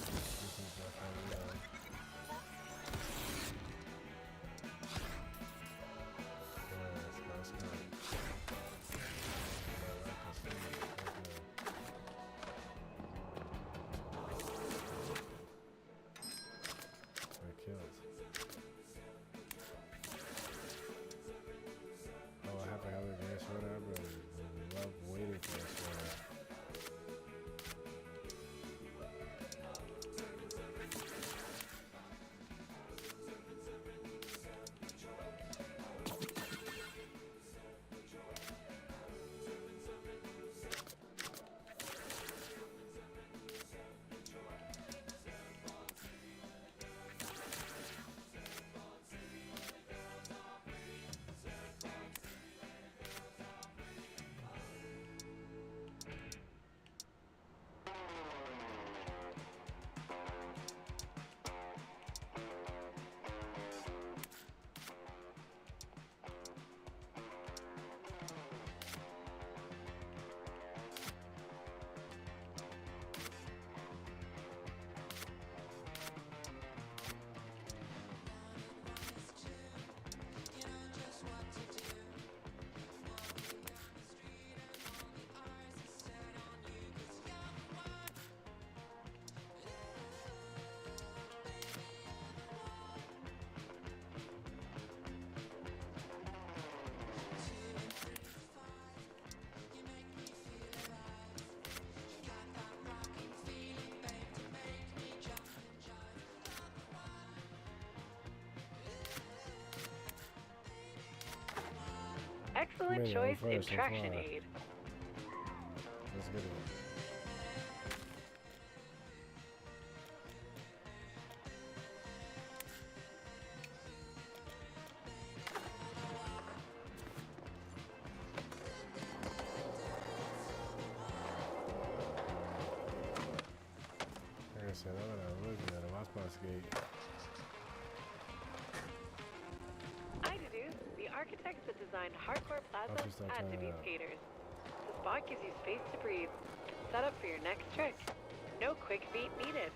do some stuff, and, you know. Yeah, that's good. I like this thing, that's good. It kills. Oh, I have to have a gas or whatever. I love waiting for this one. Excellent Man, choice in first, that's traction why. aid. Let's get it. Like I said, I'm looking at a watch my skate. I deduce the architects that designed Hardcore Plaza just start had to trying be it out. skaters. The spot gives you space to breathe. Set up for your next trick. No quick feet needed.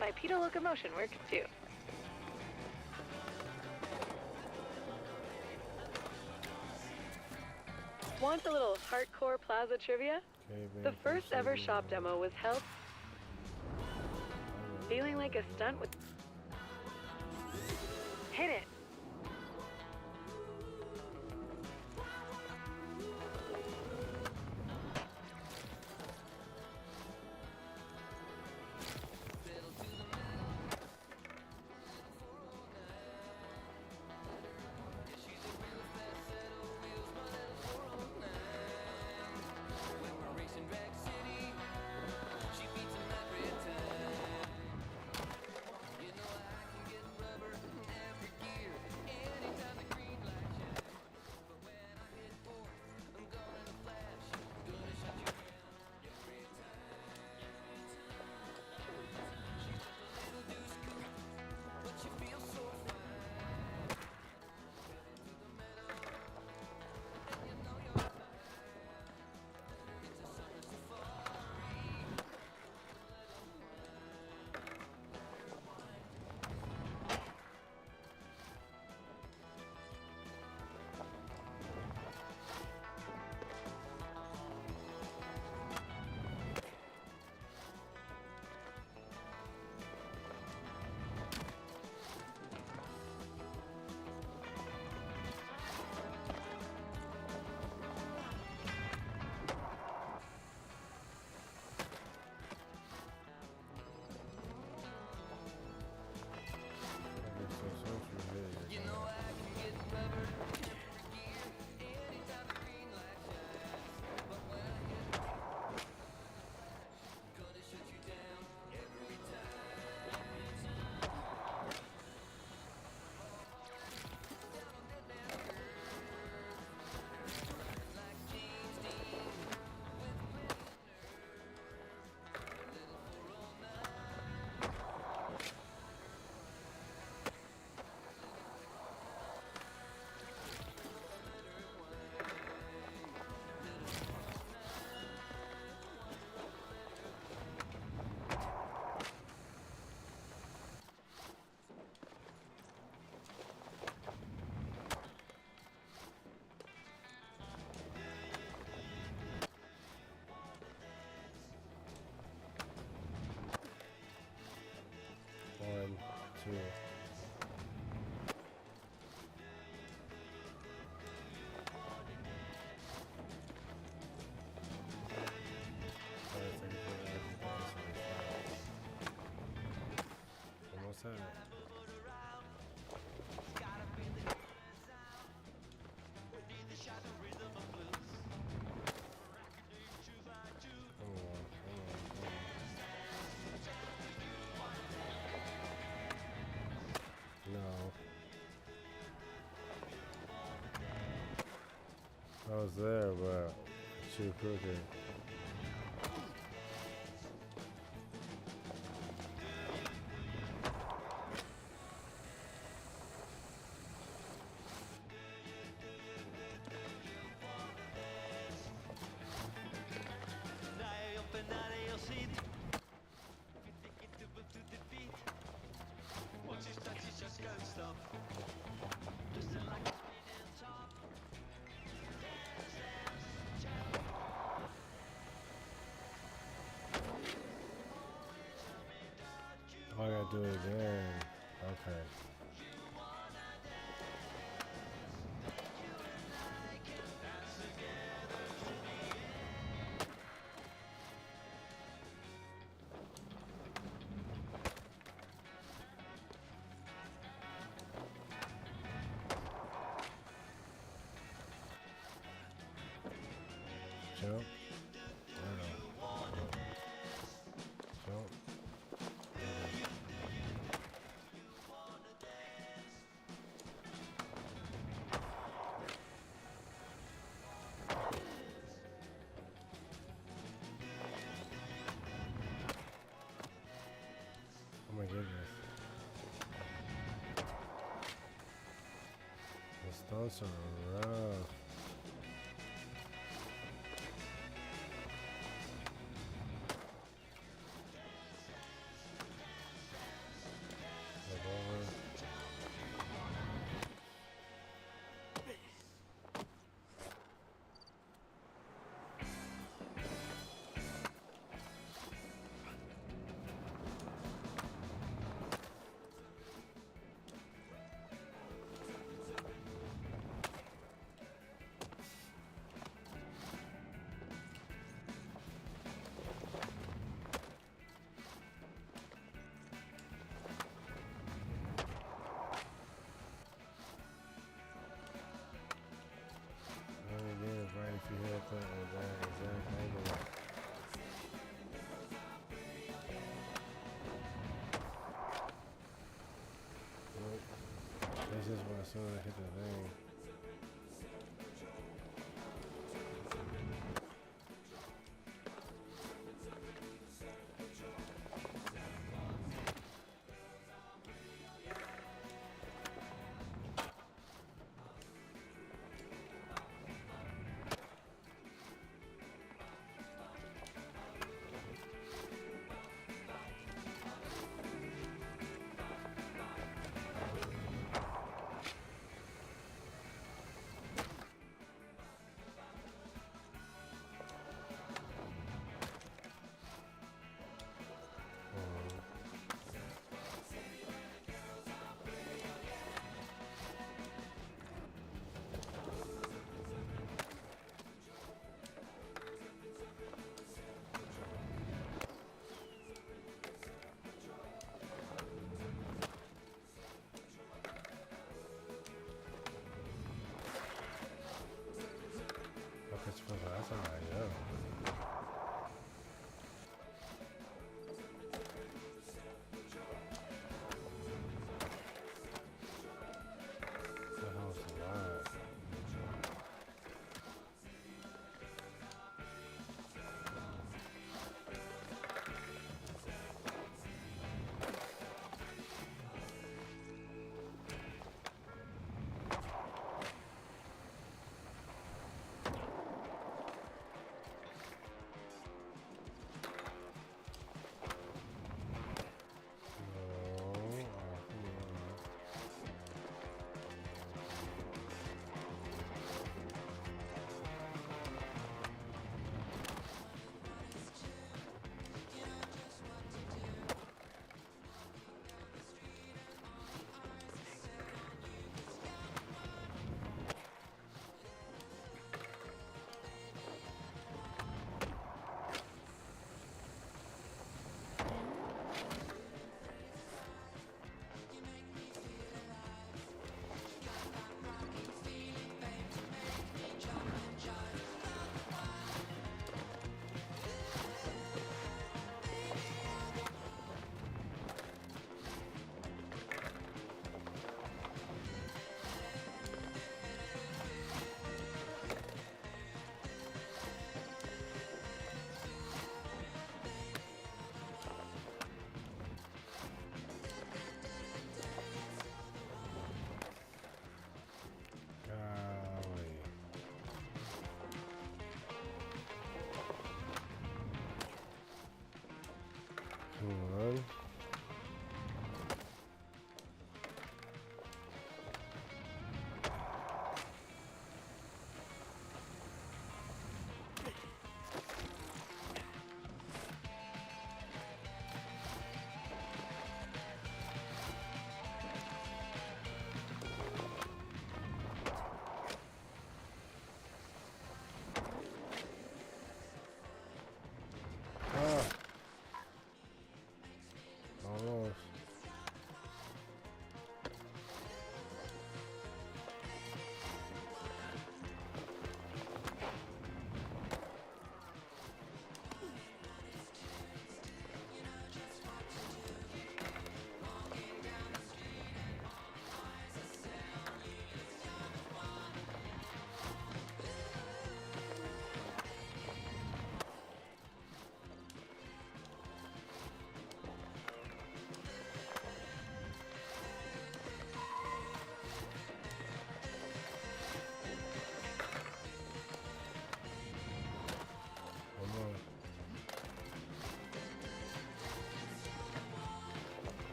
Bipedal locomotion works too. Want a little hardcore plaza trivia? The first ever shop demo was held. Feeling like a stunt with... Hit it! One, two. Almost had it. I was there, but too crooked. Oh, I gotta do it again. Okay. Jump. Jump. Oh my goodness. The stunts are rough. soon as I hit the thing.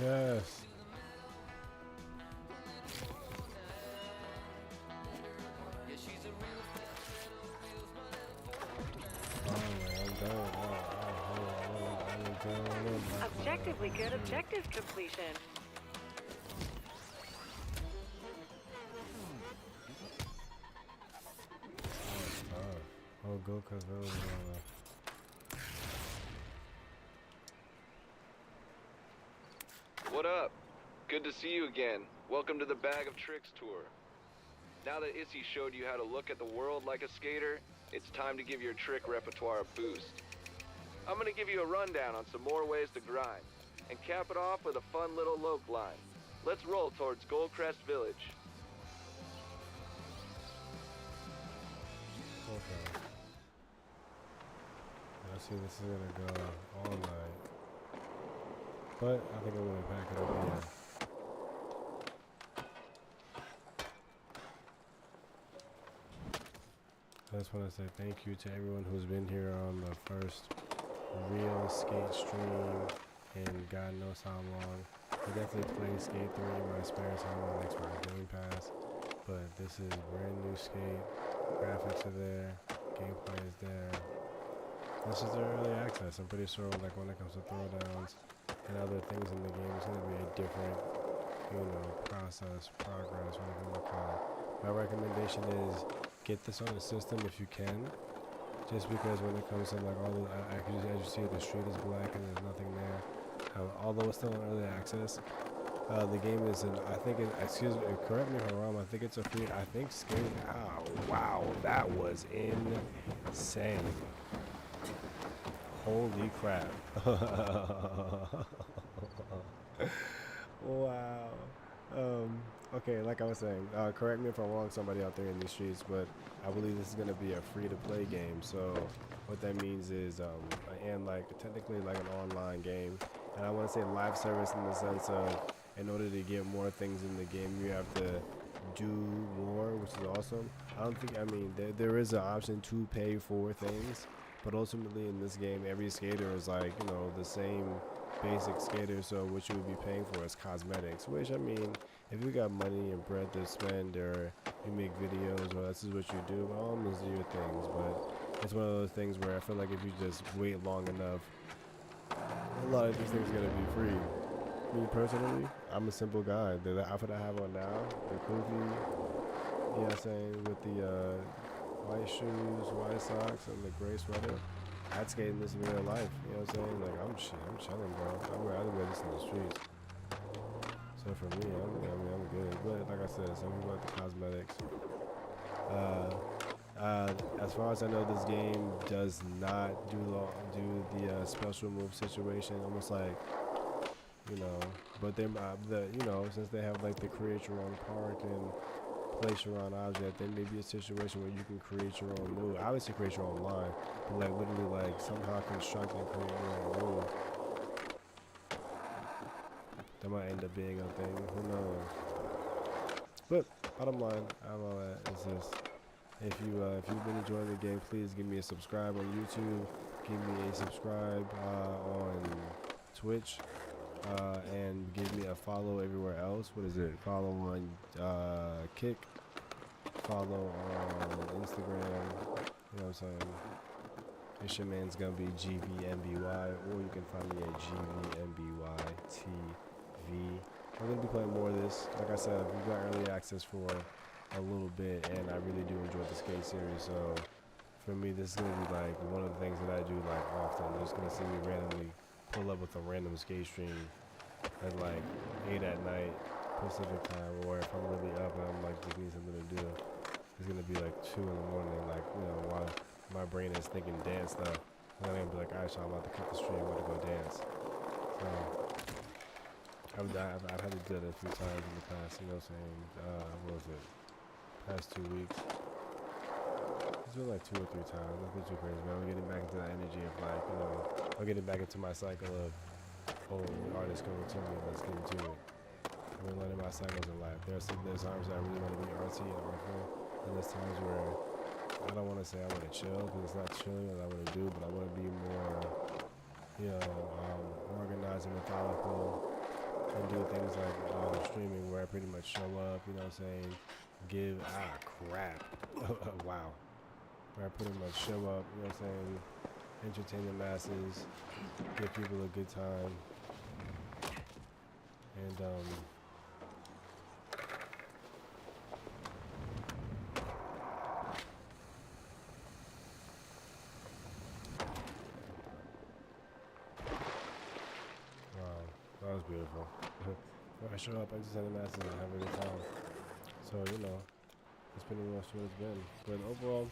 Yes. Objectively good objective completion. Oh, go cause What up? Good to see you again. Welcome to the Bag of Tricks tour. Now that Issy showed you how to look at the world like a skater, it's time to give your trick repertoire a boost. I'm gonna give you a rundown on some more ways to grind, and cap it off with a fun little loc line. Let's roll towards Goldcrest Village. Okay. I see this is gonna go all night. But I think I'm gonna pack it up here. I just want to say thank you to everyone who's been here on the first real skate stream in God knows how long. I definitely played Skate 3 in my spare time on Xbox Game Pass, but this is brand new Skate. Graphics are there, gameplay is there. This is the early access. I'm pretty sure like when it comes to throwdowns and other things in the game, it's going to be a different, process, progress, whatever you want to call it. My recommendation is get this on the system if you can, just because when it comes to like all the, as you see, the street is black and there's nothing there. Although it's still in early access, the game is in, I think it, excuse me, correct me if I'm wrong, I think it's a free, I think Skate, oh wow, that was insane. Holy crap. Wow. Okay, like I was saying, correct me if I'm wrong, somebody out there in the streets, but I believe this is going to be a free-to-play game. So what that means is, and like technically like an online game, and I want to say live service in the sense of, in order to get more things in the game, you have to do more, which is awesome. There is an option to pay for things, but ultimately in this game, every skater is like, the same basic skater, so what you would be paying for is cosmetics, which, if you got money and bread to spend, or you make videos, or this is what you do, by all means do your things, but it's one of those things where I feel like if you just wait long enough, a lot of these things are going to be free. Me personally, I'm a simple guy. The outfit I have on now, the kufi, you know what I'm saying, with the white shoes, white socks, and the gray sweater, I'd skate in this in real life, you know what I'm saying? Like, I'm chilling, bro. I'd rather wear this in the streets. So for me, I'm good. But like I said, some people like the cosmetics. As far as I know, this game does not do the special move situation, almost like, but they, since they have like the create your own park and place your own object, there may be a situation where you can create your own move. Obviously create your own line, but like literally like somehow construct and create your own move. That might end up being a thing, who knows. But bottom line, all that is this. If you've been enjoying the game, please give me a subscribe on YouTube, give me a subscribe on Twitch, and give me a follow everywhere else. What is it? Follow on Kick, follow on Instagram, you know what I'm saying? It's your man's gonna be Gvmbytv, or you can find me at Gvmbytv. I'm gonna be playing more of this. Like I said, we've got early access for a little bit, and I really do enjoy the skate series, so for me this is gonna be like one of the things that I do like often. You're just gonna see me randomly pull up with a random skate stream at like 8 at night Pacific time, or if I'm really up and I'm like just need something to do, it's gonna be like 2 in the morning, like, while my brain is thinking dance stuff, and then I'm gonna be like, alright, so I'm about to cut the stream, I'm gonna go dance. So I've had to do that a few times in the past, you know what I'm saying? What was it? Past 2 weeks. It's been like 2 or 3 times. Nothing too crazy, man. I'm getting back into that energy of like, I'm getting back into my cycle of, the artist coming to me, let's get into it. I've been learning my cycles in life. There's times where I really want to be artsy and artful, and there's times where I don't want to say I want to chill, because it's not chilling that I want to do, but I want to be more, organized and methodical, and do things like streaming where I pretty much show up, you know what I'm saying, give, crap, wow, where I pretty much show up, you know what I'm saying, entertain the masses, give people a good time, and wow, that was beautiful. Where I show up, entertain the masses, and have a good time. So, you know, that's pretty much what it's been. But overall,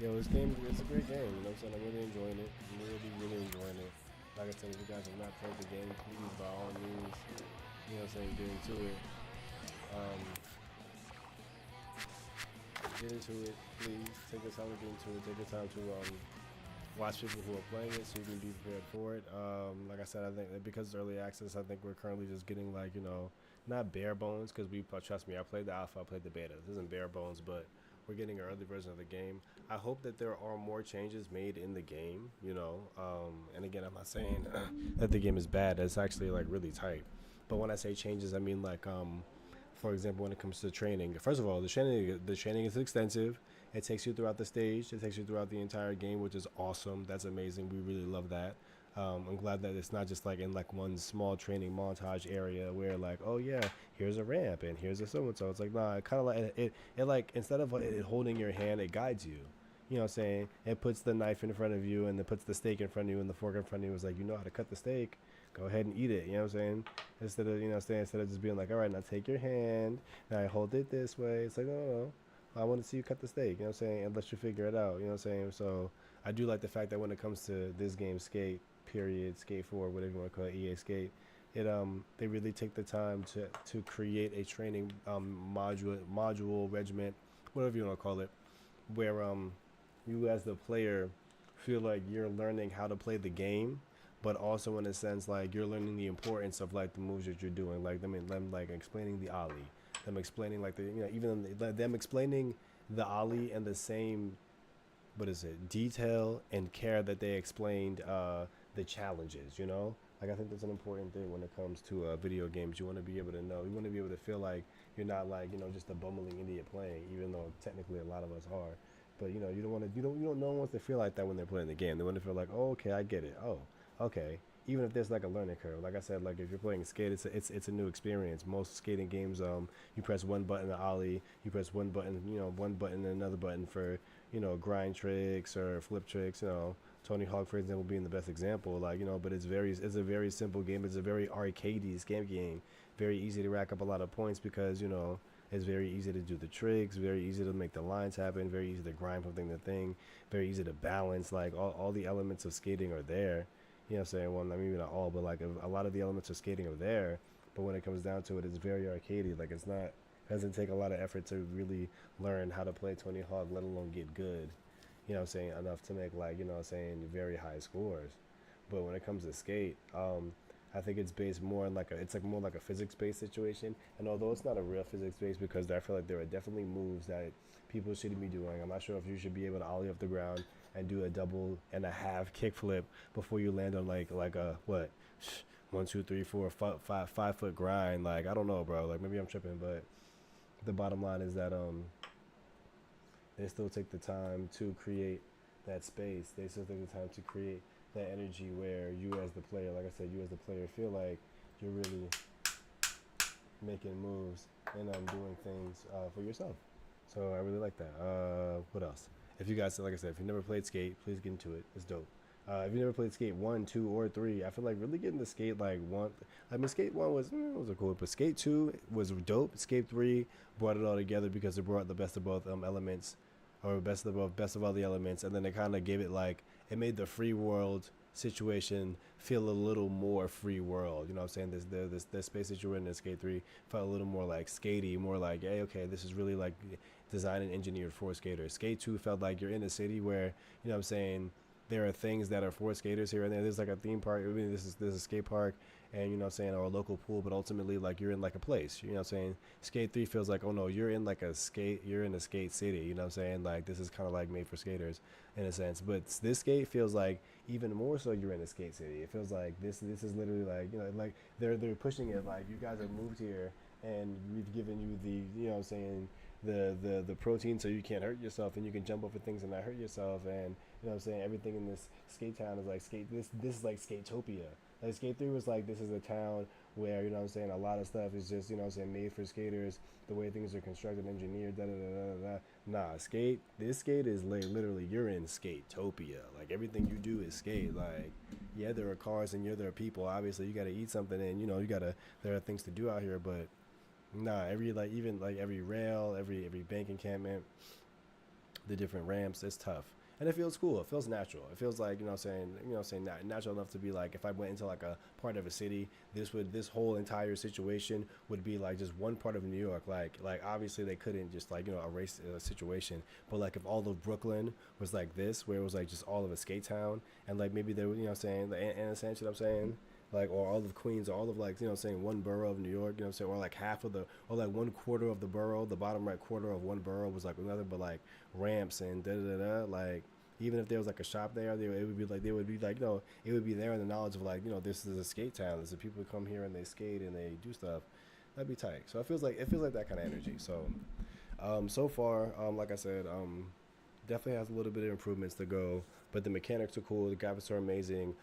this game, it's a great game, you know what I'm saying? I'm really enjoying it. I'm really enjoying it. Like I said, if you guys have not played the game, please, by all means, you know what I'm saying, get into it. Get into it, please. Take your time to get into it. Take your time to watch people who are playing it so you can be prepared for it. Like I said, I think that because it's early access, I think we're currently just getting like, not bare bones, because trust me, I played the alpha, I played the beta. This isn't bare bones, but we're getting an early version of the game. I hope that there are more changes made in the game, and again, I'm not saying that the game is bad. It's actually like really tight. But when I say changes, I mean like, for example, when it comes to training, first of all, the training is extensive. It takes you throughout the stage. It takes you throughout the entire game, which is awesome. That's amazing. We really love that. I'm glad that it's not just like in like one small training montage area where like, oh yeah, here's a ramp and here's a so-and-so. It's like, nah, it kind of like, it like, instead of it holding your hand, it guides you. You know what I'm saying? It puts the knife in front of you and it puts the steak in front of you and the fork in front of you. It's like, you know how to cut the steak. Go ahead and eat it. You know what I'm saying? Instead of just being like, all right, now take your hand. Now I hold it this way. It's like, no. I want to see you cut the steak. You know what I'm saying? And let you figure it out. You know what I'm saying? So I do like the fact that when it comes to this game, Skate, Skate 4, whatever you want to call it, EA Skate, they really take the time to create a training module, regiment, whatever you want to call it, where you as the player feel like you're learning how to play the game, but also in a sense like you're learning the importance of like the moves that you're doing, like them like explaining the ollie, them explaining like even them explaining the ollie and the same detail and care that they explained the challenges, like I think that's an important thing when it comes to video games. You want to be able to know, you want to be able to feel like you're not like just a bumbling idiot playing, even though technically a lot of us are. But you don't want to, no one wants to feel like that when they're playing the game. They want to feel like, oh, okay, I get it. Oh, okay. Even if there's like a learning curve, like I said, like if you're playing skate, it's a new experience. Most skating games, you press one button to ollie, you press one button, one button and another button for grind tricks or flip tricks. Tony Hawk, for example, being the best example. Like but it's a very simple game. It's a very arcadey game. Very easy to rack up a lot of points because it's very easy to do the tricks, very easy to make the lines happen, very easy to grind from thing to thing, very easy to balance. Like all the elements of skating are there. You know what I'm saying? Well, maybe not all, but like a lot of the elements of skating are there. But when it comes down to it, it's very arcadey. Like it doesn't take a lot of effort to really learn how to play Tony Hawk, let alone get good. You know what I'm saying? Enough to make like, very high scores. But when it comes to skate, I think it's based more on more like a physics-based situation. And although it's not a real physics-based, because I feel like there are definitely moves that people shouldn't be doing. I'm not sure if you should be able to ollie off the ground and do a 1.5 kickflip before you land on like a 1, 2, 3, 4, 5 foot grind. Like I don't know, bro. Like maybe I'm tripping, but the bottom line is that they still take the time to create that space. They still take the time to create that energy where you as the player, like I said, you as the player feel like you're really making moves and doing things for yourself. So I really like that. What else? If you guys, like I said, if you never played Skate, please get into it. It's dope. If you never played Skate 1, 2, or 3, I feel like really getting to Skate like 1. I mean, Skate 1 was cool, but Skate 2 was dope. Skate 3 brought it all together because it brought the best of both elements, or best of all the elements, and then it kind of gave it like, it made the free world situation feel a little more free world. You know what I'm saying? This space that you're in Skate 3 felt a little more like skatey, more like, hey, okay, this is really like designed and engineered for skaters. Skate 2 felt like you're in a city where, you know what I'm saying, there are things that are for skaters here and there. There's like a theme park. I mean, this is a skate park, and you know what I'm saying, or a local pool, but ultimately like you're in like a place. You know what I'm saying? Skate 3 feels like, oh no, you're in like you're in a skate city. You know what I'm saying? Like this is kind of like made for skaters in a sense. But this skate feels like even more so you're in a skate city. It feels like this is literally like, you know, like they're pushing it like you guys have moved here and we've given you the, you know what I'm saying, the protein so you can't hurt yourself and you can jump over things and not hurt yourself, and you know what I'm saying, everything in this skate town is like this is like Skatopia. Like Skate 3 was like, this is a town where, you know what I'm saying, a lot of stuff is just, you know what I'm saying, made for skaters, the way things are constructed, engineered, da da da da da. Nah, this skate is literally, you're in Skatopia. Like everything you do is skate. Like, yeah, there are cars and there are people. Obviously, you got to eat something, and you know, there are things to do out here, but nah, every rail, every bank encampment, the different ramps, it's tough. And it feels cool. It feels natural. It feels like, you know what I'm saying, natural enough to be like, if I went into like a part of a city, this whole entire situation would be like just one part of New York. Like obviously they couldn't just like, you know, erase a situation, but like if all of Brooklyn was like this, where it was like just all of a skate town, and like maybe there was, you know what I'm saying, the intersection, I'm saying, like, or all of Queens, or all of like, you know what I'm saying, one borough of New York, you know what I'm saying, or like half of or like 1/4 of the borough, the bottom right quarter of one borough was like another, but like ramps and da da da, like even if there was like a shop there, it would be like, you know, it would be there in the knowledge of like, you know, this is a skate town. There's people who come here and they skate and they do stuff. That'd be tight. So it feels like that kind of energy. So, so far, like I said, definitely has a little bit of improvements to go, but the mechanics are cool. The graphics are amazing.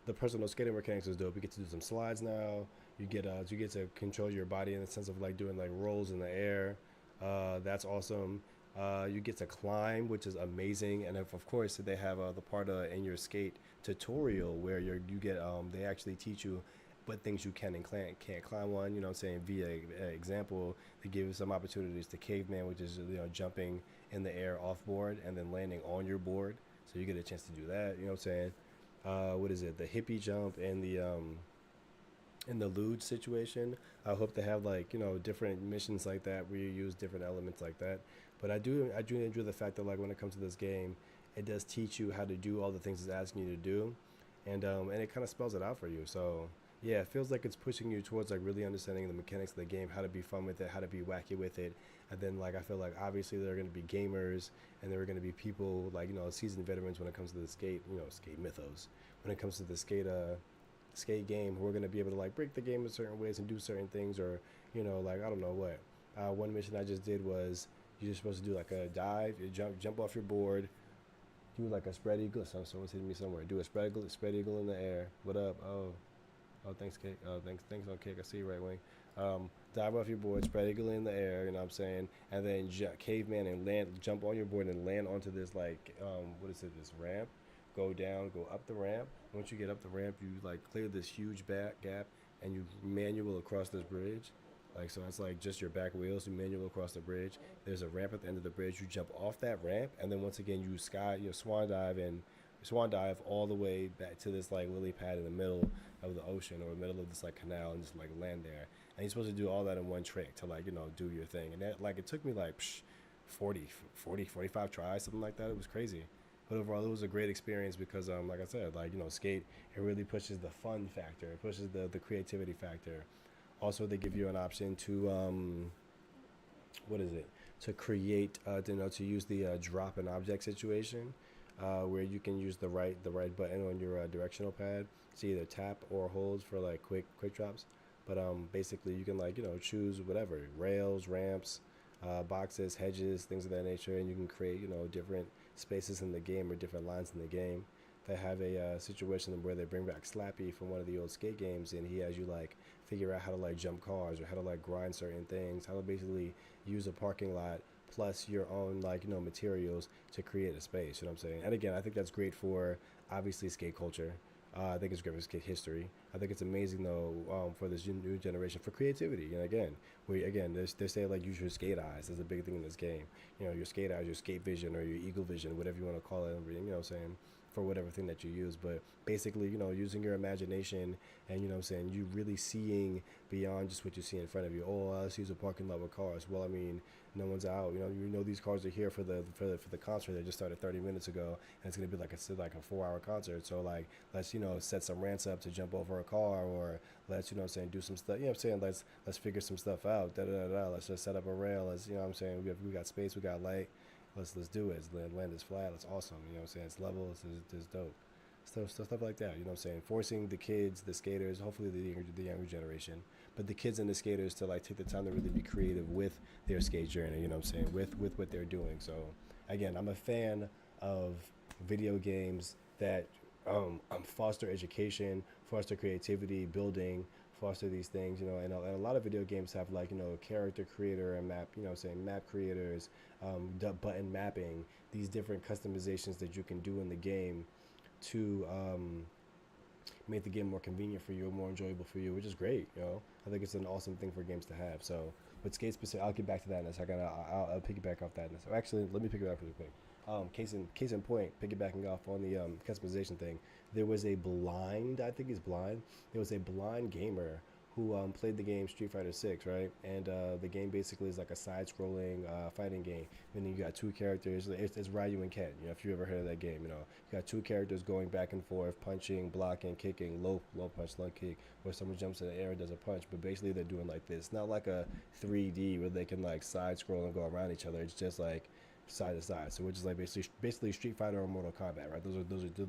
The personal skating mechanics is dope. You get to do some slides now. You get to control your body in the sense of like doing like rolls in the air. That's awesome. You get to climb, which is amazing, and of course they have the part in your skate tutorial where you get they actually teach you what things you can and can't climb on. You know what I'm saying, via example. They give you some opportunities to caveman, which is, you know, jumping in the air off board and then landing on your board. So you get a chance to do that. You know what I'm saying. What is it? The hippie jump and the in the luge situation. I hope to have like, you know, different missions like that where you use different elements like that. But I do enjoy the fact that like when it comes to this game, it does teach you how to do all the things it's asking you to do, and it kind of spells it out for you. So yeah, it feels like it's pushing you towards like really understanding the mechanics of the game, how to be fun with it, how to be wacky with it. And then like I feel like obviously there are going to be gamers and there are going to be people like, you know, seasoned veterans when it comes to the skate, you know, skate mythos. When it comes to the skate game, who are going to be able to like break the game in certain ways and do certain things, or, you know, like I don't know what. One mission I just did was you're supposed to do like a dive, you jump off your board, do like a spread eagle. Someone's hitting me somewhere. Do a spread eagle in the air. What up? Oh, thanks, Cake. Thanks on Cake. I see you, right wing. Dive off your board, spread eagle in the air. You know what I'm saying? And then caveman and jump on your board and land onto this like what is it? This ramp. Go down, go up the ramp. Once you get up the ramp, you like clear this huge back gap and you manual across this bridge. Like, so it's like just your back wheels, you manual across the bridge. There's a ramp at the end of the bridge. You jump off that ramp, and then once again you swan dive all the way back to this like lily pad in the middle of the ocean or the middle of this like canal, and just like land there. And you're supposed to do all that in one trick to like, you know, do your thing. And that like it took me like 45 tries, something like that. It was crazy. But overall, it was a great experience because, like I said, like, you know, skate, it really pushes the fun factor. It pushes the creativity factor. Also, they give you an option to, to create, to use the drop an object situation, where you can use the right button on your directional pad to either tap or hold for like quick drops. But basically, you can like, you know, choose whatever, rails, ramps, boxes, hedges, things of that nature, and you can create, you know, different spaces in the game or different lines in the game. They have a situation where they bring back Slappy from one of the old skate games, and he has you like figure out how to like jump cars or how to like grind certain things, how to basically use a parking lot plus your own like, you know, materials to create a space. You know what I'm saying? And again, I think that's great for obviously skate culture. I think it's great for skate history. I think it's amazing though for this new generation for creativity. And again, they say like use your skate eyes. That's a big thing in this game. You know, your skate eyes, your skate vision, or your eagle vision, whatever you want to call it. You know what I'm saying? For whatever thing that you use, but basically, you know, using your imagination and, you know what I'm saying, you really seeing beyond just what you see in front of you. Oh, let's use a parking lot with cars. Well, I mean, No one's out. You know these cars are here for the concert that just started 30 minutes ago, and it's gonna be like a 4-hour concert. So like, let's set some rants up to jump over a car, or let's do some stuff. Let's figure some stuff out. Da da da da. Let's just set up a rail. Let's we got space, we got light. Let's do it. Land is flat. It's awesome. It's level. It's dope. Stuff like that. Forcing the kids, the skaters, hopefully the younger generation, but the kids and the skaters to like take the time to really be creative with their skate journey. With what they're doing. So again, I'm a fan of video games that foster education, foster creativity, building, foster these things. And a lot of video games have like character creator and map. Map creators, button mapping, these different customizations that you can do in the game to make the game more convenient for you, more enjoyable for you, which is great. I think it's an awesome thing for games to have. So with skate specific, I'll get back to that in a second. I'll piggyback off that in a second. Actually, let me pick it up really quick. Case in point, piggybacking off on the customization thing, there was a blind, I think he's blind, there was a blind gamer who played the game Street Fighter 6, right? And the game basically is like a side-scrolling fighting game. And then you got two characters. It's Ryu and Ken. If you ever heard of that game, you got two characters going back and forth, punching, blocking, kicking, low punch, low kick, or someone jumps in the air and does a punch. But basically, they're doing like this. Not like a 3D where they can like side-scroll and go around each other. It's just like side to side, so which is like basically Street Fighter or Mortal Kombat, right?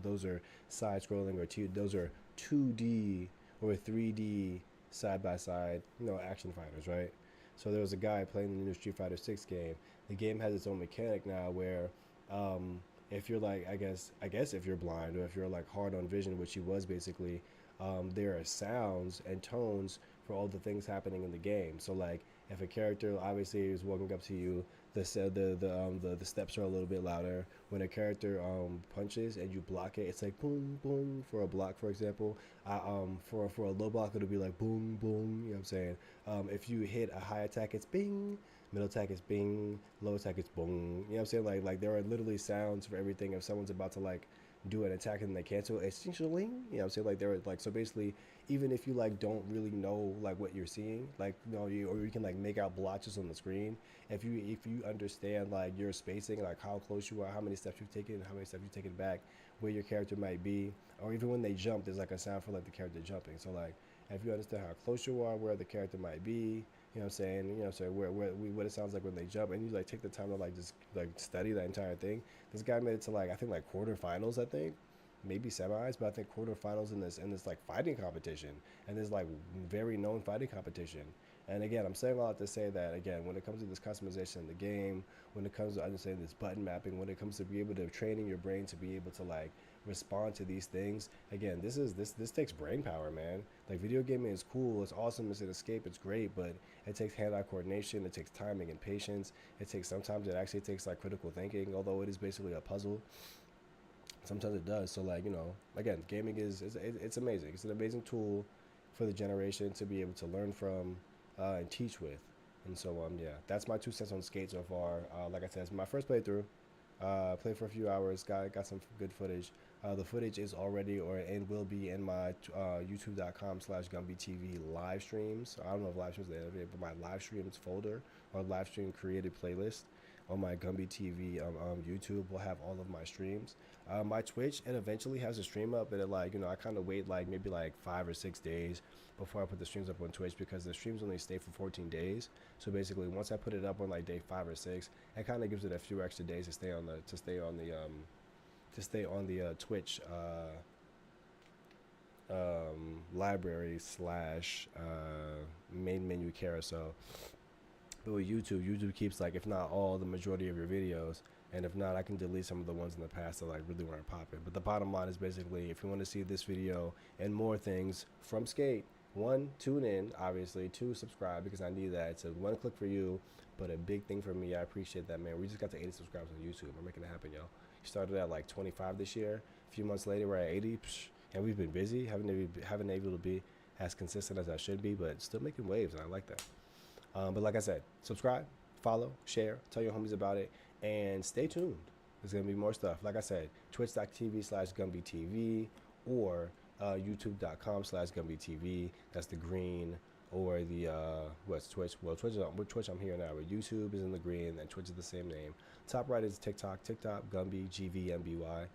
Those are side-scrolling, or those are 2D or 3D side by side, action fighters, right? So there was a guy playing the new Street Fighter 6 game. The game has its own mechanic now where if you're like, I guess if you're blind, or if you're like hard on vision, which he was basically, there are sounds and tones for all the things happening in the game. So like if a character obviously is walking up to you, the steps are a little bit louder. When a character punches and you block it, it's like boom boom for a block, for example. For a low block, it'll be like boom boom. You know what I'm saying? If you hit a high attack, it's bing. Middle attack is bing. Low attack is boom. You know what I'm saying? Like there are literally sounds for everything. If someone's about to like do an attack and they cancel, it's essentially, you know what I'm saying? Like there are like, so basically, even if you like don't really know like what you're seeing, like or you can like make out blotches on the screen. If you understand like your spacing, like how close you are, how many steps you've taken, how many steps you've taken back, where your character might be, or even when they jump, there's like a sound for like the character jumping. So like if you understand how close you are, where the character might be, you know what I'm saying, so what it sounds like when they jump, and you like take the time to like just like study that entire thing. This guy made it to like, I think like quarterfinals, I think maybe semis, but I think quarterfinals in this like fighting competition, and this like very known fighting competition. And again, I'm saying a lot to say that, again, when it comes to this customization in the game, when it comes to understanding this button mapping, when it comes to be able to training your brain to be able to like respond to these things, again, this takes brain power, man. Like video gaming is cool, it's awesome, it's an escape, it's great, but it takes hand-eye coordination, it takes timing and patience, sometimes it actually takes like critical thinking, although it is basically a puzzle. Sometimes it does. So like, again, gaming it's amazing. It's an amazing tool for the generation to be able to learn from and teach with. And so yeah, that's my 2 cents on skate so far. Like I said, it's my first playthrough. Played for a few hours, got some good footage. The footage is already and will be in my youtube.com/Gvmbytv live streams. I don't know if live streams are there, but my live streams folder or live stream created playlist on my Gvmbytv YouTube will have all of my streams. My Twitch, it eventually has a stream up, but it like, I kind of wait like maybe like 5 or 6 days before I put the streams up on Twitch, because the streams only stay for 14 days. So basically, once I put it up on like day 5 or 6, it kind of gives it a few extra days to stay on the Twitch library / main menu carousel. But with YouTube keeps like, if not all, the majority of your videos, and if not, I can delete some of the ones in the past that like really weren't popping. But the bottom line is basically, if you want to see this video and more things from skate, 1, tune in, obviously. 2, subscribe, because I need that. It's a 1 click for you, but a big thing for me. I appreciate that, man. We just got to 80 subscribers on YouTube. We're making it happen, yo. Started at like 25 this year. A few months later, we're at 80, and we've been busy. Haven't been able to be as consistent as I should be, but still making waves, and I like that. But like I said, subscribe, follow, share, tell your homies about it, and stay tuned. There's going to be more stuff. Like I said, twitch.tv/Gvmbytv or youtube.com/Gvmbytv. That's the green or the what's Twitch? Well, Twitch I'm here now. But YouTube is in the green, and Twitch is the same name. Top right is TikTok, Gumby, Gvmby.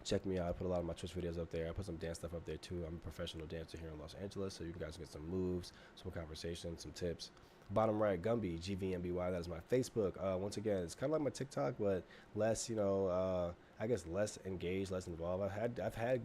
Check me out. I put a lot of my Twitch videos up there. I put some dance stuff up there too. I'm a professional dancer here in Los Angeles, so you guys get some moves, some conversation, some tips. Bottom right, Gumby, Gvmby. That is my Facebook. Once again, it's kind of like my TikTok, but less, I guess less engaged, less involved. I've had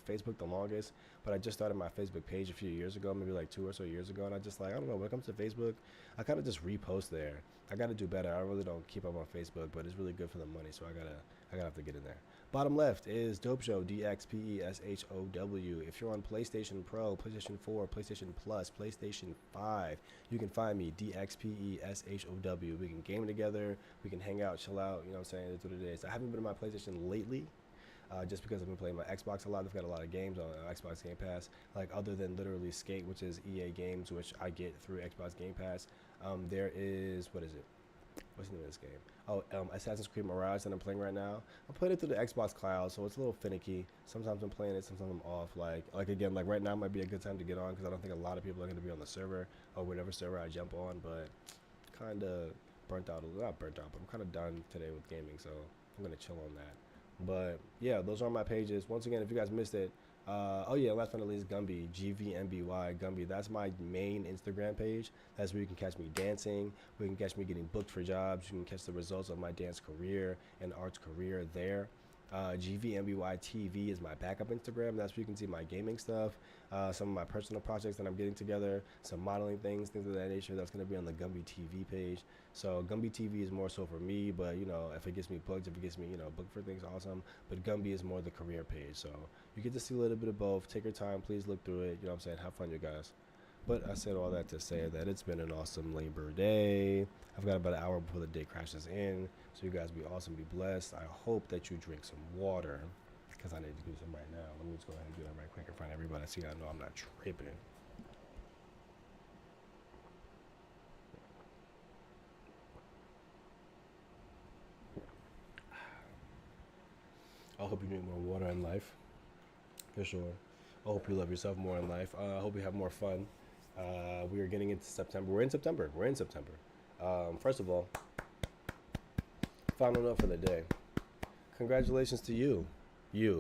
Facebook the longest, but I just started my Facebook page a few years ago, maybe like 2 or so years ago, and I just like, I don't know, when it comes to Facebook, I kind of just repost there. I got to do better. I really don't keep up on Facebook, but it's really good for the money, so I gotta have to get in there. Bottom left is Dope Show, DXPESHOW. If you're on PlayStation Pro, PlayStation 4, PlayStation Plus, PlayStation 5, you can find me, DXPESHOW. We can game together, we can hang out, chill out, you know what I'm saying? That's what it is. I haven't been on my PlayStation lately, just because I've been playing my Xbox a lot. I've got a lot of games on Xbox Game Pass, like other than literally Skate, which is EA games, which I get through Xbox Game Pass. There is, what is it? What's the name of this game? Oh, Assassin's Creed Mirage that I'm playing right now. I'm playing it through the Xbox Cloud, so it's a little finicky. Sometimes I'm playing it, sometimes I'm off. Like again, like right now might be a good time to get on because I don't think a lot of people are going to be on the server or whatever server I jump on, but kind of burnt out, not burnt out, but I'm kind of done today with gaming, so I'm going to chill on that. But yeah, those are my pages. Once again, if you guys missed it, oh yeah, last but not least, Gumby, Gvmby, Gumby. That's my main Instagram page. That's where you can catch me dancing. Where you can catch me getting booked for jobs. You can catch the results of my dance career and arts career there. Gvmby TV is my backup Instagram. That's where you can see my gaming stuff, some of my personal projects that I'm getting together, some modeling things of that nature. That's going to be on the Gvmbytv page. So Gvmbytv is more so for me, but if it gets me booked, if it gets me booked for things, awesome. But Gumby is more the career page. So you get to see a little bit of both. Take your time, please look through it. You know what I'm saying? Have fun, you guys. But I said all that to say that it's been an awesome Labor Day. I've got about an hour before the day crashes in. So you guys be awesome, be blessed. I hope that you drink some water because I need to do some right now. Let me just go ahead and do that right quick in front of everybody. So I know I'm not tripping. I hope you drink more water in life, for sure. I hope you love yourself more in life. I hope you have more fun. We are getting into September. We're in September. First of all, final note for the day. Congratulations to you.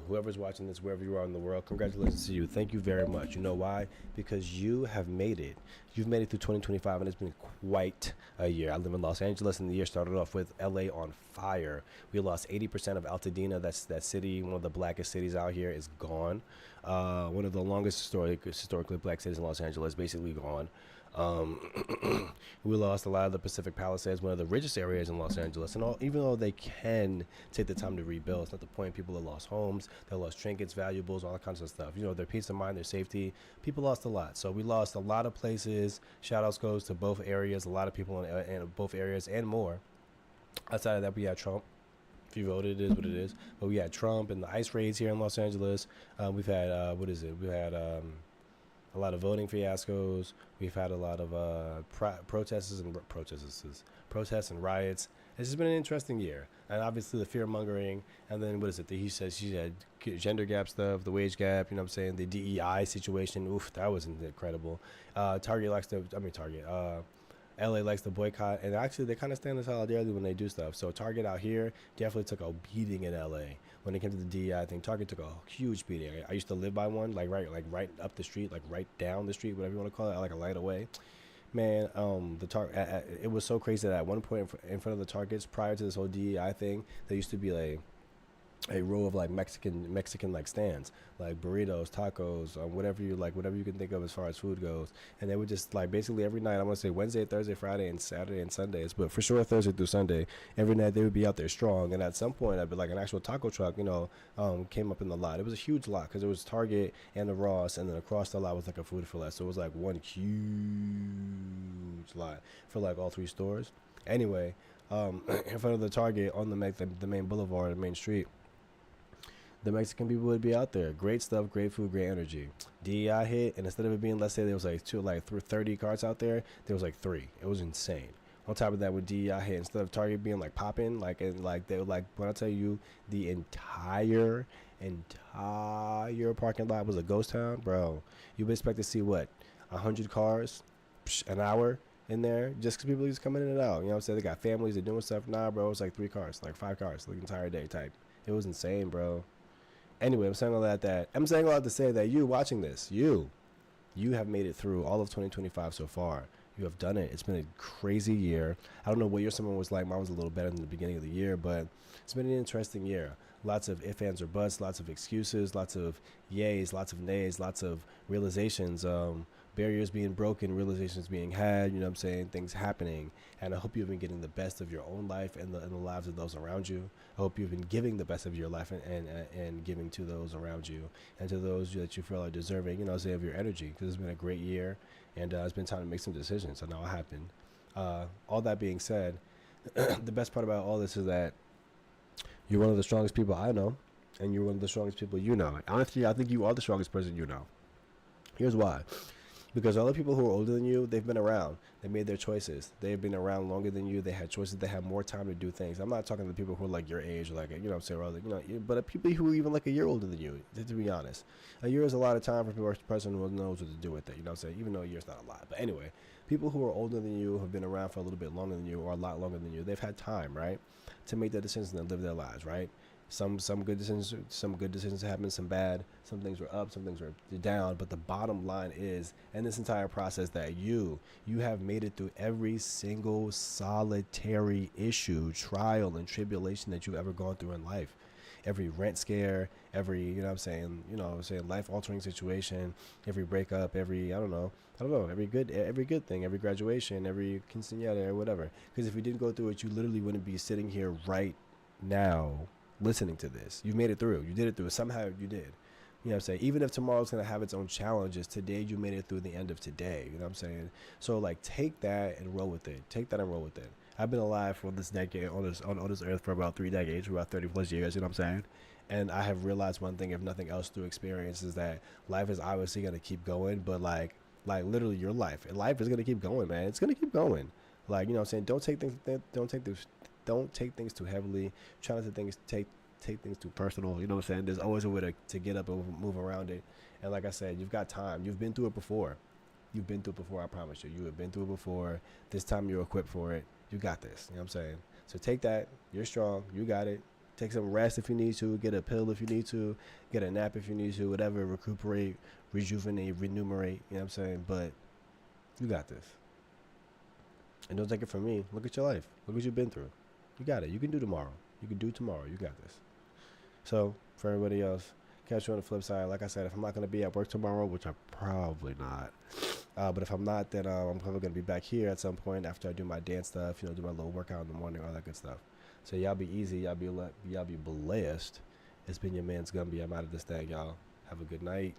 Whoever's watching this, wherever you are in the world, congratulations to you. Thank you very much. You know why? Because you have made it. You've made it through 2025, and it's been quite a year. I live in Los Angeles, and the year started off with LA on fire. We lost 80% of Altadena. That's that city, one of the blackest cities out here, is gone. One of the longest historically black cities in Los Angeles, basically gone. We lost a lot of the Pacific Palisades, one of the richest areas in Los Angeles, and even though they can take the time to rebuild, it's not the point. People have lost homes, they lost trinkets, valuables, all kinds of stuff. Their peace of mind, their safety. People lost a lot, so we lost a lot of places. Shout outs goes to both areas. A lot of people in both areas and more. Outside of that, we had Trump. If you voted, it is what it is. But we had Trump and the ICE raids here in Los Angeles. We've had we had a lot of voting fiascos. We've had a lot of protests and riots. It's just been an interesting year. And obviously the fear mongering, and then he says she had gender gap stuff, the wage gap, you know what I'm saying, the DEI situation. Oof, that was incredible. LA likes to boycott, and actually they kind of stand in solidarity when they do stuff. So Target out here definitely took a beating in LA when it came to the DEI thing. Target took a huge beating. I used to live by one, right up the street, like right down the street, whatever you want to call it, like a light away. Man, it was so crazy that at one point in front of the Targets, prior to this whole DEI thing, there used to be like a row of like Mexican like stands, like burritos, tacos, whatever you can think of as far as food goes. And they would just like basically every night, I want to say Wednesday, Thursday, Friday, and Saturday and Sundays, but for sure Thursday through Sunday, every night they would be out there strong. And at some point, I'd be like an actual taco truck, came up in the lot. It was a huge lot because it was Target and the Ross, and then across the lot was like a Food for Less. So it was like one huge lot for like all three stores. Anyway, in front of the Target on the main boulevard, the main street, the Mexican people would be out there. Great stuff, great food, great energy. DEI hit, and instead of it being, let's say there was like 30 carts out there was like 3. It was insane. On top of that, with DEI hit, instead of Target being like popping, they were like, when I tell you the entire parking lot was a ghost town, bro, you would expect to see what? 100 cars an hour in there just because people just coming in and out. You know what I'm saying? They got families, they're doing stuff. Nah, bro, it's like 3 cars, like 5 cars, like the entire day type. It was insane, bro. Anyway, I'm saying all that to say that you watching this, you have made it through all of 2025 so far. You have done it. It's been a crazy year. I don't know what your summer was like. Mine was a little better than the beginning of the year, but it's been an interesting year. Lots of ifs, ands, or buts, lots of excuses, lots of yays, lots of nays, lots of realizations, barriers being broken, realizations being had, you know what I'm saying, things happening. And I hope you've been getting the best of your own life and the lives of those around you. I hope you've been giving the best of your life and giving to those around you and to those that you feel are deserving, you know, say, of your energy, because it's been a great year and it's been time to make some decisions. I know it happened. All that being said, the best part about all this is that you're one of the strongest people I know, and you're one of the strongest people you know. Honestly, I think you are the strongest person you know. Here's why. Because all the people who are older than you, they've been around. They made their choices. They've been around longer than you. They had choices. They had more time to do things. I'm not talking to the people who are like your age, or like, you know what I'm saying, or like, you know, but people who are even like a year older than you, to be honest. A year is a lot of time for a person who knows what to do with it, you know what I'm saying, even though a year's not a lot. But anyway, people who are older than you, have been around for a little bit longer than you, or a lot longer than you, they've had time, right, to make their decisions and live their lives, right? Some good decisions happen, some bad, some things were up, some things were down, but the bottom line is, in this entire process, that you have made it through every single solitary issue, trial, and tribulation that you've ever gone through in life. Every rent scare, every, you know what I'm saying, life-altering situation, every breakup, every, I don't know, every good thing, every graduation, every quinceañera, or whatever. Because if you didn't go through it, you literally wouldn't be sitting here right now listening to this. You made it through. You did it through. Somehow you did. You know what I'm saying? Even if tomorrow's going to have its own challenges, today you made it through the end of today. You know what I'm saying? So, like, take that and roll with it. Take that and roll with it. I've been alive for this decade, on this earth for about 3 decades, for about 30 plus years, you know what I'm saying? And I have realized one thing, if nothing else through experience, is that life is obviously going to keep going, but like literally your life is going to keep going, man. It's going to keep going. Like, you know what I'm saying? Don't take things too heavily. Try not to take things too personal. You know what I'm saying? There's always a way to get up and move around it. And like I said, you've got time. You've been through it before. I promise you. You have been through it before. This time you're equipped for it. You got this. You know what I'm saying? So take that. You're strong. You got it. Take some rest if you need to. Get a pill if you need to. Get a nap if you need to. Whatever. Recuperate, rejuvenate, remunerate. You know what I'm saying? But you got this. And don't take it from me. Look at your life. Look what you've been through. You got it. You can do tomorrow. You can do tomorrow. You got this. So, for everybody else, catch you on the flip side. Like I said, if I'm not going to be at work tomorrow, which I'm probably not, but if I'm not, then I'm probably going to be back here at some point after I do my dance stuff, you know, do my little workout in the morning, all that good stuff. So, y'all be easy. Y'all be blessed. It's been your man's Gumby. I'm out of this thing, y'all. Have a good night.